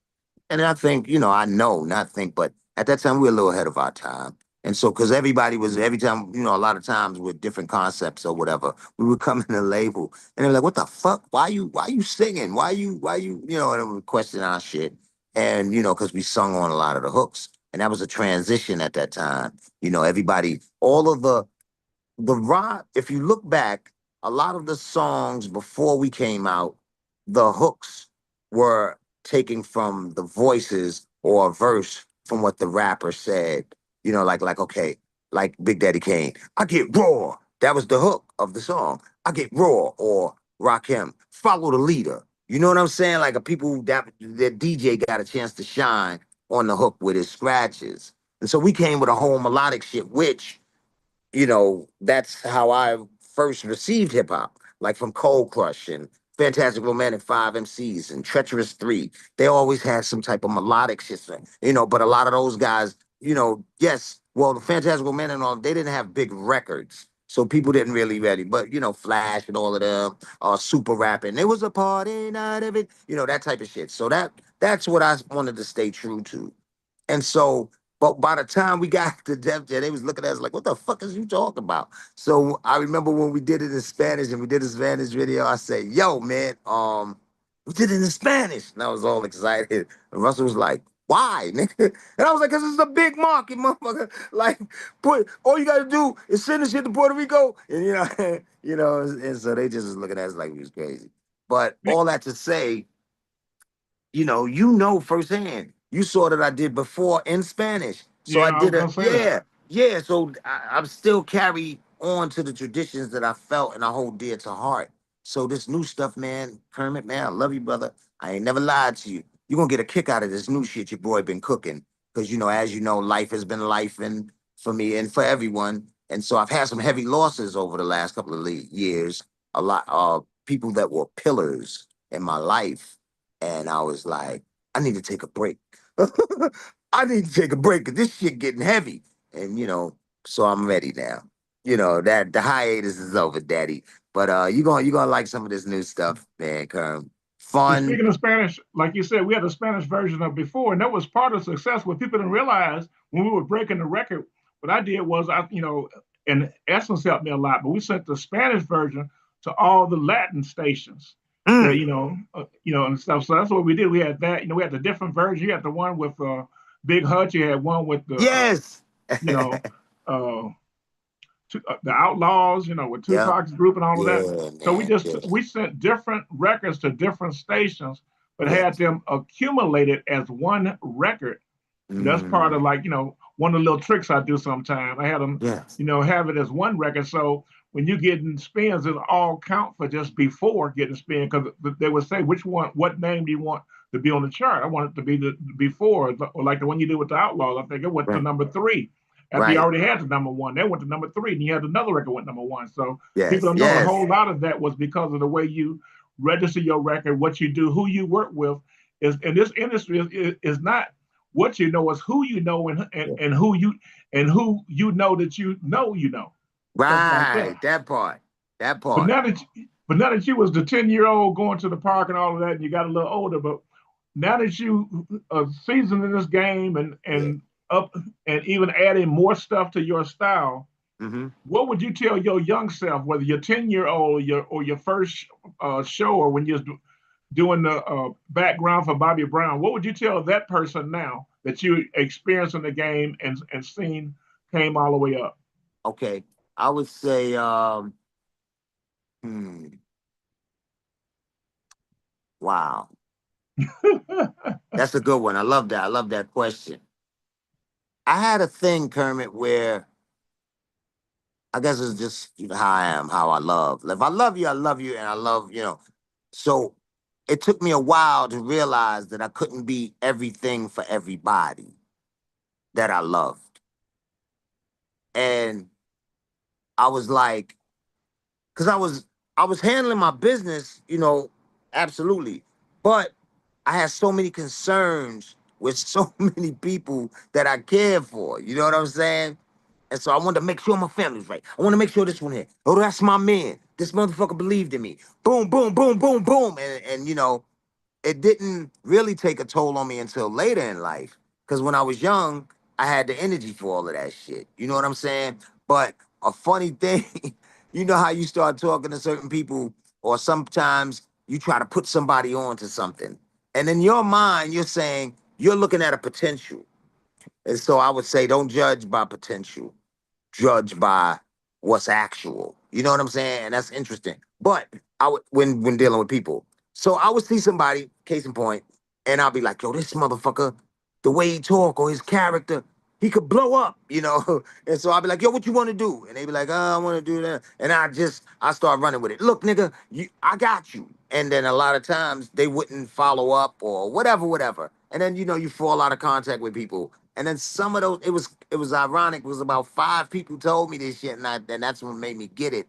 And I think, you know, not think, but at that time we were a little ahead of our time. And so, because everybody was, every time, you know, a lot of times with different concepts or whatever, we would come in a label and they were like, what the fuck? Why you singing? You know, and they would question our shit. And, you know, because we sung on a lot of the hooks. And that was a transition at that time. You know, everybody, all of the rock, if you look back, a lot of the songs before we came out, the hooks were taken from the voices or a verse from what the rapper said. You know, like okay, like Big Daddy Kane, I get raw. That was the hook of the song. I get raw or Rakim, follow the leader. You know what I'm saying? Like a people that DJ got a chance to shine on the hook with his scratches. And so we came with a whole melodic shit, which you know, that's how I first received hip hop, like from Cold Crush and Fantastic Romantic Five MCs and Treacherous Three. They always had some type of melodic shit, you know, but a lot of those guys, you know, yes, well, the Fantastic Romantic and all, they didn't have big records. So people didn't really ready, but you know, Flash and all of them, super rapping. It was a party night of it, you know, that type of shit. So that's what I wanted to stay true to. And so, but by the time we got to Def Jam, they was looking at us like, what the fuck is you talking about? So I remember when we did it in Spanish and we did a Spanish video, I said, yo, man, we did it in Spanish. And I was all excited. And Russell was like, why, nigga? And I was like, because it's a big market, motherfucker. Like, put all you gotta do is send this shit to Puerto Rico. And you know, you know, and so they just was looking at us like we was crazy. But all that to say, you know firsthand. You saw that I did before in Spanish. So Yeah, I I was did gonna say that. yeah. So I'm still carry on to the traditions that I felt and I hold dear to heart. So this new stuff, man, Kermit, man, I love you, brother. I ain't never lied to you. You're gonna get a kick out of this new shit your boy been cooking. Because you know, as you know, life has been life and for me and for everyone. And so I've had some heavy losses over the last couple of years. A lot of people that were pillars in my life. And I was like, I need to take a break. I need to take a break because this shit getting heavy. And you know, so I'm ready now. You know, that the hiatus is over, daddy. But you gonna like some of this new stuff, man. Well, Fun. speaking of Spanish, like you said, we had a Spanish version of before, and that was part of success. What people didn't realize when we were breaking the record, what I did was you know, and Essence helped me a lot, but we sent the Spanish version to all the Latin stations. That you know, and stuff. So that's what we did. We had that. You know, we had the different version. You had the one with Big Hutch. You had one with the Yes. you know, uh, the Outlaws, you know, with Yeah. Tupac's group and all of that. Yeah, So man. Yeah. we sent different records to different stations, but Yeah. had them accumulated as one record. That's part of like, you know, one of the little tricks I do sometimes. I had them, Yes. you know, have it as one record. So when you get in spins, it'll all count for just before getting spin because they would say which one, what name do you want to be on the chart? I want it to be the before, or like the one you did with the Outlaws. I think it went to Right. number 3. After you Right. already had the number 1, they went to number 3, and you had another record went number 1. So people Yes. don't know a Yes. whole lot of that was because of the way you register your record, what you do, who you work with. Is in this industry is not What you know is who you know, and who you know that you know you know. Something like that. Right, that part. That But part. now that you was the 10-year-old going to the park and all of that, and you got a little older, but now that you are seasoned in this game and up and even adding more stuff to your style, Mm-hmm. what would you tell your young self, whether you're 10-year-old or your first show, or when you're doing the background for Bobby Brown? What would you tell that person now that you experienced in the game and seen came all the way up? Okay. I would say, hmm, wow. That's a good one. I love that. I love that question. I had a thing, Kermit, where I guess it's just how I am, how I love. If I love you, I love you, and I love, So it took me a while to realize that I couldn't be everything for everybody that I loved. And I was like, because I was handling my business, absolutely. But I had so many concerns with so many people that I cared for. You know what I'm saying? And so I wanted to make sure my family's right. I want to make sure this one here. Oh, that's my man. This motherfucker believed in me. Boom, boom, boom, boom, boom. And it didn't really take a toll on me until later in life. Because when I was young, I had the energy for all of that shit. You know what I'm saying? But a funny thing, you know how you start talking to certain people, or sometimes you try to put somebody on to something. And in your mind, you're saying, you're looking at a potential. And so I would say, don't judge by potential, judge by what's actual. You know what I'm saying? And that's interesting. But I would when dealing with people. So I would see somebody, case in point, and I'll be like, yo, this motherfucker, the way he talk or his character, he could blow up. And so I'll be like, yo, what you want to do? And they be like, oh, I want to do that. And I start running with it. Look, nigga, I got you. And then a lot of times they wouldn't follow up or whatever. And then, you fall out of contact with people. And then some of those, it was ironic. It was about 5 people told me this shit, and that's what made me get it.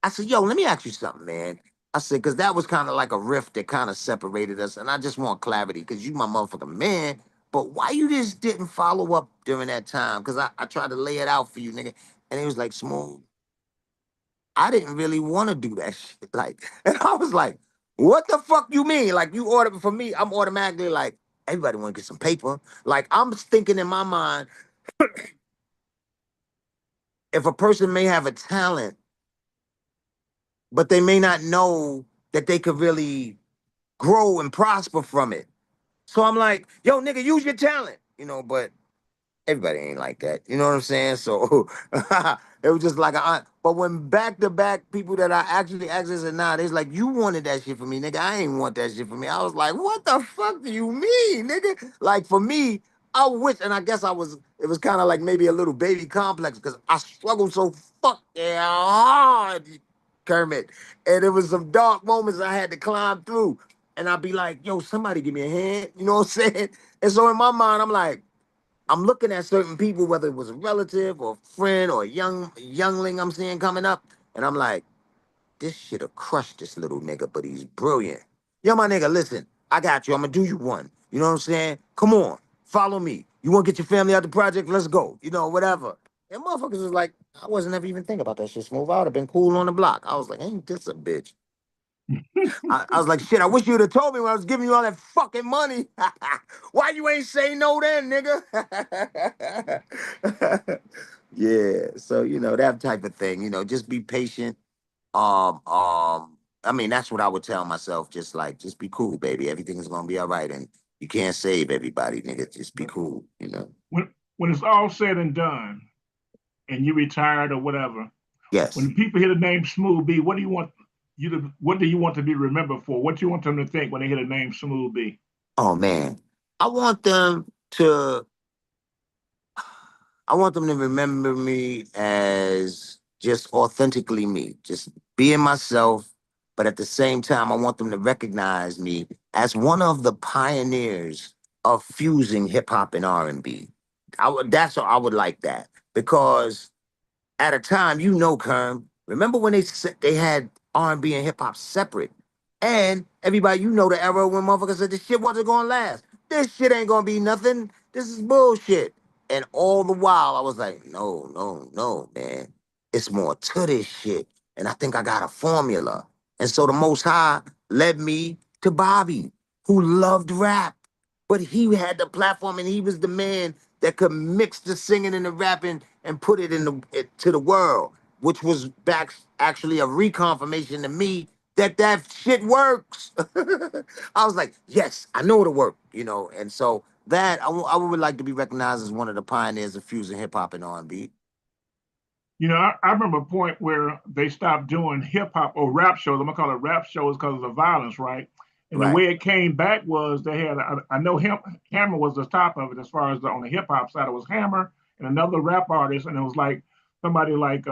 I said, yo, let me ask you something, man. I said, because that was kind of like a rift that kind of separated us, and I just want clarity, because you my motherfucking man, but why you just didn't follow up during that time? Because I tried to lay it out for you, nigga. And he was like, Smooth, I didn't really want to do that shit. Like, and I was like, what the fuck you mean? Like, you ordered for me, I'm automatically like, everybody want to get some paper. Like, I'm thinking in my mind, if a person may have a talent, but they may not know that they could really grow and prosper from it. So I'm like, yo, nigga, use your talent, but everybody ain't like that. You know what I'm saying? So it was just like, but when back to back people that I actually accessed now, they's like, you wanted that shit for me, nigga. I ain't want that shit for me. I was like, what the fuck do you mean, nigga? Like, for me, I wish, and I guess it was kind of like maybe a little baby complex, because I struggled so fucking hard, Kermit. And it was some dark moments I had to climb through. And I'd be like, yo, somebody give me a hand. You know what I'm saying? And so in my mind, I'm like, I'm looking at certain people, whether it was a relative or a friend or a youngling I'm seeing coming up, and I'm like, this shit'll crush this little nigga, but he's brilliant. Yo, my nigga, listen, I got you. I'm gonna do you one. You know what I'm saying? Come on, follow me. You wanna get your family out the project? Let's go. Whatever. And motherfuckers was like, I wasn't ever even thinking about that shit, Smooth. I would have been cool on the block. I was like, ain't this a bitch? I was like, shit, I wish you'd have told me when I was giving you all that fucking money. Why you ain't say no then, nigga? Yeah, so, that type of thing, just be patient. I mean, that's what I would tell myself, just be cool, baby. Everything's gonna be all right, and you can't save everybody, nigga. Just be cool. When it's all said and done, and you retired or whatever, Yes. when people hear the name Smooth B, what do you want to be remembered for? What do you want them to think when they hear the name Smooth B? Oh man, I want them to I want them to remember me as just authentically me, just being myself. But at the same time, I want them to recognize me as one of the pioneers of fusing hip hop and R&B. That's what I would like that, because at a time, Kerm, remember when they had R&B and B and hip hop separate, and everybody, the era when motherfuckers said this shit wasn't gonna last. This shit ain't gonna be nothing. This is bullshit. And all the while, I was like, no, man. It's more to this shit. And I think I got a formula. And so the Most High led me to Bobby, who loved rap. But he had the platform and he was the man that could mix the singing and the rapping and put it to the world, which was back actually a reconfirmation to me that shit works. I was like, yes, I know it'll work, And so that I would like to be recognized as one of the pioneers of fusing hip hop and R&B. I remember a point where they stopped doing hip hop or rap shows. I'm gonna call it rap shows because of the violence, right? And the way it came back was they had, I know Hammer was the top of it as far as on the hip hop side. It was Hammer and another rap artist, and it was like somebody like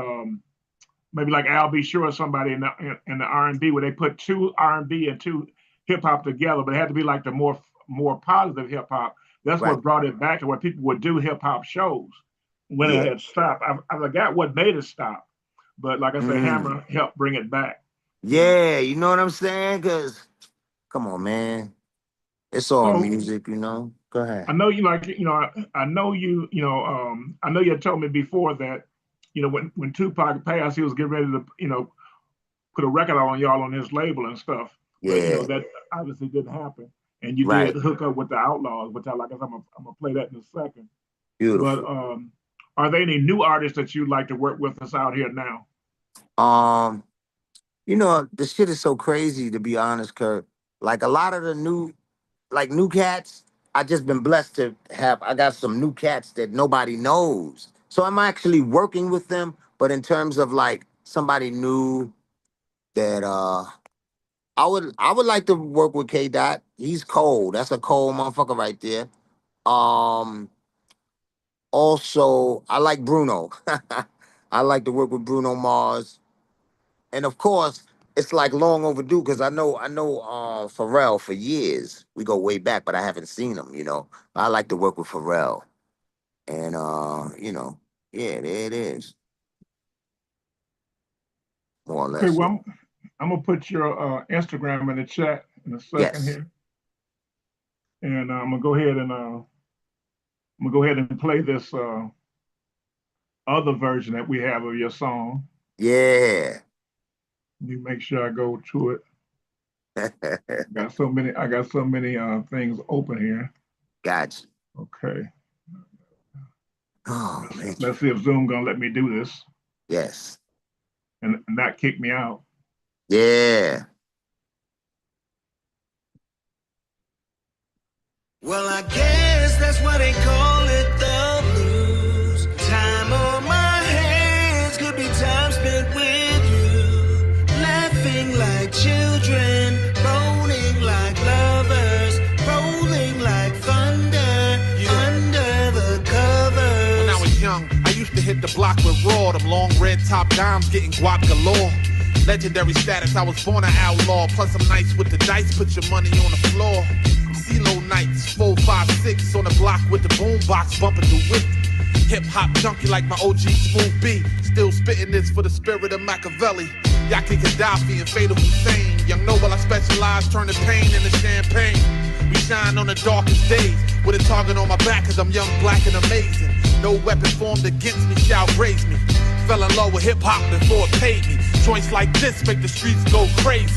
maybe like Al B. Sure or somebody in the R&B, where they put two R&B and two hip hop together, but it had to be like the more positive hip hop. That's what brought it back to where people would do hip hop shows when it had stopped. I forgot what made it stop, but like I said, Hammer helped bring it back. Yeah, you know what I'm saying? Because, come on, man. It's all music, Go ahead. I know you I know you had told me before that, when Tupac passed, he was getting ready to, put a record on y'all on his label and stuff. Yeah. But, that obviously didn't happen. And you did hook up with the Outlaws, which I'm gonna play that in a second. Beautiful. But are there any new artists that you'd like to work with us out here now? The shit is so crazy, to be honest, Kurt. Like a lot of the new cats, I just been blessed to have. I got some new cats that nobody knows. So I'm actually working with them, but in terms of like somebody new that I would like to work with K Dot. He's cold. That's a cold motherfucker right there. Also, I like Bruno. I like to work with Bruno Mars. And of course, it's like long overdue because I know Pharrell for years. We go way back, but I haven't seen him, I like to work with Pharrell. And yeah, there it is. More or less. Okay, well, I'm gonna put your Instagram in the chat in a second here. And I'm gonna go ahead and play this other version that we have of your song. Yeah. Let me make sure I go to it. I got so many things open here. Gotcha. Okay. Oh, let's see if Zoom gonna let me do this. Yes. And not kick me out. Yeah. Well, I guess that's why they call it the blues. Time on my hands could be time spent with you. Laughing like children, moaning like lovers, rolling like thunder under the covers. When I was young, I used to hit the block with raw, them long red top dimes getting guap galore. Legendary status, I was born an outlaw. Plus I'm nice with the dice, put your money on the floor. CeeLo nights, 4, 5, 6 on the block with the boombox bumping the whip. Hip hop junkie like my OG Smooth B. Still spitting this for the spirit of Machiavelli. Yaki Gaddafi and Fatal Hussein. Young Noble, I specialize turning pain into champagne. We shine on the darkest days with a target on my back cause I'm young, black and amazing. No weapon formed against me shall raise me. Fell in love with hip hop before it paid me. Joints like this make the streets go crazy.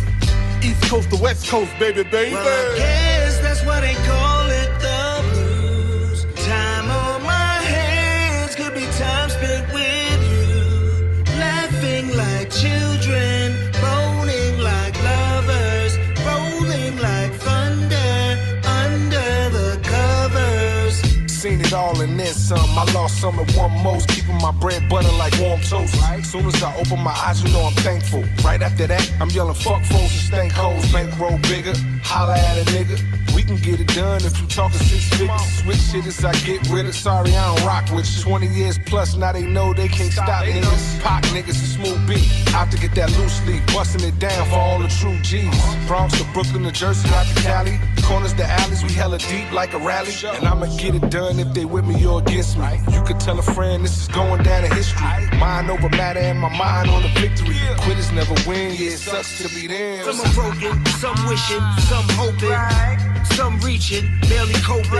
East Coast to West Coast, baby, baby. Well, I guess that's why they call it the blues. Time on my hands could be time spent with you. Laughing like children, moaning like lovers, rolling like thunder under the covers. Seen it all in this I lost some and one most, keeping my bread butter like warm toast. Soon as I open my eyes, you know I'm thankful. Right after that, I'm yelling fuck foes and stank hoes. Bankroll bigger, holla at a nigga. We can get it done if you talking 6 figures. Switch shit as I get rid of. Sorry, I don't rock with you. 20 years plus, now they know they can't stop niggas. Pop niggas and Smooth B. Out to get that loose leaf, busting it down for all the true G's. Bronx to Brooklyn to Jersey, out to Cali. Corners to alleys, we hella deep like a rally. And I'ma get it done if they with me or against me. You could tell a friend this is going down in history. Mind over matter and my mind on the victory. Quitters never win, yeah, it sucks to be them. Some are broken, some wishing, some hoping, some reaching, barely coping.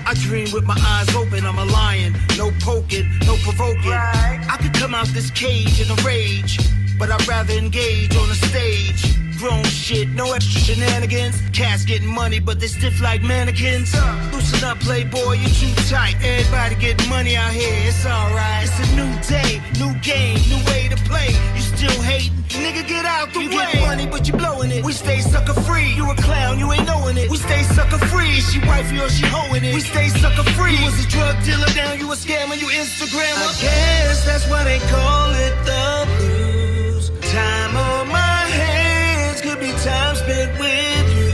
I dream with my eyes open, I'm a lion. No poking, no provoking. I could come out this cage in a rage, but I'd rather engage on the stage. Grown shit, no extra shenanigans. Cats getting money, but they stiff like mannequins. Loosen up, playboy, you're too tight. Everybody getting money out here, it's alright. It's a new day, new game, new way to play. You still hating? Nigga, get out the way. You get money, but you blowing it. We stay sucker free. You a clown, you ain't knowing it. We stay sucker free. Is she wifey or she hoeing it? We stay sucker free. You was a drug dealer, now you a scammer, you Instagrammer. I guess that's why they call it the blues. Time on my hands could be time spent with you.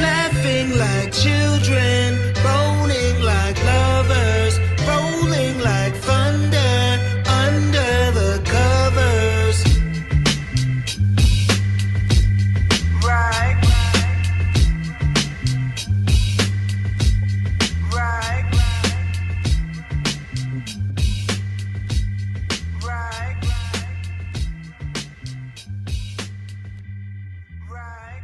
Laughing like children, boning like lovers, rolling like thunder under the covers. Right. Right. Right.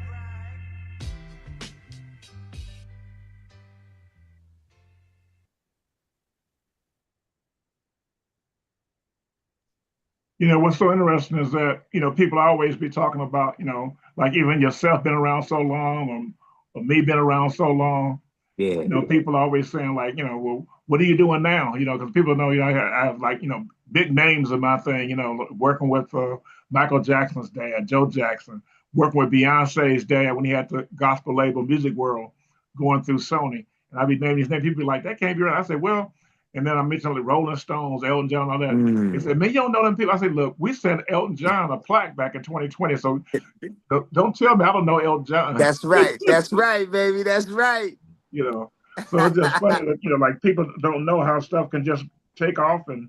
You know, what's so interesting is that, people always be talking about, like even yourself been around so long or me been around so long. Yeah. People always saying like, well, what are you doing now? Because people know, I have like, big names in my thing, working with Michael Jackson's dad, Joe Jackson, working with Beyonce's dad when he had the gospel label Music World going through Sony. And I'd be naming these names, people be like, that can't be right. I said, well, and then I mentioned like Rolling Stones, Elton John, all that. They said, man, you don't know them people. I said, look, we sent Elton John a plaque back in 2020. So don't tell me I don't know Elton John. That's right. That's right, baby. That's right. So it's just funny that, like people don't know how stuff can just take off and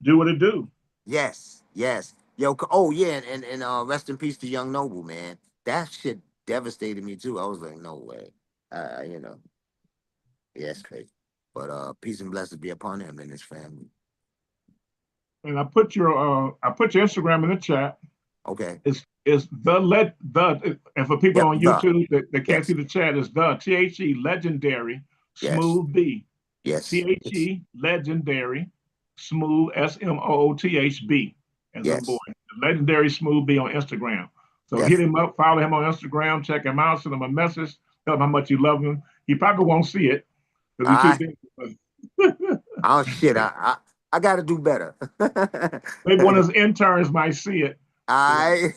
do what it do. Yes, yes. Yo, oh yeah, and rest in peace to Young Noble, man. That shit devastated me too. I was like, no way. Yeah, it's crazy. But peace and blessings be upon him and his family. And I put your Instagram in the chat. Okay. It's and for people on YouTube that can't see the chat, it's THE legendary Smooth B. Yes. THE legendary Smooth SMOOTHB. As a boy. Legendary Smooth B on Instagram. So hit him up, follow him on Instagram, check him out, send him a message, tell him how much you love him. He probably won't see it. Oh shit! I got to do better. Maybe one of his interns might see it. I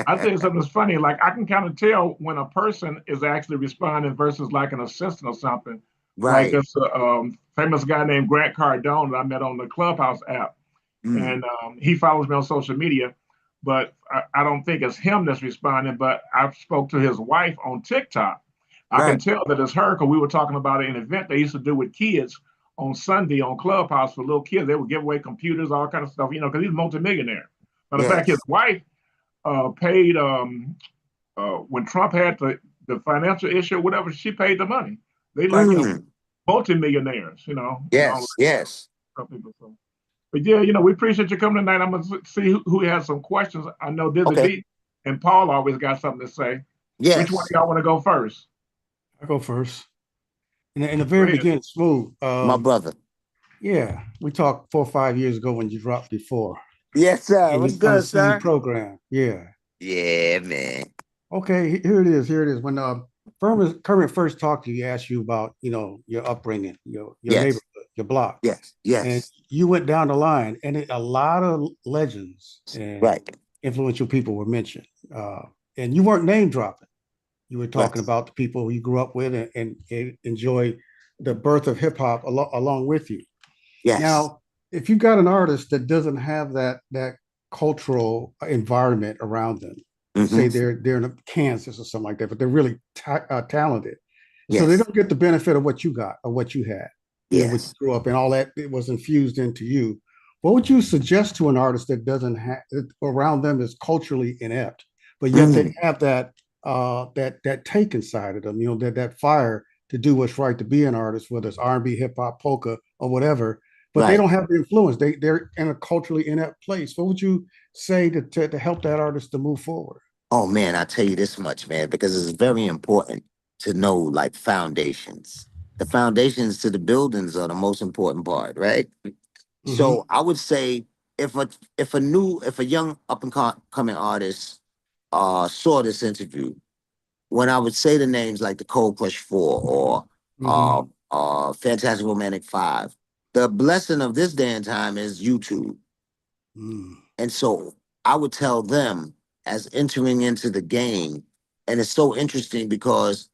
tell you something that's funny. Like I can kind of tell when a person is actually responding versus like an assistant or something. Right. Like this famous guy named Grant Cardone that I met on the Clubhouse app, and he follows me on social media. But I don't think it's him that's responding. But I spoke to his wife on TikTok. I can tell that it's her because we were talking about an event they used to do with kids on Sunday on Clubhouse for little kids. They would give away computers, all kind of stuff, because he's a multimillionaire. Matter of fact, his wife paid when Trump had the financial issue or whatever, she paid the money. They like multimillionaires, Yes. But yeah, we appreciate you coming tonight. I'm gonna see who has some questions. I know Dizzy B and Paul always got something to say. Yes. Which one of y'all want to go first? I go first. In the very beginning, Smooth. My brother. Yeah, we talked 4 or 5 years ago when you dropped before. Yes, sir. What's good, sir? Program. Yeah. Yeah, man. Okay, here it is. When Kermit first talked to you, he asked you about, your upbringing, your neighborhood, your block. Yes. And you went down the line, and a lot of legends and influential people were mentioned. And you weren't name dropping. You were talking about the people you grew up with and enjoy the birth of hip hop along with you. Yes. Now, if you've got an artist that doesn't have that cultural environment around them, say they're in Kansas or something like that, but they're really talented, so they don't get the benefit of what you got or what you had, what you grew up in, all that it was infused into you. What would you suggest to an artist that doesn't have around them is culturally inept, but yet they have that take inside of them, that fire to do what's right, to be an artist, whether it's R&B, hip hop, polka, or whatever, but they don't have the influence. They're in a culturally inept place. What would you say to help that artist to move forward? Oh man, I tell you this much, man, because it's very important to know like foundations. the foundations to the buildings are the most important part, right? So I would say if a young up and coming artist saw this interview, when I would say the names like the Cold Crush Four or Fantastic Romantic Five, the blessing of this day and time is YouTube. And so I would tell them as entering into the game, and it's so interesting because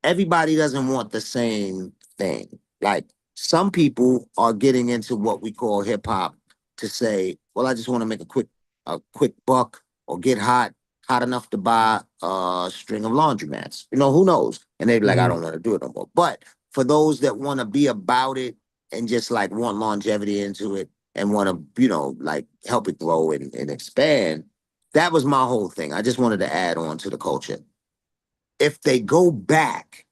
everybody doesn't want the same thing. Like some people are getting into what we call hip hop to say, well, I just want to make a quick buck or get hot enough to buy a string of laundromats. You know, who knows? And they'd be like, I don't want to do it no more. But for those that want to be about it and just like want longevity into it and want to, you know, like help it grow and expand, that was my whole thing. I just wanted to add on to the culture. If they go back,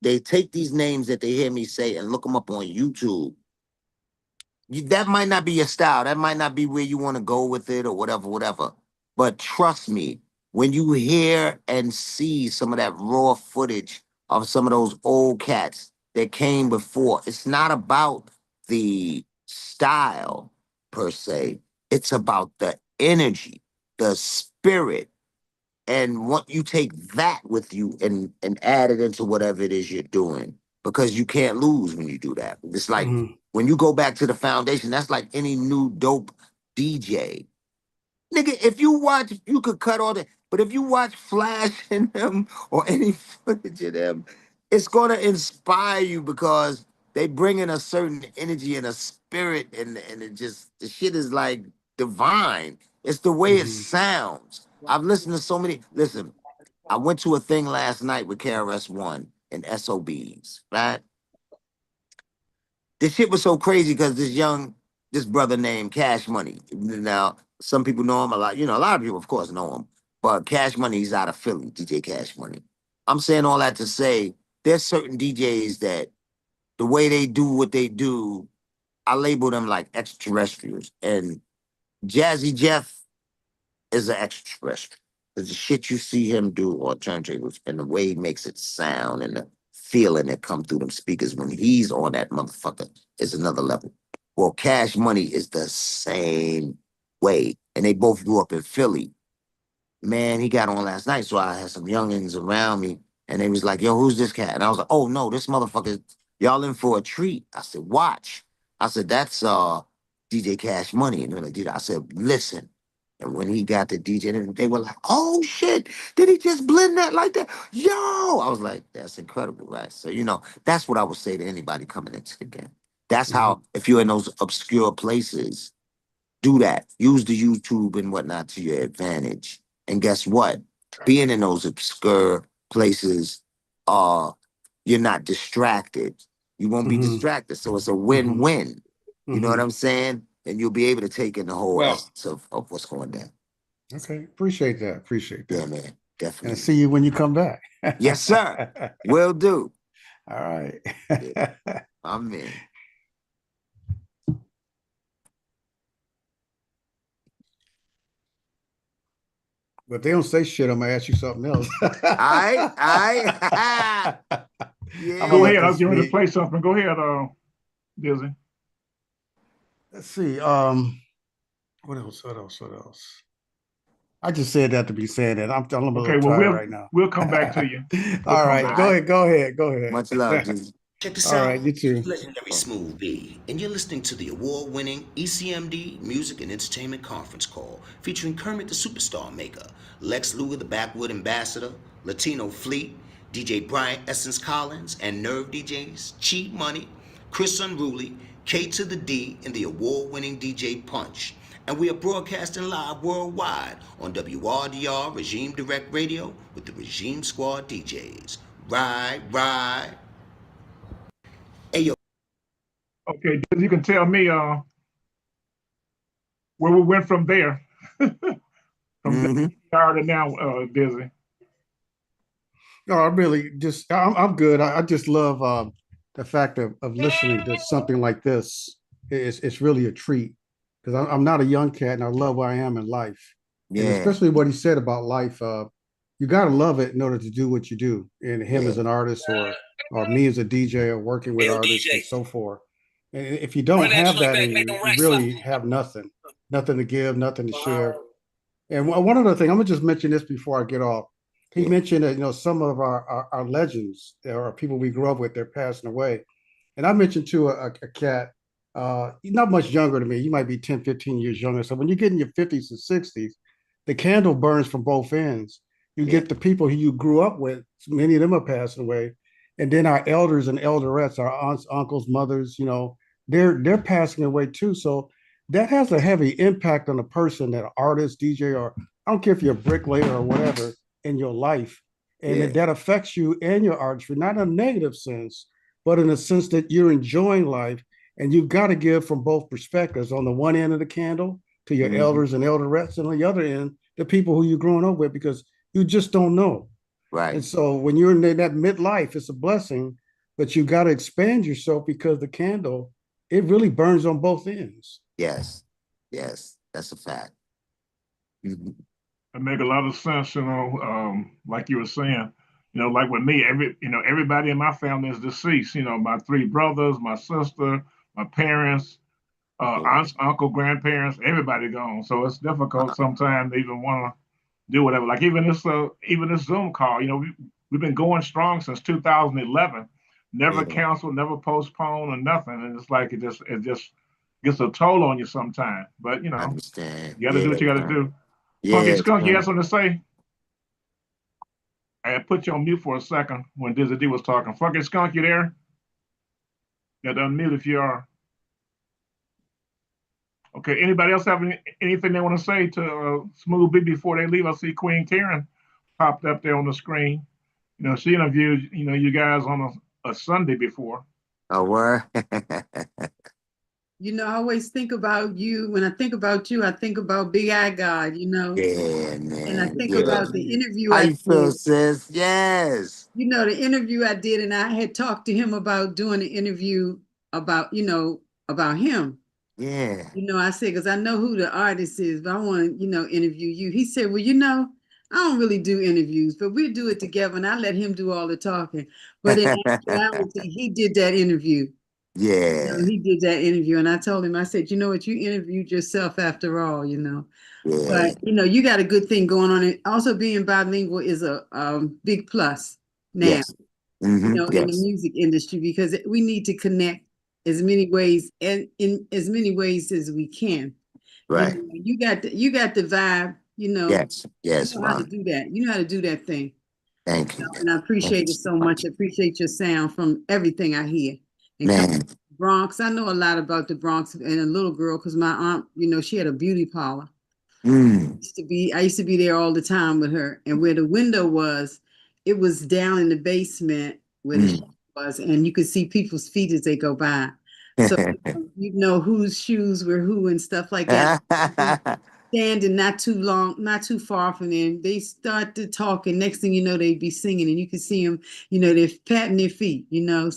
they take these names that they hear me say and look them up on YouTube. That might not be your style. That might not be where you want to go with it or whatever. But trust me, when you hear and see some of that raw footage of some of those old cats that came before, it's not about the style per se. It's about the energy, the spirit. And what you take that with you and add it into whatever it is you're doing, because you can't lose when you do that. It's like when you go back to the foundation, that's like any new dope DJ. Nigga, if you watch, you could cut all that. But if you watch Flash and them or any footage of them, it's gonna inspire you because they bring in a certain energy and a spirit, and it just the shit is like divine. It's the way it sounds. I've listened to so many. Listen, I went to a thing last night with KRS-One and SOBs, right? This shit was so crazy because this brother named Cash Money. Now, some people know him a lot. You know, a lot of people, of course, know him. But Cash Money, he's out of Philly, DJ Cash Money. I'm saying all that to say there's certain DJs that the way they do what they do, I label them like extraterrestrials. And Jazzy Jeff is an extraterrestrial. There's the shit you see him do on turntables and the way he makes it sound and the feeling that come through them speakers when he's on that motherfucker is another level. Well, Cash Money is the same way. And they both grew up in Philly. Man, he got on last night, so I had some youngins around me, and they was like, yo, who's this cat? And I was like, oh, no, this motherfucker, y'all in for a treat. I said, watch. I said, that's DJ Cash Money. And they're like, dude, I said, listen. And when he got the DJ, they were like, oh, shit, did he just blend that like that? Yo! I was like, that's incredible, right? So, you know, that's what I would say to anybody coming into the game. That's how, if you're in those obscure places, do that. Use the YouTube and whatnot to your advantage. And guess what? Being in those obscure places, you're not distracted. You won't be distracted. So it's a win-win. You know what I'm saying? And you'll be able to take in the whole essence of what's going down. Okay. Appreciate that. Yeah, man. Definitely. And see you when you come back. Yes, sir. Will do. All right. Yeah. I'm in. But they don't say shit, I'm gonna ask you something else. I Yeah. Go ahead. I was going to play something. Go ahead, Dizzy. Let's see. What else? I just said that to be saying that. I'm a little tired right now. We'll come back to you. All right. Go ahead. Much love, Jesus. Check this All out. right, you too. Legendary Smooth B, and you're listening to the award-winning ECMD Music and Entertainment Conference Call featuring Kermit the Superstar Maker, Lex Luger the Backwood Ambassador, Latino Fleet, DJ Bryant Essence Collins, and Nerve DJs, Cheap Money, Chris Unruly, K to the D, and the award-winning DJ Punch. And we are broadcasting live worldwide on WRDR Regime Direct Radio with the Regime Squad DJs. Right. Hey, yo. Okay, you can tell me where we went from there. From there to now, Dizzy. No, I really just I'm good. I just love the fact of listening to something like this. It's really a treat because I'm not a young cat and I love where I am in life. Yeah. And especially what he said about life. you got to love it in order to do what you do. And him as an artist, or me as a DJ, or working with artists and so forth. And if you don't have that in you, you really have nothing, nothing to give, nothing to share. And one other thing, I'm gonna just mention this before I get off. He mentioned that some of our legends or people we grew up with, they're passing away. And I mentioned to a cat, not much younger than me. You might be 10, 15 years younger. So when you get in your 50s and 60s, the candle burns from both ends. You get the people who you grew up with, many of them are passing away. And then our elders and elderettes, our aunts, uncles, mothers, they're passing away too. So that has a heavy impact on a person, that artist, DJ, or I don't care if you're a bricklayer or whatever in your life. And that affects you and your artistry, not in a negative sense, but in a sense that you're enjoying life, and you've got to give from both perspectives. On the one end of the candle, to your elders and elderettes, and on the other end, the people who you're growing up with, because you just don't know. Right. And so when you're in that midlife, it's a blessing, but you got to expand yourself, because the candle, it really burns on both ends. Yes. Yes. That's a fact. It make a lot of sense, like you were saying, like with me, everybody in my family is deceased. My three brothers, my sister, my parents, aunts, uncle, grandparents, everybody gone. So it's difficult sometimes to even want to do whatever. Like even this Zoom call, we've been going strong since 2011. Never canceled, never postponed, or nothing. And it's like it just gets a toll on you sometimes. But I understand. you got to do what you got to do. Yeah, Funky Skunk, you have something to say? I put you on mute for a second when Dizzy D was talking. Funky Skunk, you there? You got to unmute if you are. Okay, anybody else have anything they want to say to Smooth B before they leave? I see Queen Karen popped up there on the screen. She interviewed, you guys on a Sunday before. Oh, word? I always think about you. When I think about you, I think about Big Eye God, Yeah, man. And I think Yeah. about the interview How I you feel, did. sis? Yes. The interview I did, and I had talked to him about doing an interview about him. Yeah. I said, because I know who the artist is, but I want to, interview you. He said, well, I don't really do interviews, but we'll do it together, and I let him do all the talking. But in actuality, he did that interview. Yeah. He did that interview, and I told him, I said, you know what, you interviewed yourself after all, Yeah. But you got a good thing going on. And also being bilingual is a big plus now. Yes. In the music industry, because we need to connect as many ways and in as many ways as we can. Right. You got the vibe. Yes. Yes. You know how to do that. You know how to do that thing. Thank you. And I appreciate it so much. I appreciate your sound from everything I hear. And Man. Bronx, I know a lot about the Bronx and a little girl, because my aunt, she had a beauty parlor. I used to be there all the time with her, and where the window was, it was down in the basement where the shop was, and you could see people's feet as they go by. So whose shoes were who and stuff like that. Standing not too far from them, they started talking. Next thing you know, they'd be singing, and you could see them, they're patting their feet, singing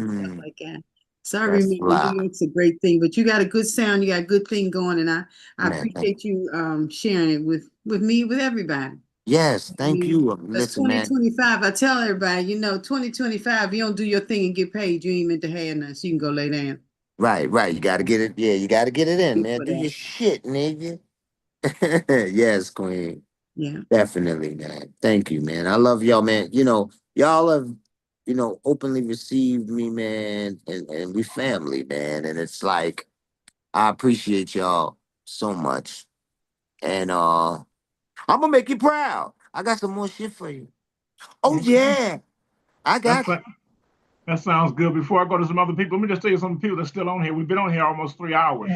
and stuff like that. So I remember New York's a great thing, but you got a good sound, you got a good thing going, and I appreciate you sharing it with me, with everybody. Yes, thank you. Listen, man. 2025, I tell everybody, 2025, you don't do your thing and get paid, you ain't meant to have nothing, so you can go lay down. Right. You got to get it. Yeah, you got to get it in, man. Do your shit, nigga. Yes, Queen. Yeah. Definitely, man. Thank you, man. I love y'all, man. Y'all have, openly received me, man, and we family, man. And it's like, I appreciate y'all so much. And I'm gonna make you proud. I got some more shit for you. Oh yeah. I got you. That sounds good. Before I go to some other people, let me just tell you some people that's still on here. We've been on here almost 3 hours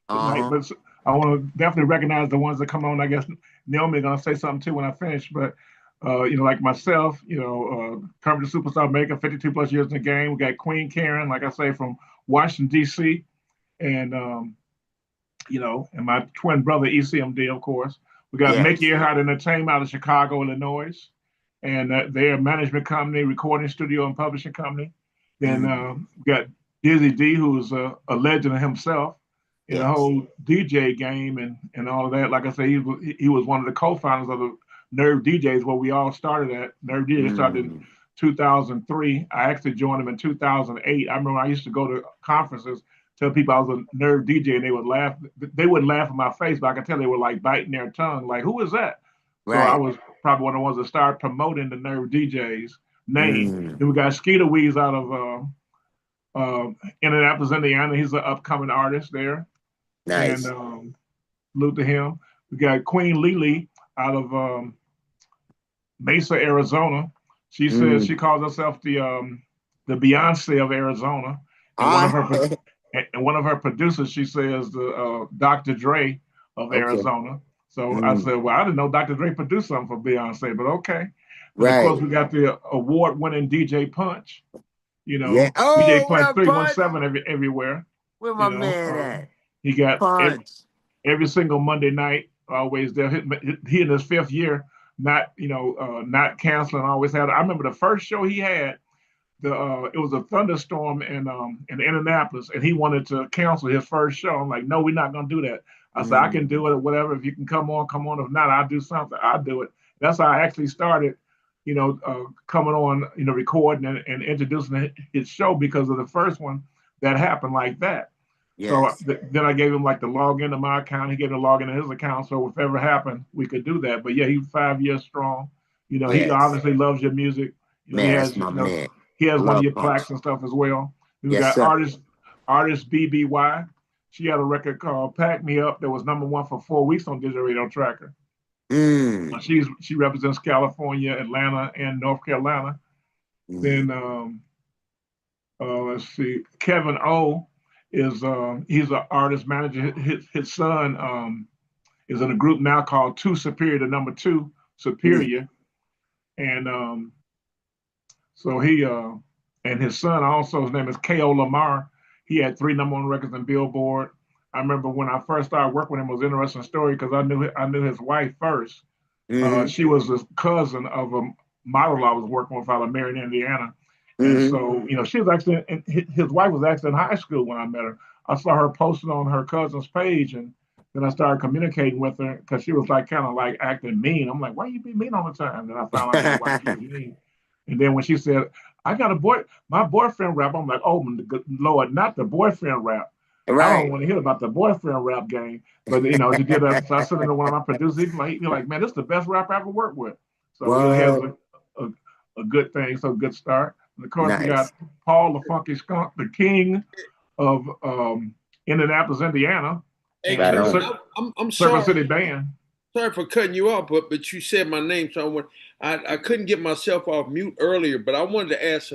tonight, but I want to definitely recognize the ones that come on. I guess Naomi's gonna say something too when I finish, but like myself, Kermit the Superstar Maker, 52 plus years in the game. We got Queen Karen, like I say, from Washington, D.C., and and my twin brother, ECMD, of course. We got Mickey Earhart Entertainment out of Chicago, Illinois, and they're a management company, recording studio and publishing company. Then we got Dizzy D, who's a legend himself in the whole DJ game and all of that. Like I say, he was one of the co-founders of the Nerve DJs, where we all started at. Nerve DJs started in Mm. 2003. I actually joined them in 2008. I remember I used to go to conferences, tell people I was a Nerve DJ, and they would laugh. They wouldn't laugh in my face, but I could tell they were like biting their tongue, like, "Who is that?" So I Right. was probably one of the ones that started promoting the Nerve DJs name. Mm. Then we got Skeeter Weeds out of Indianapolis, Indiana. He's an upcoming artist there, and Nice. salute to him. We got Queen Lily out of Mesa, Arizona. She says she Mm. calls herself the Beyonce of Arizona, and Ah. one of her producers, she says the Dr. Dre of Okay. Arizona. So I Mm. said, well, I didn't know Dr. Dre produced something for Beyonce, but okay. And of Right. course, we got the award-winning DJ Punch. Yeah. DJ Oh, what Punch up, Punch? 317 everywhere. Where You my know, man at? he got Punch. every single Monday night, always there. He in his fifth year, not canceling. Always had. I remember the first show he had. It was a thunderstorm in Indianapolis, and he wanted to cancel his first show. I'm like, no, we're not gonna do that. I said, I can do it or whatever. If you can come on, come on. If not, I'll do something. I'll do it. That's how I actually started, coming on, recording and introducing his show because of the first one that happened like that. So Yes. then I gave him like the login to my account. He gave me the login to his account. So if ever happened, we could do that. But yeah, he's 5 years strong. He Yes. obviously loves your music. He Man, that's has, my man. he has I one of love your Punch. plaques and stuff as well. We Yes, got sir. artist BBY. She had a record called "Pack Me Up" that was #1 for 4 weeks on Digital Radio Tracker. Mm. She represents California, Atlanta, and North Carolina. Mm. Then let's see, Kevin O is he's an artist manager. His son is in a group now called Two Superior to Number Two Mm. Superior, and so he and his son also, his name is K.O. Lamar. He had 3 #1 records in Billboard. I remember when I first started working with him, it was an interesting story because I knew his wife first. Mm-hmm. She was a cousin of a model I was working with out of Marion, Indiana. And Mm-hmm. so, she was actually, his wife was actually in high school when I met her. I saw her posted on her cousin's page, and then I started communicating with her because she was like kind of like acting mean. I'm like, why you be mean all the time? And then I found out why she was mean. And then when she said, I got my boyfriend rap, I'm like, oh, good Lord, not the boyfriend rap. I don't Right. want to hear about the boyfriend rap game. But, she did that. So I sent it to one of my producers. He'd be like, man, this is the best rapper I ever worked with. So it has What? a good thing. So good start. And of course, we got Nice. Paul the Funky Skunk, the king of Indianapolis, Indiana, Hey, Right and on. I'm Circle sorry. City Band. Sorry for cutting you off, but you said my name, so I couldn't get myself off mute earlier. But I wanted to ask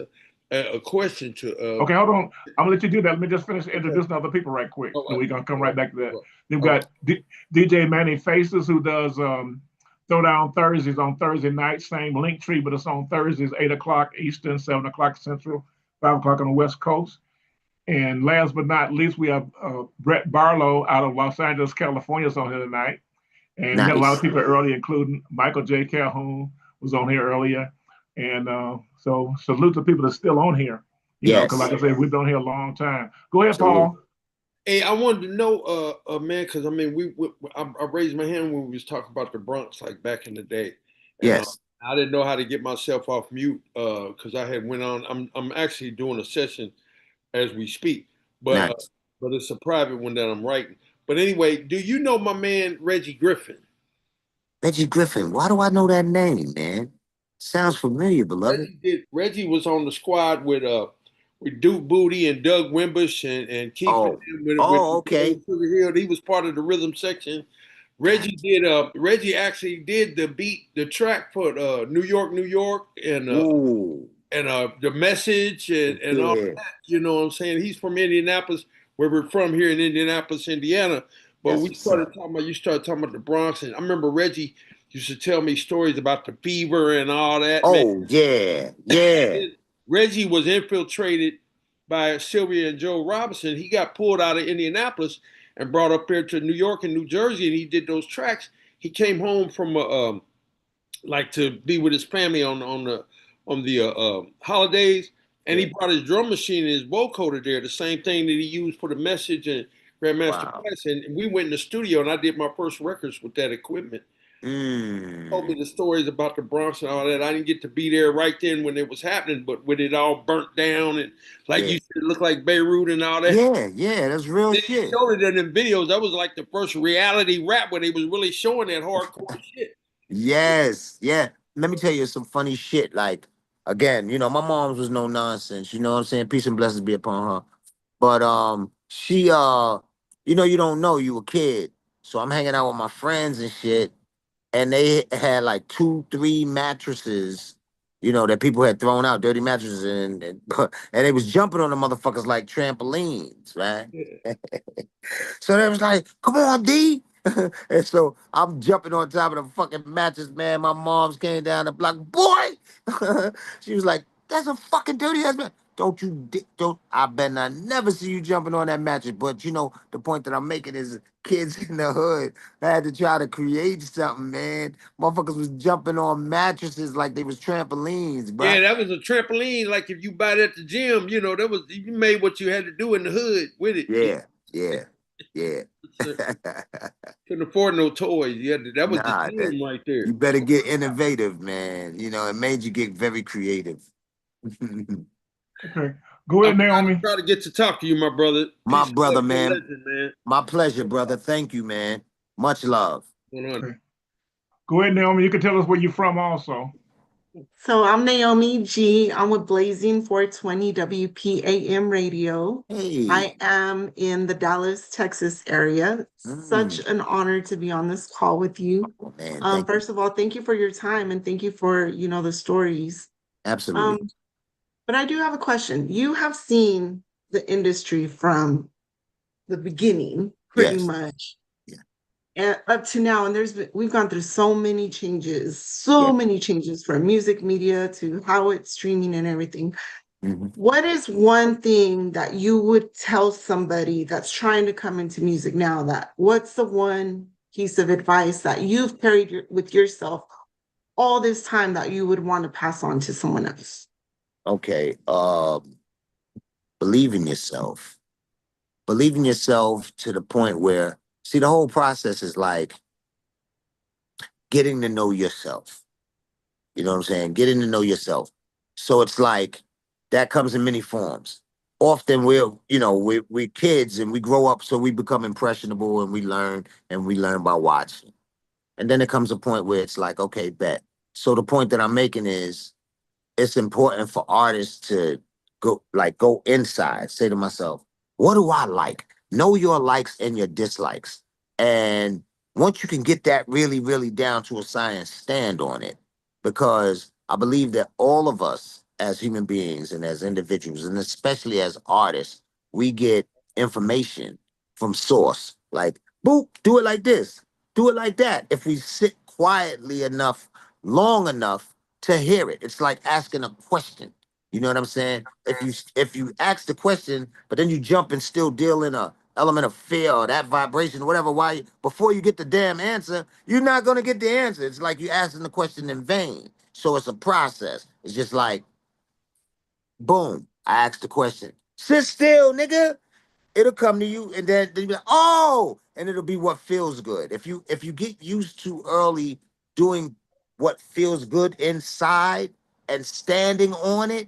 a question to. Okay, hold on. I'm gonna let you do that. Let me just finish introducing other people right quick. All Then right, we're gonna come all right right, back to that. all right, Then we've all right. got DJ Manny Faces, who does Throwdown Thursdays on Thursday night. Same link tree, but it's on Thursdays, 8 o'clock Eastern, 7 o'clock Central, 5 o'clock on the West Coast. And last but not least, we have Brett Barlow out of Los Angeles, California, is on here tonight. And we had a lot of Nice. people earlier, including Michael J. Calhoun was on here earlier. And so salute to people that's still on here. Because like Yes. I said, we've been on here a long time. Go ahead, Salute. Paul. Hey, I wanted to know, man, because I mean, I raised my hand when we was talking about the Bronx, like back in the day, and Yes. I didn't know how to get myself off mute because I had went on. I'm actually doing a session as we speak, Nice. but it's a private one that I'm writing. But anyway, do you know my man Reggie Griffin? Reggie Griffin. Why do I know that name, man? Sounds familiar, beloved. Reggie was on the squad with Duke Booty and Doug Wimbush and Keith Oh. with Oh, okay. Sugar Hill. He was part of the rhythm section. Reggie actually did the track for New York, New York, and Ooh. the message and all Yeah. that. You know what I'm saying? He's from Indianapolis, where we're from here in Indianapolis, Indiana. But That's what's up. you started talking about the Bronx, and I remember Reggie used to tell me stories about the fever and all that, man. Oh, yeah. Yeah. Reggie was infiltrated by Sylvia and Joe Robinson. He got pulled out of Indianapolis and brought up here to New York and New Jersey, and he did those tracks. He came home from like to be with his family on the holidays, and he brought his drum machine and his vocoder there, the same thing that he used for the message and Grandmaster Wow. Flash. And we went in the studio, and I did my first records with that equipment. Told me the stories about the Bronx and all that. I didn't get to be there right then when it was happening, but when it all burnt down and like Yeah. you said, it looked like Beirut and all that. Yeah, that's real They shit. showed it in them videos. That was like the first reality rap where they was really showing that hardcore shit. Yes, yeah. Let me tell you some funny shit. Like, again, my mom's was no nonsense. You know what I'm saying? Peace and blessings be upon her. But she you don't know, you a kid. So I'm hanging out with my friends and shit, and they had like 2, 3 mattresses, that people had thrown out, dirty mattresses, and they was jumping on the motherfuckers like trampolines, right? So they was like, "Come on, D." And so I'm jumping on top of the fucking mattress, man. My mom's came down the block, boy. She was like, "That's a fucking dirty ass man. Don't. I better not never see you jumping on that mattress." But the point that I'm making is, kids in the hood had to try to create something, man. Motherfuckers was jumping on mattresses like they was trampolines, bro. Yeah, that was a trampoline. Like if you buy it at the gym, that was you made what you had to do in the hood with it. Yeah. Couldn't afford no toys. Yeah, that was the Nah, gym right there. you better get innovative, man. It made you get very creative. Okay. Go ahead, I'm glad Naomi. to try to get to talk to you, my brother. My Peace and brother, love to a man. legend, man. My pleasure, brother. Thank you, man. Much love. Okay. Go ahead, Naomi. You can tell us where you're from also. So I'm Naomi G. I'm with Blazing 420 WPAM Radio. Hey. I am in the Dallas, Texas area. Such an honor to be on this call with you. Oh, man, First of all, thank you for your time and thank you for, the stories. Absolutely. But I do have a question. You have seen the industry from the beginning, pretty Yes. much. And up to now, and we've gone through so many changes from music media to how it's streaming and everything. What is one thing that you would tell somebody that's trying to come into music now? What's the one piece of advice that you've carried with yourself all this time that you would want to pass on to someone else? Okay. Believe in yourself. Believe in yourself to the point where, see, the whole process is like getting to know yourself. You know what I'm saying? Getting to know yourself. So it's like that comes in many forms. Often we're kids and we grow up, so we become impressionable and we learn by watching. And then it comes a point where it's like, okay, bet. So the point that I'm making is, it's important for artists to go inside, say to myself, what do I like? Know your likes and your dislikes. And once you can get that really, really down to a science, stand on it. Because I believe that all of us as human beings and as individuals, and especially as artists, we get information from source. Like, boop, do it like this, do it like that. If we sit quietly enough, long enough, to hear it. It's like asking a question. You know what I'm saying? If you ask the question, but then you jump and still deal in a element of fear or that vibration, whatever, before you get the damn answer, you're not gonna get the answer. It's like you asking the question in vain. So it's a process. It's just like, boom, I asked the question. Sit still, nigga. It'll come to you, and then you be like, oh, and it'll be what feels good. If you get used to early doing what feels good inside and standing on it,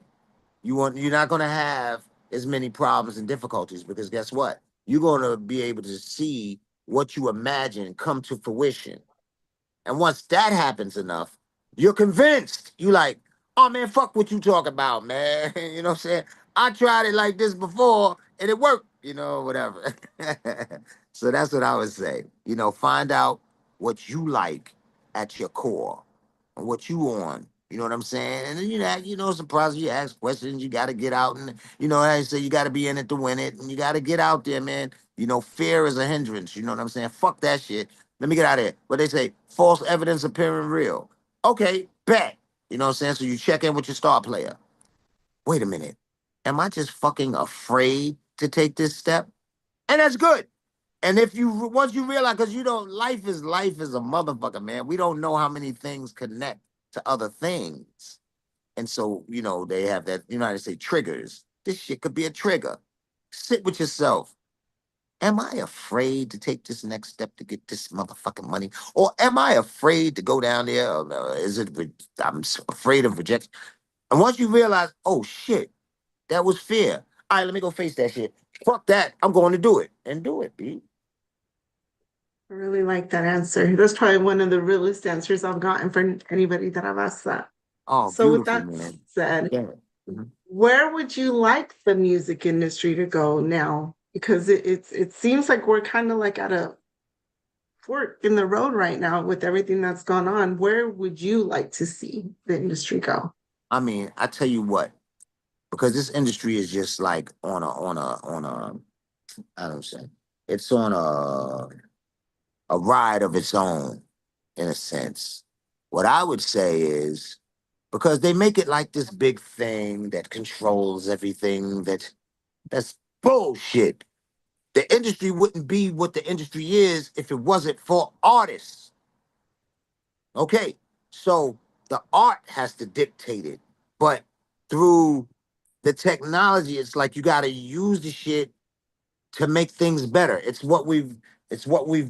you're not gonna have as many problems and difficulties, because guess what? You're gonna be able to see what you imagine come to fruition. And once that happens enough, you're convinced. You like, oh man, fuck what you talk about, man. You know what I'm saying? I tried it like this before and it worked, whatever. So that's what I would say. Find out what you like at your core and what you on. You know what I'm saying? And then surprise you ask questions, you gotta get out and I say you gotta be in it to win it, and you gotta get out there, man. Fear is a hindrance, you know what I'm saying? Fuck that shit. Let me get out of here. But they say false evidence appearing real. Okay, bet. You know what I'm saying? So you check in with your star player. Wait a minute. Am I just fucking afraid to take this step? And that's good. And once you realize, because life is a motherfucker, man. We don't know how many things connect to other things. And so, they have that, they say triggers. This shit could be a trigger. Sit with yourself. am I afraid to take this next step to get this motherfucking money? Or am I afraid to go down there? I'm afraid of rejection? And once you realize, oh shit, that was fear. All right, let me go face that shit. Fuck that. I'm going to do it. And do it, B. I really like that answer. That's probably one of the realest answers I've gotten from anybody that I've asked that. Oh, So with beautiful, that man. said, Yeah. Mhm. where would you like the music industry to go now? Because it seems like we're kind of like at a fork in the road right now with everything that's gone on. Where would you like to see the industry go? I mean, I tell you what, because this industry is just like I don't say, it's on a ride of its own, in a sense. What I would say is, because they make it like this big thing that controls everything, that's bullshit. The industry wouldn't be what the industry is if it wasn't for artists. Okay, so the art has to dictate it, but through the technology, it's like you got to use the shit to make things better. It's what we've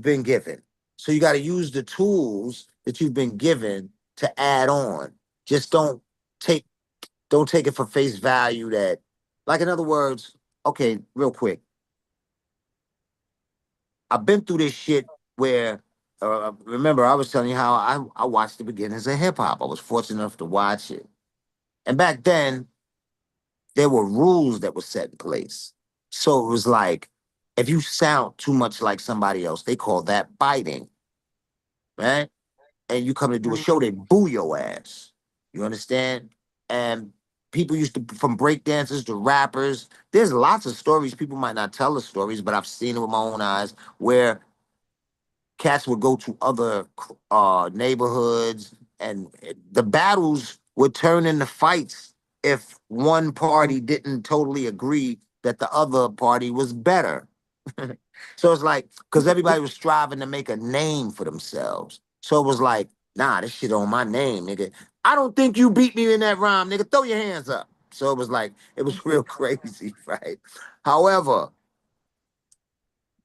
been given. So you got to use the tools that you've been given to add on. Just take don't take it for face value that, like, in other words, okay, real quick. I've been through this shit where, remember, I was telling you how I watched the beginnings of hip hop. I was fortunate enough to watch it. And back then, there were rules that were set in place. So it was like, if you sound too much like somebody else, they call that biting, right? And you come to do a show, they boo your ass. You understand? And people used to, from break dancers to rappers, there's lots of stories. People might not tell the stories, but I've seen it with my own eyes, where cats would go to other neighborhoods, and the battles would turn into fights if one party didn't totally agree that the other party was better. So it's like, because everybody was striving to make a name for themselves. So it was like, nah, this shit on my name, nigga. I don't think you beat me in that rhyme, nigga. Throw your hands up. So it was like, it was real crazy, right? However,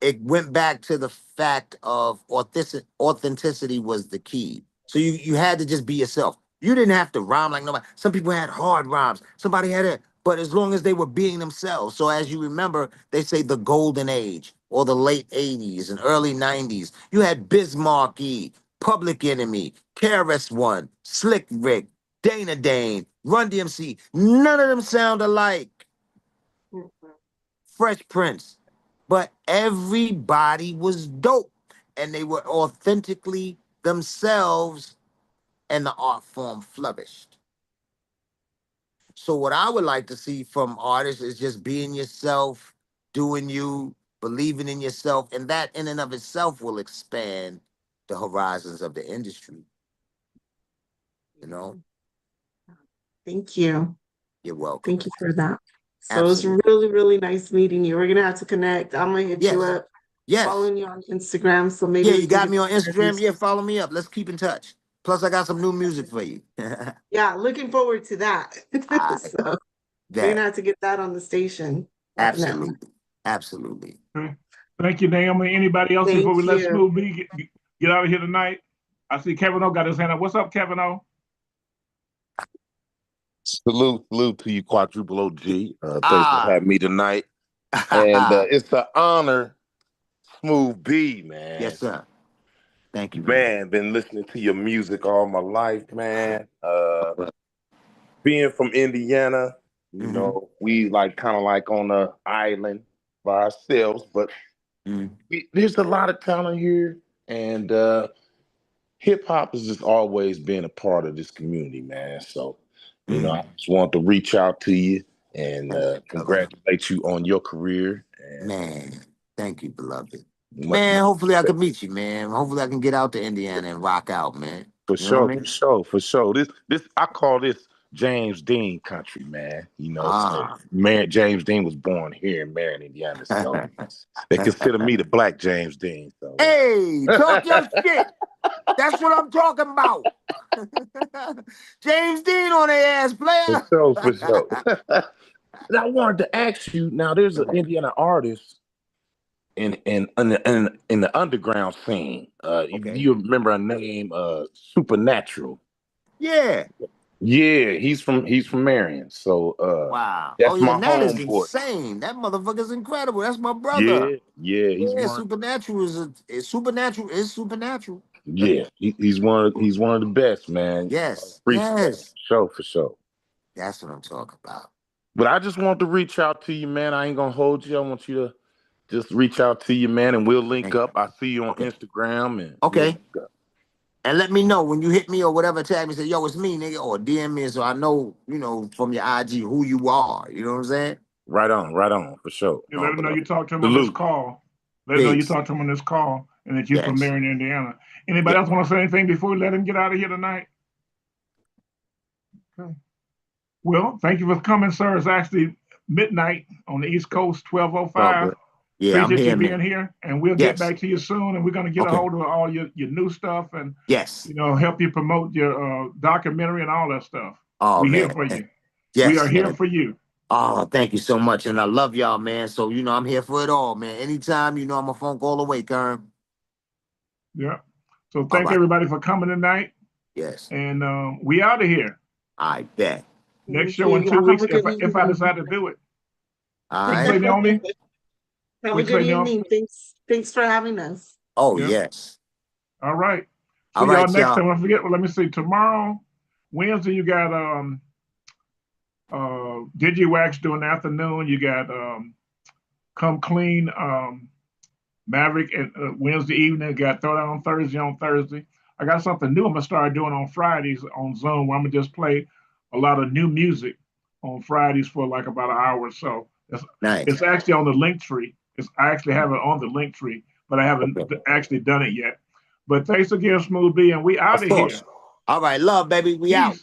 it went back to the fact of authenticity was the key. So you had to just be yourself. You didn't have to rhyme like nobody. Some people had hard rhymes. Somebody had it, but as long as they were being themselves. So as you remember, they say the golden age or the late 80s and early 90s. You had Bismarck E, Public Enemy, KRS One, Slick Rick, Dana Dane, Run DMC. None of them sound alike. Fresh Prince. But everybody was dope, and they were authentically themselves, and the art form flourished. So what I would like to see from artists is just being yourself, doing you, believing in yourself, and that in and of itself will expand the horizons of the industry. You know? Thank you. You're welcome. Thank you for that. So it Absolutely. was really, really nice meeting you. We're gonna have to connect. I'm gonna hit you Yes. up. Yes. Following you on Instagram, so maybe Yeah, we you can got get me on some Instagram. interviews. Yeah, follow me up. Let's keep in touch. Plus, I got some new music for you. Yeah, looking forward to that. I So we're bet. gonna have to get that on the station. Absolutely. Absolutely. Okay. Thank you, Naomi. Anybody else before Thank we let you. Smooth B get out of here tonight? I see Kevin O got his hand up. What's up, Kevin O? Salute to you, Quadruple OG. Thanks for having me tonight. And it's an honor, Smooth B, man. Yes, sir. Thank you, Man, been listening to your music all my life, man. Being from Indiana, you know, we like kind of like on the island by ourselves, but there's a lot of talent here, and hip hop has just always been a part of this community, man. So, you know, I just want to reach out to you and congratulate you on your career. And, man, thank you, beloved. Man, hopefully I can meet you, man. Hopefully I can get out to Indiana and rock out, man. For You know what I sure, mean? for sure. This I call this James Dean country, man. You know, so James Dean was born here in Marion, Indiana. So they consider me the black James Dean. So Hey, talk your shit. That's what I'm talking about. James Dean on their ass, player. for sure. And I wanted to ask you, now there's an Indiana artist in the underground scene. You remember a name, Supernatural? Yeah. Yeah, he's from Marion. So Wow. Oh that's yeah, my that is homeboy. insane. That motherfucker's incredible. That's my brother. Yeah, he's Yeah, one. Supernatural is supernatural. Yeah, he's one of the best, man. Yes, Appreciate yes. it. For sure. That's what I'm talking about. But I just want to reach out to you, man. I ain't gonna hold you. I want you to just reach out to you, man, and we'll link up. I see you on Instagram, and we'll Okay. link up. And let me know when you hit me or whatever, tag me, say, yo, it's me, nigga, or DM me so I know, from your IG who you are. You know what I'm saying? Right on, for sure. You let him know you talked to him on this call. Let him know you talked to him on this call and that you're from Marion, Indiana. Anybody else want to say anything before we let him get out of here tonight? Okay. Well, thank you for coming, sir. It's actually midnight on the East Coast, 12:05. Yeah, I'm Appreciate here, you being man. here, and we'll get back to you soon. And we're going to get a hold of all your new stuff and help you promote your documentary and all that stuff. Oh, We're man. here for you. Yes, we are here man. for you. Oh, thank you so much. And I love y'all, man. So, I'm here for it all, man. Anytime, I'm a phone call away, Kern. Yeah. So thank everybody for coming tonight. Yes. And we out of here. I bet. Next show in 2 weeks if I decide to do it. All What you say, Naomi? Have a good evening. Thanks for having us. Oh, yes. All right. See All right, y'all next y'all. time. I forget. Well, let me see. Tomorrow, Wednesday, you got DigiWax during the afternoon. You got Come Clean Maverick and Wednesday evening. Got Throwdown on Thursday. I got something new I'm gonna start doing on Fridays on Zoom where I'm gonna just play a lot of new music on Fridays for like about an hour or so. It's actually on the link tree. I actually have it on the link tree, but I haven't actually done it yet. But thanks again, Smooth B, and we out of here. All right, love, baby. We out.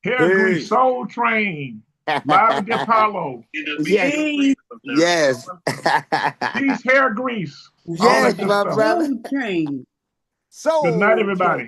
Hair Grease, Soul Train, Live at the Apollo. Yes. Yes. Peace, Hair Grease. Yes, my brother. Train. So good night, everybody.